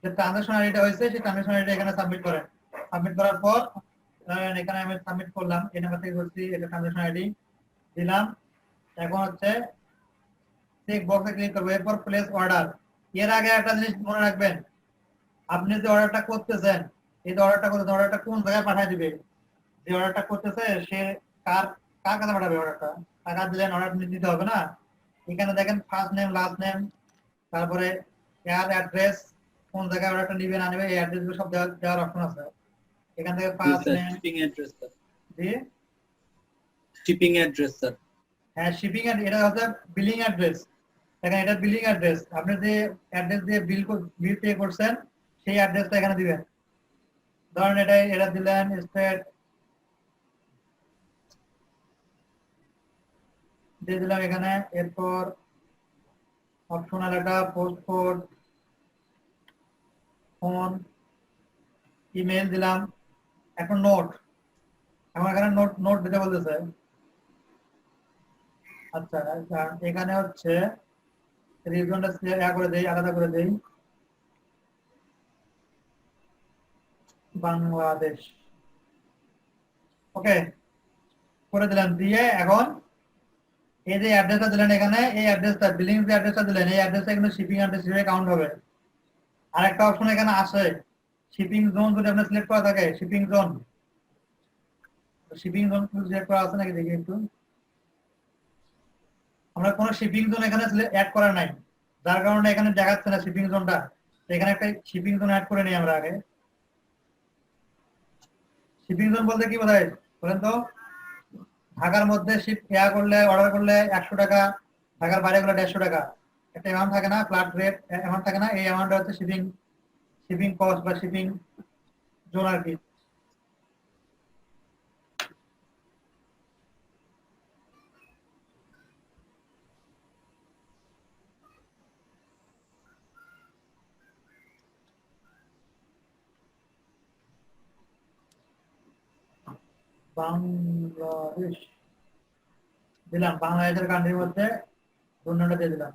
যে ট্রানজাকশন আইডিটা হয়েছে সেই ট্রানজাকশন আইডিটা এখানে সাবমিট করেন। সাবমিট করার পর এখানে আমি সাবমিট করলাম, এই নাম্বার থেকে করছি, এটা ট্রানজাকশন আইডি দিলাম। এখন হচ্ছে চেক বক্সে ক্লিক করব, এরপর প্লেস অর্ডার। এর আগে একটা জিনিস মনে রাখবেন, আপনি যে অর্ডারটা করতেছেন, এই যে অর্ডারটা কোন জায়গায় পাঠিয়ে দিবে, যে অর্ডারটা করতেছে সে কার কাছে পাঠাবে অর্ডারটা, টাকা দিলেন অর্ডার দিতে হবে না। এখানে দেখেন ফার্স্ট নেম, লাস্ট নেম, তারপরে এয়ার অ্যাড্রেস, কোন জায়গায় অর্ডারটা নিবে না নিবে এই অ্যাড্রেসগুলো সব দেওয়ার অপশন আছে। এখান থেকে first name, shipping address sir, জি শিপিং অ্যাড্রেস স্যার। হ্যাঁ শিপিং, এটা হচ্ছে বিলিং অ্যাড্রেস। দেখেন এটা বিলিং অ্যাড্রেস, আপনি যে অ্যাড্রেস দিয়ে বিল পে করছেন সেই অ্যাড্রেসটা এখানে দিবেন। ধরেন এটা দিলেন স্টেট দিয়ে দিলাম এখানে, এরপর অপশনাল একটা পোস্ট কোড, ফোন, ইমেল দিলাম। এখন নোট, আমার এখানে নোট দিতে বলতেছে। আচ্ছা এখানে হচ্ছে রিজনটা করে দেই, আলাদা করে দেই, বাংলাদেশ। ওকে করে দিলাম, দিয়ে এখন এই যে অ্যাড্রেসটা দিলেন এখানে, এই অ্যাড্রেসটা বিলিং যে অ্যাড্রেসটা দিলেন এই অ্যাড্রেসটা কিন্তু শিপিং অ্যাড্রেস হিসেবে কাউন্ট হবে। আর একটা অপশন এখানে আসে শিপিং জোন, যদি আপনি সিলেক্ট করা থাকে শিপিং জোন সিলেক্ট করা আছে নাকি দেখি একটু। আমরা কোনো শিপিং জোন এখানে অ্যাড করা নাই, যার কারণে এখানে দেখাচ্ছে না শিপিং জোনটা। এখানে একটা শিপিং জোন অ্যাড করে নিই আমরা আগে। শিপিং জোন বলতে কি বোঝায় বলেন তো? ঢাকার মধ্যে করলে অর্ডার করলে 100 টাকা, ঢাকার বাইরে গেলে 150 টাকা, একটা অ্যামাউন্ট থাকে না, ফ্ল্যাট রেট অ্যামাউন্ট থাকে না, এই অ্যামাউন্টটা হচ্ছে শিপিং কস্ট বা শিপিং জোন আর কি। বাংলাদেশ দিলাম, বাংলাদেশের কান্ট্রির মধ্যে জোনটা দিয়ে দিলাম।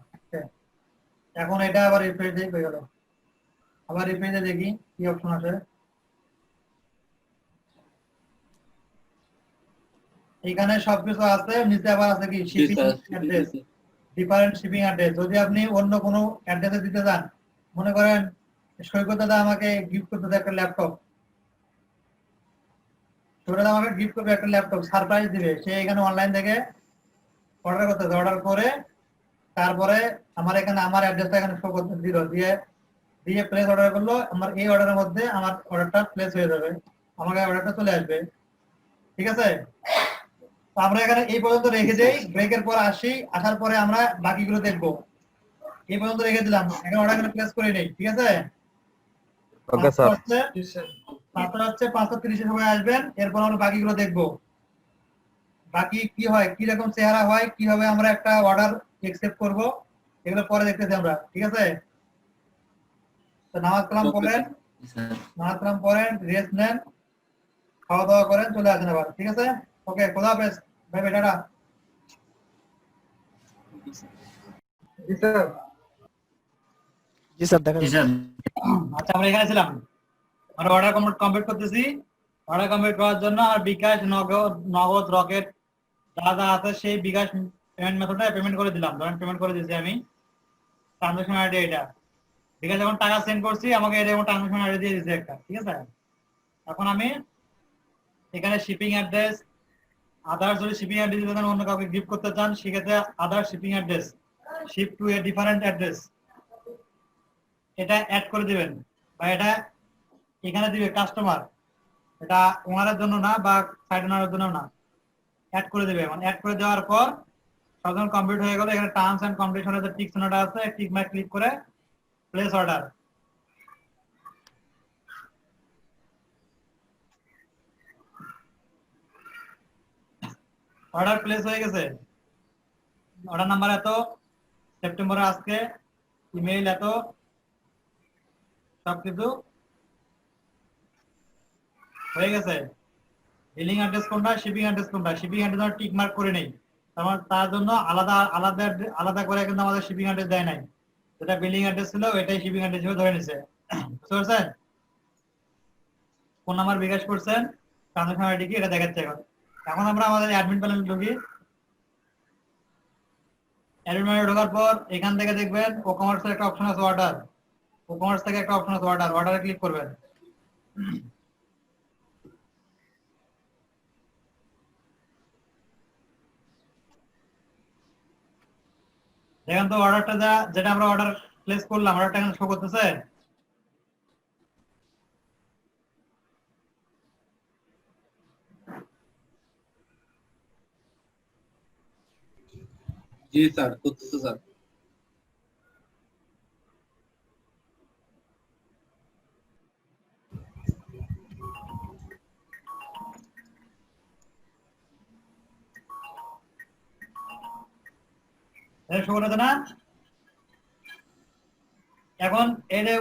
এখন এটা আবার রিফ্রেশ দিয়ে হয়ে গেল, আবার রিফ্রেশে দেখি কি অপশন আছে। এখানে সবকিছু আছে, নিচে আবার আছে কি shipping address, different shipping address. যদি আপনি অন্য কোনো অ্যাড্রেসে দিতে চান, মনে করেন সৈকত দাদা আমাকে গিফট করতে একটা ল্যাপটপ, সৈকত দাদা আমাকে গিফট করবে একটা ল্যাপটপ, সারপ্রাইজ দিবে, সে এখানে অনলাইন থেকে অর্ডার করতে, অর্ডার করে তারপরে আমার এখানে আমার অ্যাড্রেসটা এখানে শো করতে দিল, দিয়ে দিয়ে প্লেস অর্ডার করলো, আমার এই অর্ডারের মধ্যে আমার অর্ডারটা প্লেস হয়ে যাবে, আমাকে অর্ডারটা চলে আসবে। ঠিক আছে, তো আমরা এখানে এই পর্যন্ত রেখে যাই, ব্রেকের পর আসি, আসার পরে আমরা বাকিগুলো দেখবো। এই পর্যন্ত রেখে দিলাম, এখন অর্ডারগুলো প্লেস করে নেই। ঠিক আছে, ওকে স্যার। 5:30 সময় আসবেন, এরপর আমরা বাকিগুলো দেখবো, বাকি কি হয়, কি রকম চেহারা হয়, কিভাবে আমরা একটা অর্ডার একসেপ্ট করব, এগুলো পরে দেখতেছি আমরা। ঠিক আছে, তো নামাজ কালাম পড়েন, নামাজ কালাম পড়েন, রেস্ট নেন, খাওয়া দাওয়া করেন, চলে আসেন আবার। ঠিক আছে, ওকে, খোদা হাফেজ, বাই বাই, টাটা। জি স্যার। জি স্যার, দেখা আচ্ছা, আমরা এখানে ছিলাম, আমরা অর্ডার কমপ্লিট করতেছি। অর্ডার কমপ্লিট করার জন্য আর বিকাশ, নগদ, রকেট যা যা আছে সেই বিকাশ পেমেন্ট মেথডে পেমেন্ট করে দিলাম। ধরেন পেমেন্ট করে দিয়েছি আমি, ট্রানজাকশন আইডি এটা। বিকাশ যখন টাকা সেন্ড করছি আমাকে এটা ট্রানজাকশন আইডি দিয়ে দিয়েছে একটা। ঠিক আছে, এখন আমি এখানে শিপিং অ্যাড্রেস, আদার্স যদি শিপিং অ্যাড্রেস যদি অন্য কাউকে গিফট করতে চান সেক্ষেত্রে other shipping address, ship to a different address, এটা অ্যাড করে দিবেন, বা এটা এখানে দিবে কাস্টমার, এটা ওনারের জন্য না বা সাইড ওনারের জন্য না, অ্যাড করে দিবে। মানে অ্যাড করে দেওয়ার পর সব যখন কমপ্লিট হয়ে গেল, এখানে টার্মস এন্ড কন্ডিশনের যে টিক চিহ্নটা আছে, টিক মার্ক ক্লিক করে প্লেস অর্ডার। অর্ডার প্লেস হয়ে গেছে, অর্ডার নাম্বার এত, সেপ্টেম্বরে আজকে, ইমেইল এত, সবকিছু হয়ে গেছে। বিলিং অ্যাড্রেস কোনটা, শিপিং অ্যাড্রেস কোনটা, শিপিং অ্যাড্রেস টিক মার্ক করে নেই, তার জন্য আলাদা আলাদা আলাদা করে কিন্তু আমাদের শিপিং অ্যাড্রেস দেয় নাই, যেটা বিলিং অ্যাড্রেস ছিল এটাই শিপিং অ্যাড্রেস হিসেবে ধরে নিছে। বুঝতে পারছেন? কোন নাম্বার বিকাশ করছেন, ট্রানজাকশন আইডি কি, এটা দেখাচ্ছে। এখন আমরা আমাদের অ্যাডমিন প্যানেলে ঢুকি। অ্যাডমিন প্যানেলে ঢোকার পর এখান থেকে দেখবেন ও কমার্সের একটা অপশন আছে, অর্ডার। ও কমার্স থেকে একটা অপশন আছে, অর্ডার, অর্ডারে ক্লিক করবেন। দেখেন তো অর্ডারটা যেটা আমরা অর্ডার প্লেস করলাম, অর্ডারটা এখানে শো করতেছে। জি স্যার, করতেছে স্যার। শো করতেছে না? এখন এই যে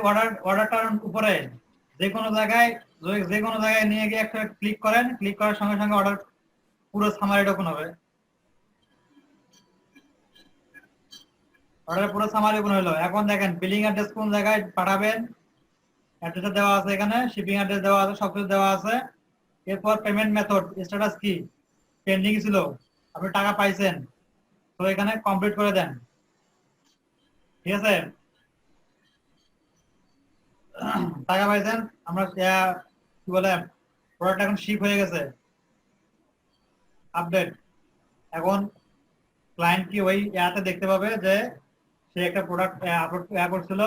অর্ডারটার উপরে যে কোনো জায়গায় নিয়ে গিয়ে একটা ক্লিক করেন, ক্লিক করার সঙ্গে সঙ্গে অর্ডার পুরো সামারিটা ওপেন হবে। অর্ডার পুরো সামারি ওপেন হলো। এখন দেখেন বিলিং অ্যাড্রেস কোন জায়গায় পাঠাবেন, অ্যাড্রেসটা দেওয়া আছে, এখানে শিপিং অ্যাড্রেস দেওয়া আছে, সবকিছু দেওয়া আছে। এরপর পেমেন্ট মেথড স্ট্যাটাস কি, পেন্ডিং ছিল, আপনি টাকা পাইছেন, তো এখানে কমপ্লিট করে দেন। ঠিক আছে, টাকা পাইছেন, আমরা কি বলে প্রোডাক্ট এখন শিপ হয়ে গেছে, আপডেট। এখন ক্লায়েন্ট কি ওই অ্যাপে দেখতে পাবে যে সে একটা প্রোডাক্ট আপলোড করছিল,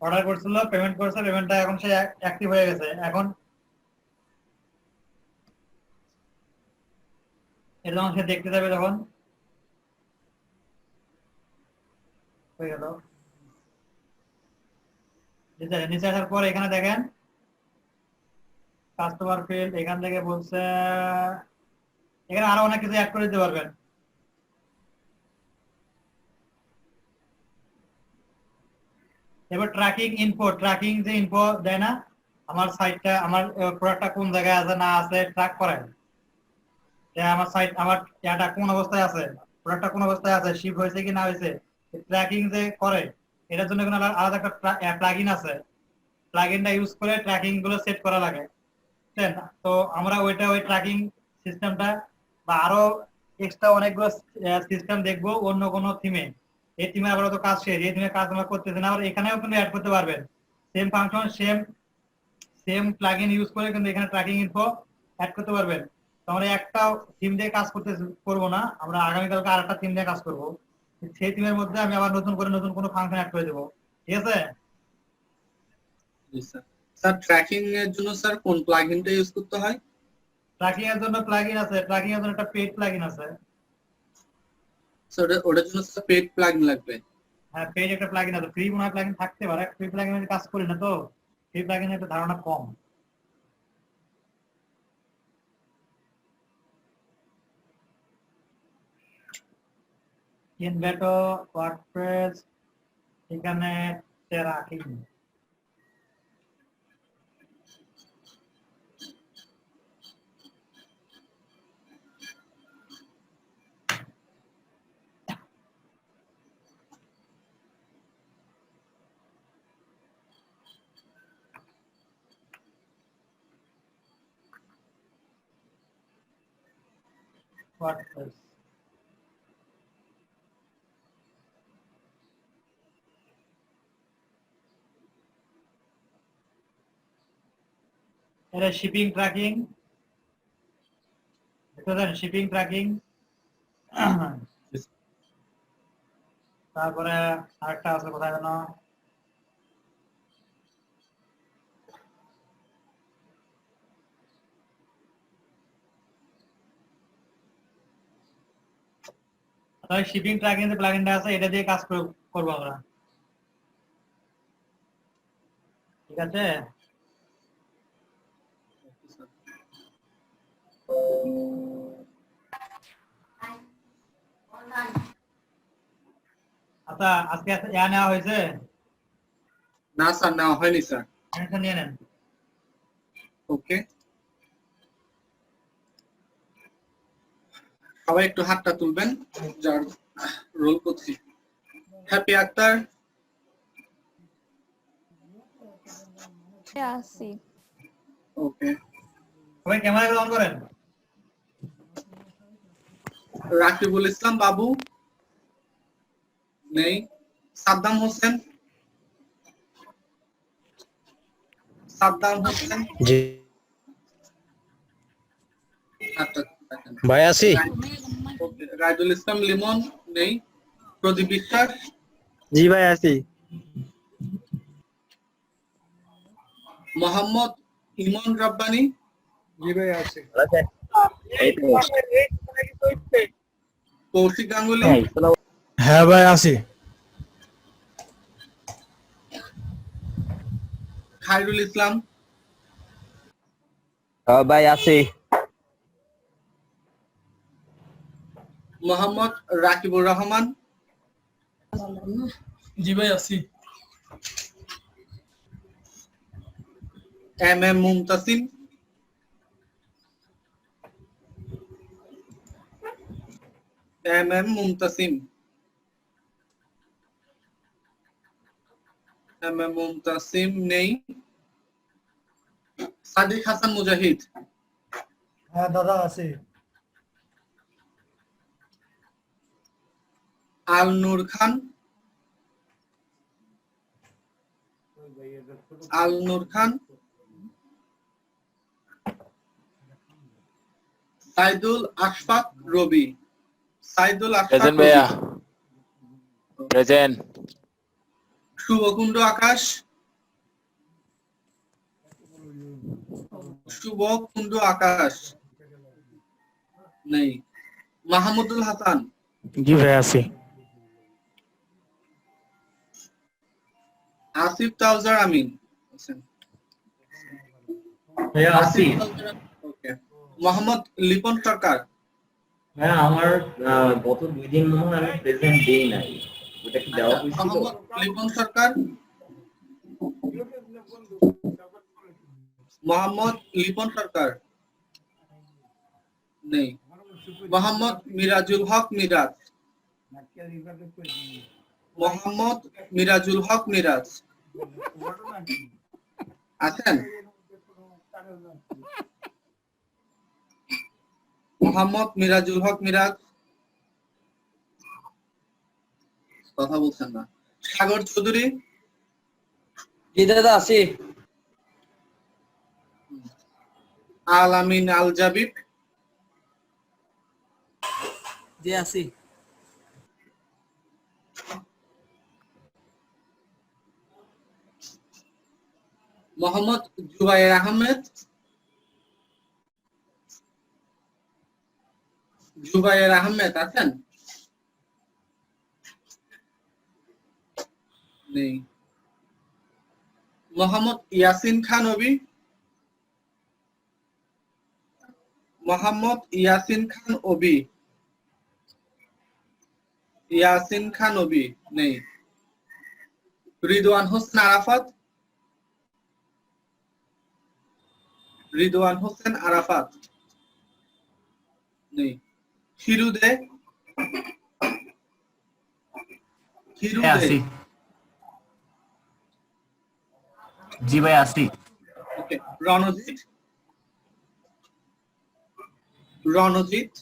অর্ডার করছিল, পেমেন্ট করছে, পেমেন্টটা এখন সে অ্যাক্টিভ হয়ে গেছে। এখন এটা যখন সে দেখতে যাবে, যখন হয়ে গেল, নিচে আসার পর এখানে দেখেন কাস্টমার ফিল্ড, এখান থেকে বলছে এখানে আরো অনেক কিছু অ্যাড করে দিতে পারবেন। এবার ট্র্যাকিং ইনফো, ট্র্যাকিং যে ইনফো দেয় না, আমার সাইটটা, আমার প্রোডাক্টটা কোন জায়গায় আছে না আছে ট্র্যাক করে, আমার সাইট, আমার এটা কোন অবস্থায় আছে, প্রোডাক্টটা কোন অবস্থায় আছে, শিপ হয়েছে কি না হয়েছে, ট্র্যাকিং যে করে, এটার জন্য কোনো আলাদা একটা প্লাগইন আছে, প্লাগইনটা ইউজ করে ট্র্যাকিং গুলো সেট করা লাগে। তো আমরা ওই ট্র্যাকিং সিস্টেমটা বা আরো এক্সট্রা অনেকগুলো সিস্টেম দেখবো অন্য কোনো থিমে। এই থিমে আবার তো কাজ শেষ, এই থিমে কাজ আমরা করতেছি না, আবার এখানেও কিন্তু অ্যাড করতে পারবেন, same function, same plugin use করে কিন্তু এখানে ট্র্যাকিং ইনফো অ্যাড করতে পারবেন। তো আমরা একটা থিম দিয়ে কাজ করবো না, আমরা আগামীকালকে আরেকটা থিম দিয়ে কাজ করবো। সেই থিমের মধ্যে আমি আবার নতুন কোনো ফাংশন অ্যাড করে দেবো, ঠিক আছে? স্যার ট্র্যাকিং এর জন্য স্যার কোন প্লাগইনটা ইউজ করতে হয়? ট্র্যাকিং এর জন্য প্লাগইন আছে, ট্র্যাকিং এর জন্য একটা পেইড প্লাগইন আছে। স্যার ওটার জন্য স্যার পেড প্লাগইন লাগবে। হ্যাঁ, পেইড একটা প্লাগইন আছে, ফ্রি মনে হয় প্লাগইন থাকতে পারে, ফ্রি প্লাগইনের কাজ করি না তো, ফ্রি প্লাগইনের একটা ধারণা কম। ইনভেটো, ওয়ার্ডপ্রেস, এখানে ট্র্যাকিং। WordPress. এটা শিপিং ট্র্যাকিং, শিপিং ট্র্যাকিং। তারপরে আরেকটা আছে কোথায় যেন, শিপিং ট্র্যাকিং যে প্লাগইনটা আছে এটা দিয়ে কাজ করবো আমরা, ঠিক আছে? আচ্ছা, আজকে নেওয়া হয়েছে? না স্যার, নেওয়া হয়নি স্যার। অ্যাডমিশন নিয়ে নেন। ওকে, সবাই একটু হাতটা তুলবেন যার রোল করছি। হ্যাপি আক্তার, আছি। ওকে। সবাই ক্যামেরা অন করেন। রাকিবুল ইসলাম বাবু নেই। সাদ্দাম হোসেন, সাদ্দাম হোসেন জি ভাই আছি। রাইদুল ইসলাম লিমন নেই। প্রদীপ বিশ্বাস, জি ভাই আছি। মোহাম্মদ ইমন রব্বানি, জি ভাই আছে। কৌশিক গাঙ্গুলি, হ্যাঁ ভাই আছি। খায়রুল ইসলাম, হ্যাঁ ভাই আছি। মোহাম্মদ রাকিবুর রহমান, জি ভাই আছি। M M Mumtasim, M M Mumtasim, M M Mumtasim নেই। সাদিক হাসান মুজাহিদ, হ্যাঁ দাদা আছে। আল নূর খান, আল নূর খান, সাইদুল আশফাক রবি, সাইদুল আশফাক ভাইয়া রবি। প্রেজেন্ট। শুভকুণ্ড আকাশ, শুভকুণ্ড আকাশ নেই। মাহমুদুল হাসান, জি ভাই আছি। আসিফ তাওজার আমিন, আসিফ তাওজার আমিন, ওকে। মোহাম্মদ লিপন সরকার, হ্যাঁ আমার গত 2 দিন মনে হয় আমি প্রেজেন্ট দেই নাই, ওটা কি দেওয়া হয়েছিল? মোহাম্মদ লিপন সরকার, মোহাম্মদ লিপন সরকার নেই। মোহাম্মদ মিরাজুল হক মিরাজ, মোহাম্মদ মিরাজুল হক মিরাজ আছেন? মোহাম্মদ মিরাজুল হক মিরাজ কথা বলছেন না। সাগর চৌধুরী, জি দাদা আছি। আল আমিন আল জাবিব, জি আছি। মোহাম্মদ জুবায়ের আহমেদ, জুবায়ের আহমেদ আছেন? নেই। মোহাম্মদ ইয়াসিন খান অবি, মোহাম্মদ ইয়াসিন খান অবি, ইয়াসিন খান অবি নেই। রিদওয়ান হোসেন আরাফাত, রিদওয়ান হোসেন আরাফাত নেই। খিরুদে, খিরুদে জি ভাই আসি। ওকে। রণজিৎ, রণজিৎ।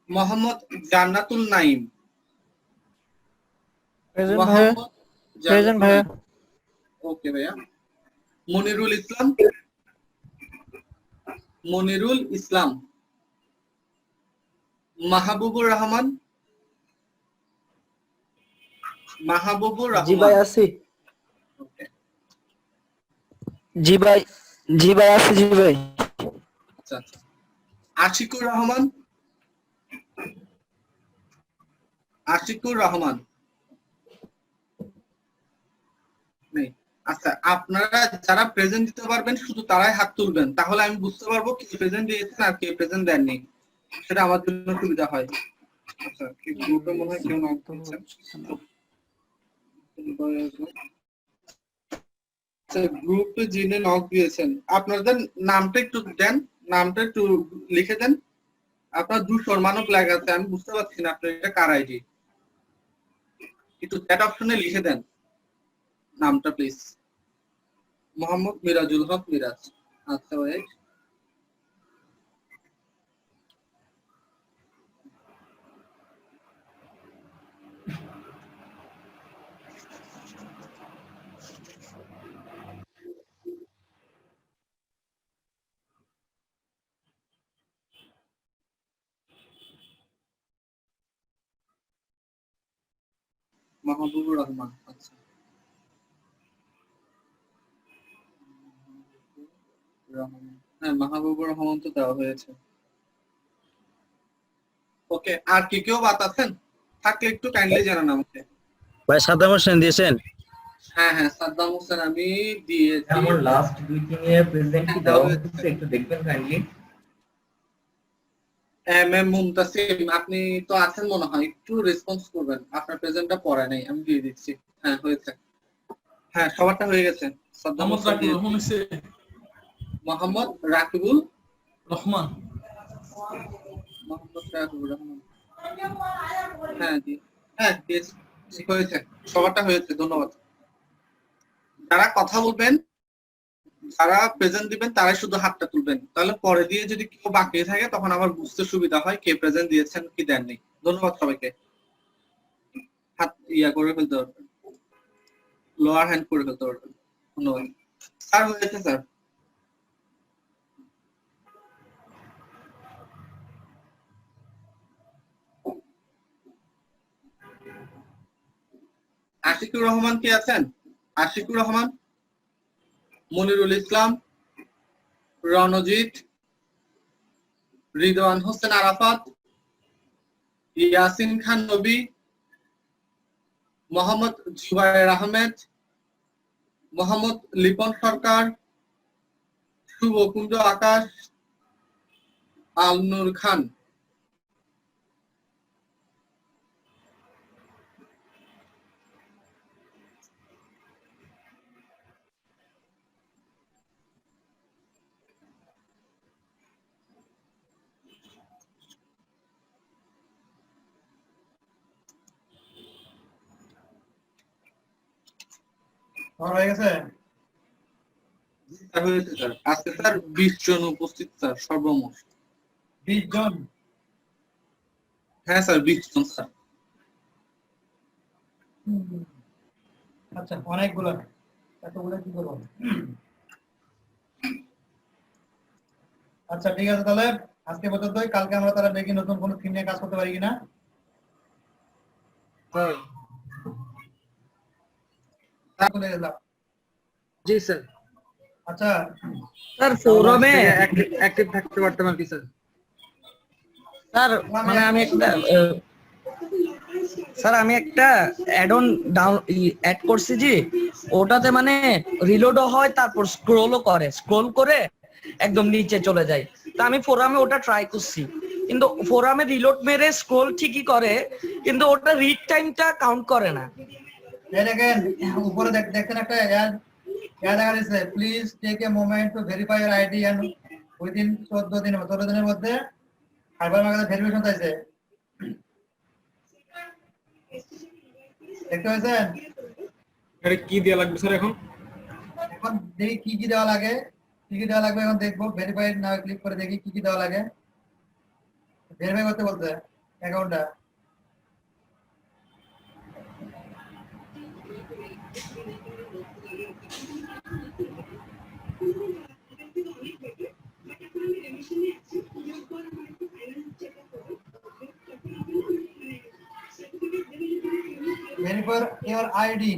মোহাম্মদ জান্নাতুল নাইম, মোহাম্মদ জান্নাতুল নাইম। ওকে ভাইয়া। মনিরুল ইসলাম, মনিরুল ইসলাম। মাহবুবুর রহমান, মাহবুবুর রহমান। জি ভাই আছি। ওকে। জি ভাই, জি ভাই আছি। জি ভাই। আচ্ছা আচ্ছা। আশিকুর রহমান, আশিকুর রহমান নেই। আচ্ছা, আপনারা যারা প্রেজেন্ট দিতে পারবেন শুধু তারাই হাত তুলবেন, তাহলে আমি বুঝতে পারবো কে প্রেজেন্ট দিয়েছেন আর কে প্রেজেন্ট দেননি, সেটা আমার জন্য সুবিধা হয়। আচ্ছা, কি গ্রুপে মনে হয় কেউ নক দিয়েছেন? গ্রুপে যিনি নক দিয়েছেন আপনাদের নামটা একটু দেন, নামটা একটু লিখে দেন। আপনার দুশোর মানব লেখা আছে, আমি বুঝতে পারছি না আপনার এটা কার আইডি। একটু চ্যাট অপশনে লিখে দেন নামটা প্লিজ। মোহাম্মদ মিরাজুল হক মিরাজ। আচ্ছা ভাই। মাহবুবুর রহমান। আচ্ছা, হ্যাঁ মাহবুবুর রহমান তো দেওয়া হয়েছে। ওকে, আর কি কেউ বাদ আছেন? থাকলে একটু কাইন্ডলি জানান আমাকে। ভাই সাদ্দাম হোসেন দিয়েছেন? হ্যাঁ হ্যাঁ, সাদ্দাম হোসেন আমি দিয়েছি। আমার লাস্ট মিটিং এ প্রেজেন্ট কি দেওয়া হচ্ছে একটু দেখবেন কাইন্ডলি। এম এম মুমতাসিম, আপনি তো আছেন মনে হয়, একটু রেসপন্স করবেন। আপনার প্রেজেন্টটা পড়া নেই, আমি দিয়ে দিচ্ছি। হ্যাঁ হয়েছে, হ্যাঁ সবারটা হয়ে গেছে। সাদ্দাম হোসেন, মোহাম্মদ রাকিবুল রহমান, মোহাম্মদ রাকিবুল রহমান। হ্যাঁ জি, হ্যাঁ দিয়েছি, হয়েছে, সবারটা হয়েছে। ধন্যবাদ। যারা কথা বলবেন, যারা প্রেজেন্ট দিবেন তারাই শুধু হাতটা তুলবেন, তাহলে পরে দিয়ে যদি কেউ বাকি থাকে তখন আমার বুঝতে সুবিধা হয় কে প্রেজেন্ট দিয়েছেন কি দেননি। ধন্যবাদ সবাইকে। হাত ইয়া করে ফেলতে পারবেন, লোয়ার হ্যান্ড করে ফেলতে পারবেন। ধন্যবাদ স্যার। হয়েছে স্যার। আশিকুর রহমান কি আছেন? আশিকুর রহমান, মনিরুল ইসলাম, রণজিৎ, রিদওয়ান হোসেন আরাফাত, ইয়াসিন খান নবী, মোহাম্মদ জুবায়ের আহমেদ, মোহাম্মদ লিপন সরকার, শুভকুঞ্জ আকাশ, আলনুর খান। হয়ে গেছে? হয়েছে স্যার। আজকে স্যার 20 জন উপস্থিত স্যার, সর্বমোট 20 জন। হ্যাঁ স্যার 20 জন স্যার। আচ্ছা, অনেকগুলো, এতগুলো কি করবো? আচ্ছা ঠিক আছে, তাহলে আজকে পর্যন্তই। কালকে আমরা তাহলে দেখি নতুন কোনো থিম নিয়ে কাজ করতে পারি কিনা। চলে গেলাম। জি স্যার। আচ্ছা স্যার ফোরামে অ্যাক্টিভ থাকতে পারতাম আর কি স্যার। স্যার মানে আমি একটা স্যার আমি একটা অ্যাড অন অ্যাড করছি জি, ওটাতে মানে রিলোডও হয় তারপর স্ক্রলও করে, স্ক্রল করে একদম নিচে চলে যায়। তা আমি ফোরামে ওটা ট্রাই করছি, কিন্তু ফোরামে রিলোড মেরে স্ক্রল ঠিকই করে, কিন্তু ওটা রিড টাইমটা কাউন্ট করে না। এই দেখেন উপরে দেখেন একটা অ্যাড দেখা যাচ্ছে, please take a moment to verify your ID and within 14 দিনের মধ্যে ফাইবার মার্কেটে ভেরিফিকেশন চাইছে। দেখতে পাচ্ছেন? আরে কি দেয়া লাগবে স্যার এখন? এখন দেখি কি কি দেওয়া লাগে, কি কি দেওয়া লাগবে এখন দেখবো। ভেরিফাই না ক্লিক করে দেখি কি কি দেওয়া লাগে। ভেরিফাই করতে বলতে অ্যাকাউন্টটা। Verify your ID,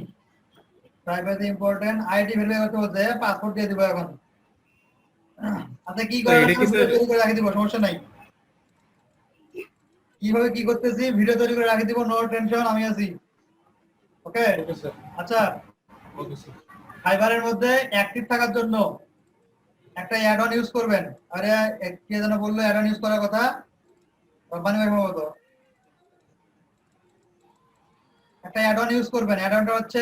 privacy important. ID verify করতে বলতে পাসপোর্ট দিয়ে দিব এখন। আচ্ছা কি করে তৈরি করে রাখি দিব, সমস্যা নাই। কিভাবে কি করতেছি ভিডিও তৈরি করে রাখি দিব, নো টেনশন, আমি আছি। ওকে আচ্ছা, ফাইবারের মধ্যে অ্যাক্টিভ থাকার জন্য একটা অ্যাড অন ইউজ করবেন। আরে কে যেন বললো অ্যাড অন ইউজ করার কথা, রব্বানি ভাই সম্ভবত। একটা অ্যাড অন ইউজ করবেন। অ্যাড অনটা হচ্ছে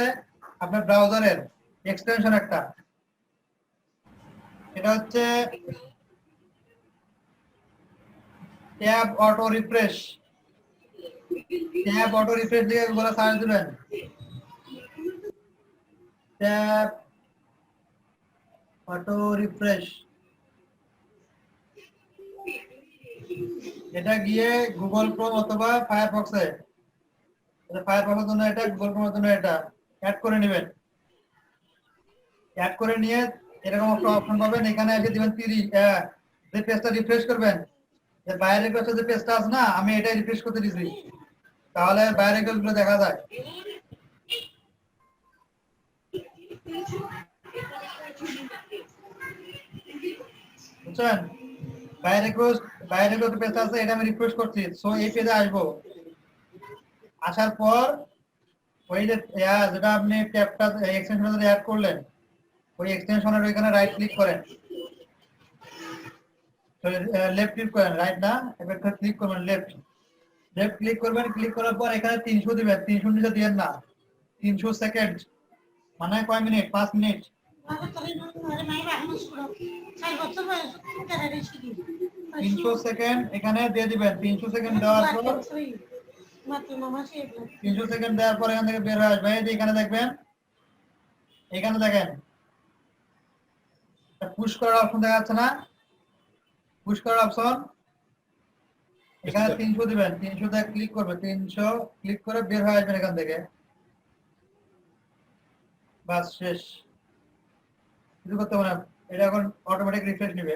আপনার ব্রাউজারের এক্সটেনশন একটা, এটা হচ্ছে tab auto refresh. Tab auto refresh দিয়ে গুলো সার্চ দিবেন, ট্যাব অটো রিফ্রেশ। এটা গিয়ে গুগল ক্রোম অথবা ফায়ারফক্সে, ফায়ারফক্সের জন্য এটা, গুগল ক্রোমের জন্য এটা অ্যাড করে নেবেন। অ্যাড করে নিয়ে এরকম একটা অপশন পাবেন, এখানে এসে দিবেন 30। যে পেজটা রিফ্রেশ করবেন, যে বাইরের কাছে যে পেজটা আছে না, আমি এটাই রিফ্রেশ করতে দিছি, তাহলে বাইরের কাজগুলো দেখা যায়। বুঝছেন? বাইরে যে পেজটা আছে এটা আমি রিফ্রেশ করছি, সো এই পেজে আসবো। আসার পর ওই যে যেটা আপনি ট্যাবটা এক্সটেনশনে অ্যাড করলেন, ওই এক্সটেনশনের ওইখানে রাইট ক্লিক করেন, লেফট ক্লিক করেন, রাইট না, এবার ক্লিক করবেন লেফট ক্লিক করবেন। ক্লিক করার পর এখানে 300 দিবেন, 300 নিচে দিবেন না, 300 সেকেন্ড মানে কয় মিনিট, 5 মিনিট। 300 সেকেন্ড এখানে দিয়ে দিবেন। 300 সেকেন্ড দেওয়ার পর 300 সেকেন্ড দেওয়ার পর এখান থেকে বের হয়ে আসবে। এই যে এখানে দেখবেন, এখানে দেখেন পুশ করার অপশন দেখা যাচ্ছে না, পুশ করার অপশন। এখানে 300 দিবেন, 300 তে ক্লিক করবে, 300 ক্লিক করে বের হয়ে আসবেন এখান থেকে। বাস শেষ, কিছু করতে হবে না। এটা এখন অটোমেটিক রিফ্রেশ নেবে।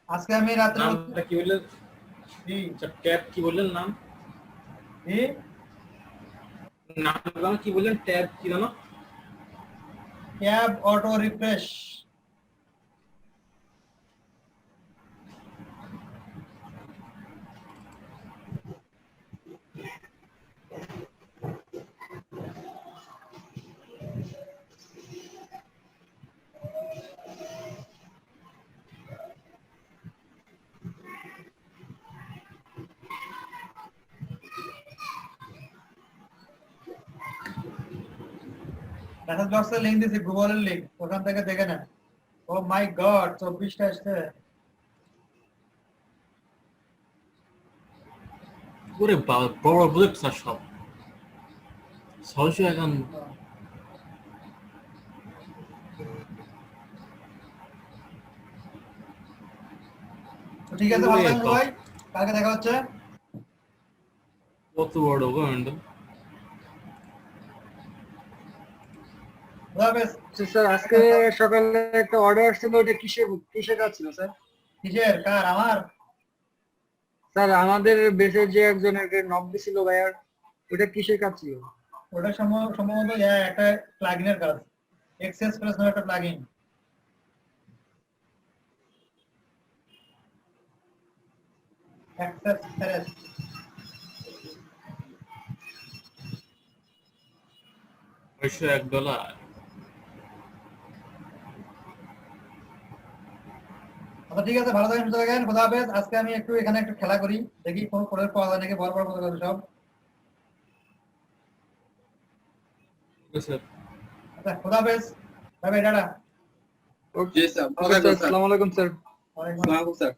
আজকে আমি রাত্রে নামটা কি বললেন? ট্যাব কি বললেন নাম? নাম কি বললেন? ট্যাব কি জানো? Tab auto refresh. মেসেজ বক্সে লিংক দিয়েছি, গুগলের লিংক, ওখান থেকে দেখে নেন। ও মাই গড, 24টা আসছে। ওরে বাবা, বড় প্রজেক্ট স্যার, সব 651। ঠিক আছে, ভালো থাকবেন ভাই, কালকে দেখা হচ্ছে। কত বড় গন্ড। স্যার আজকে সকালে একটা অর্ডার আসছিল, ওটা কিসের কাজ ছিল স্যার? কিসের কার? আমার স্যার আমাদের বেসের যে একজনের নক দিছিল ভাইয়ার, ওটা কিসের কাজ ছিল? ওটা সম্ভবত একটা প্লাগইনের কাজ, এক্সেস প্লাস নামে একটা প্লাগইন। Access plus $101। আচ্ছা ঠিক আছে, ভালো থাকেন, সুস্থ থাকেন, খোদা হাফেজ। আজকে আমি একটু এখানে একটু খেলা করি, দেখি কোন কোডের পাওয়া যায় নাকি, বড় বড় কথা সব। স্যার আচ্ছা খোদা হাফেজ, বাই বাই, টাটা। জি স্যার, ভালো স্যার, থাকবেন স্যার। আসসালামু আলাইকুম স্যার। ওয়ালাইকুম আসসালামু আলাইকুম স্যার।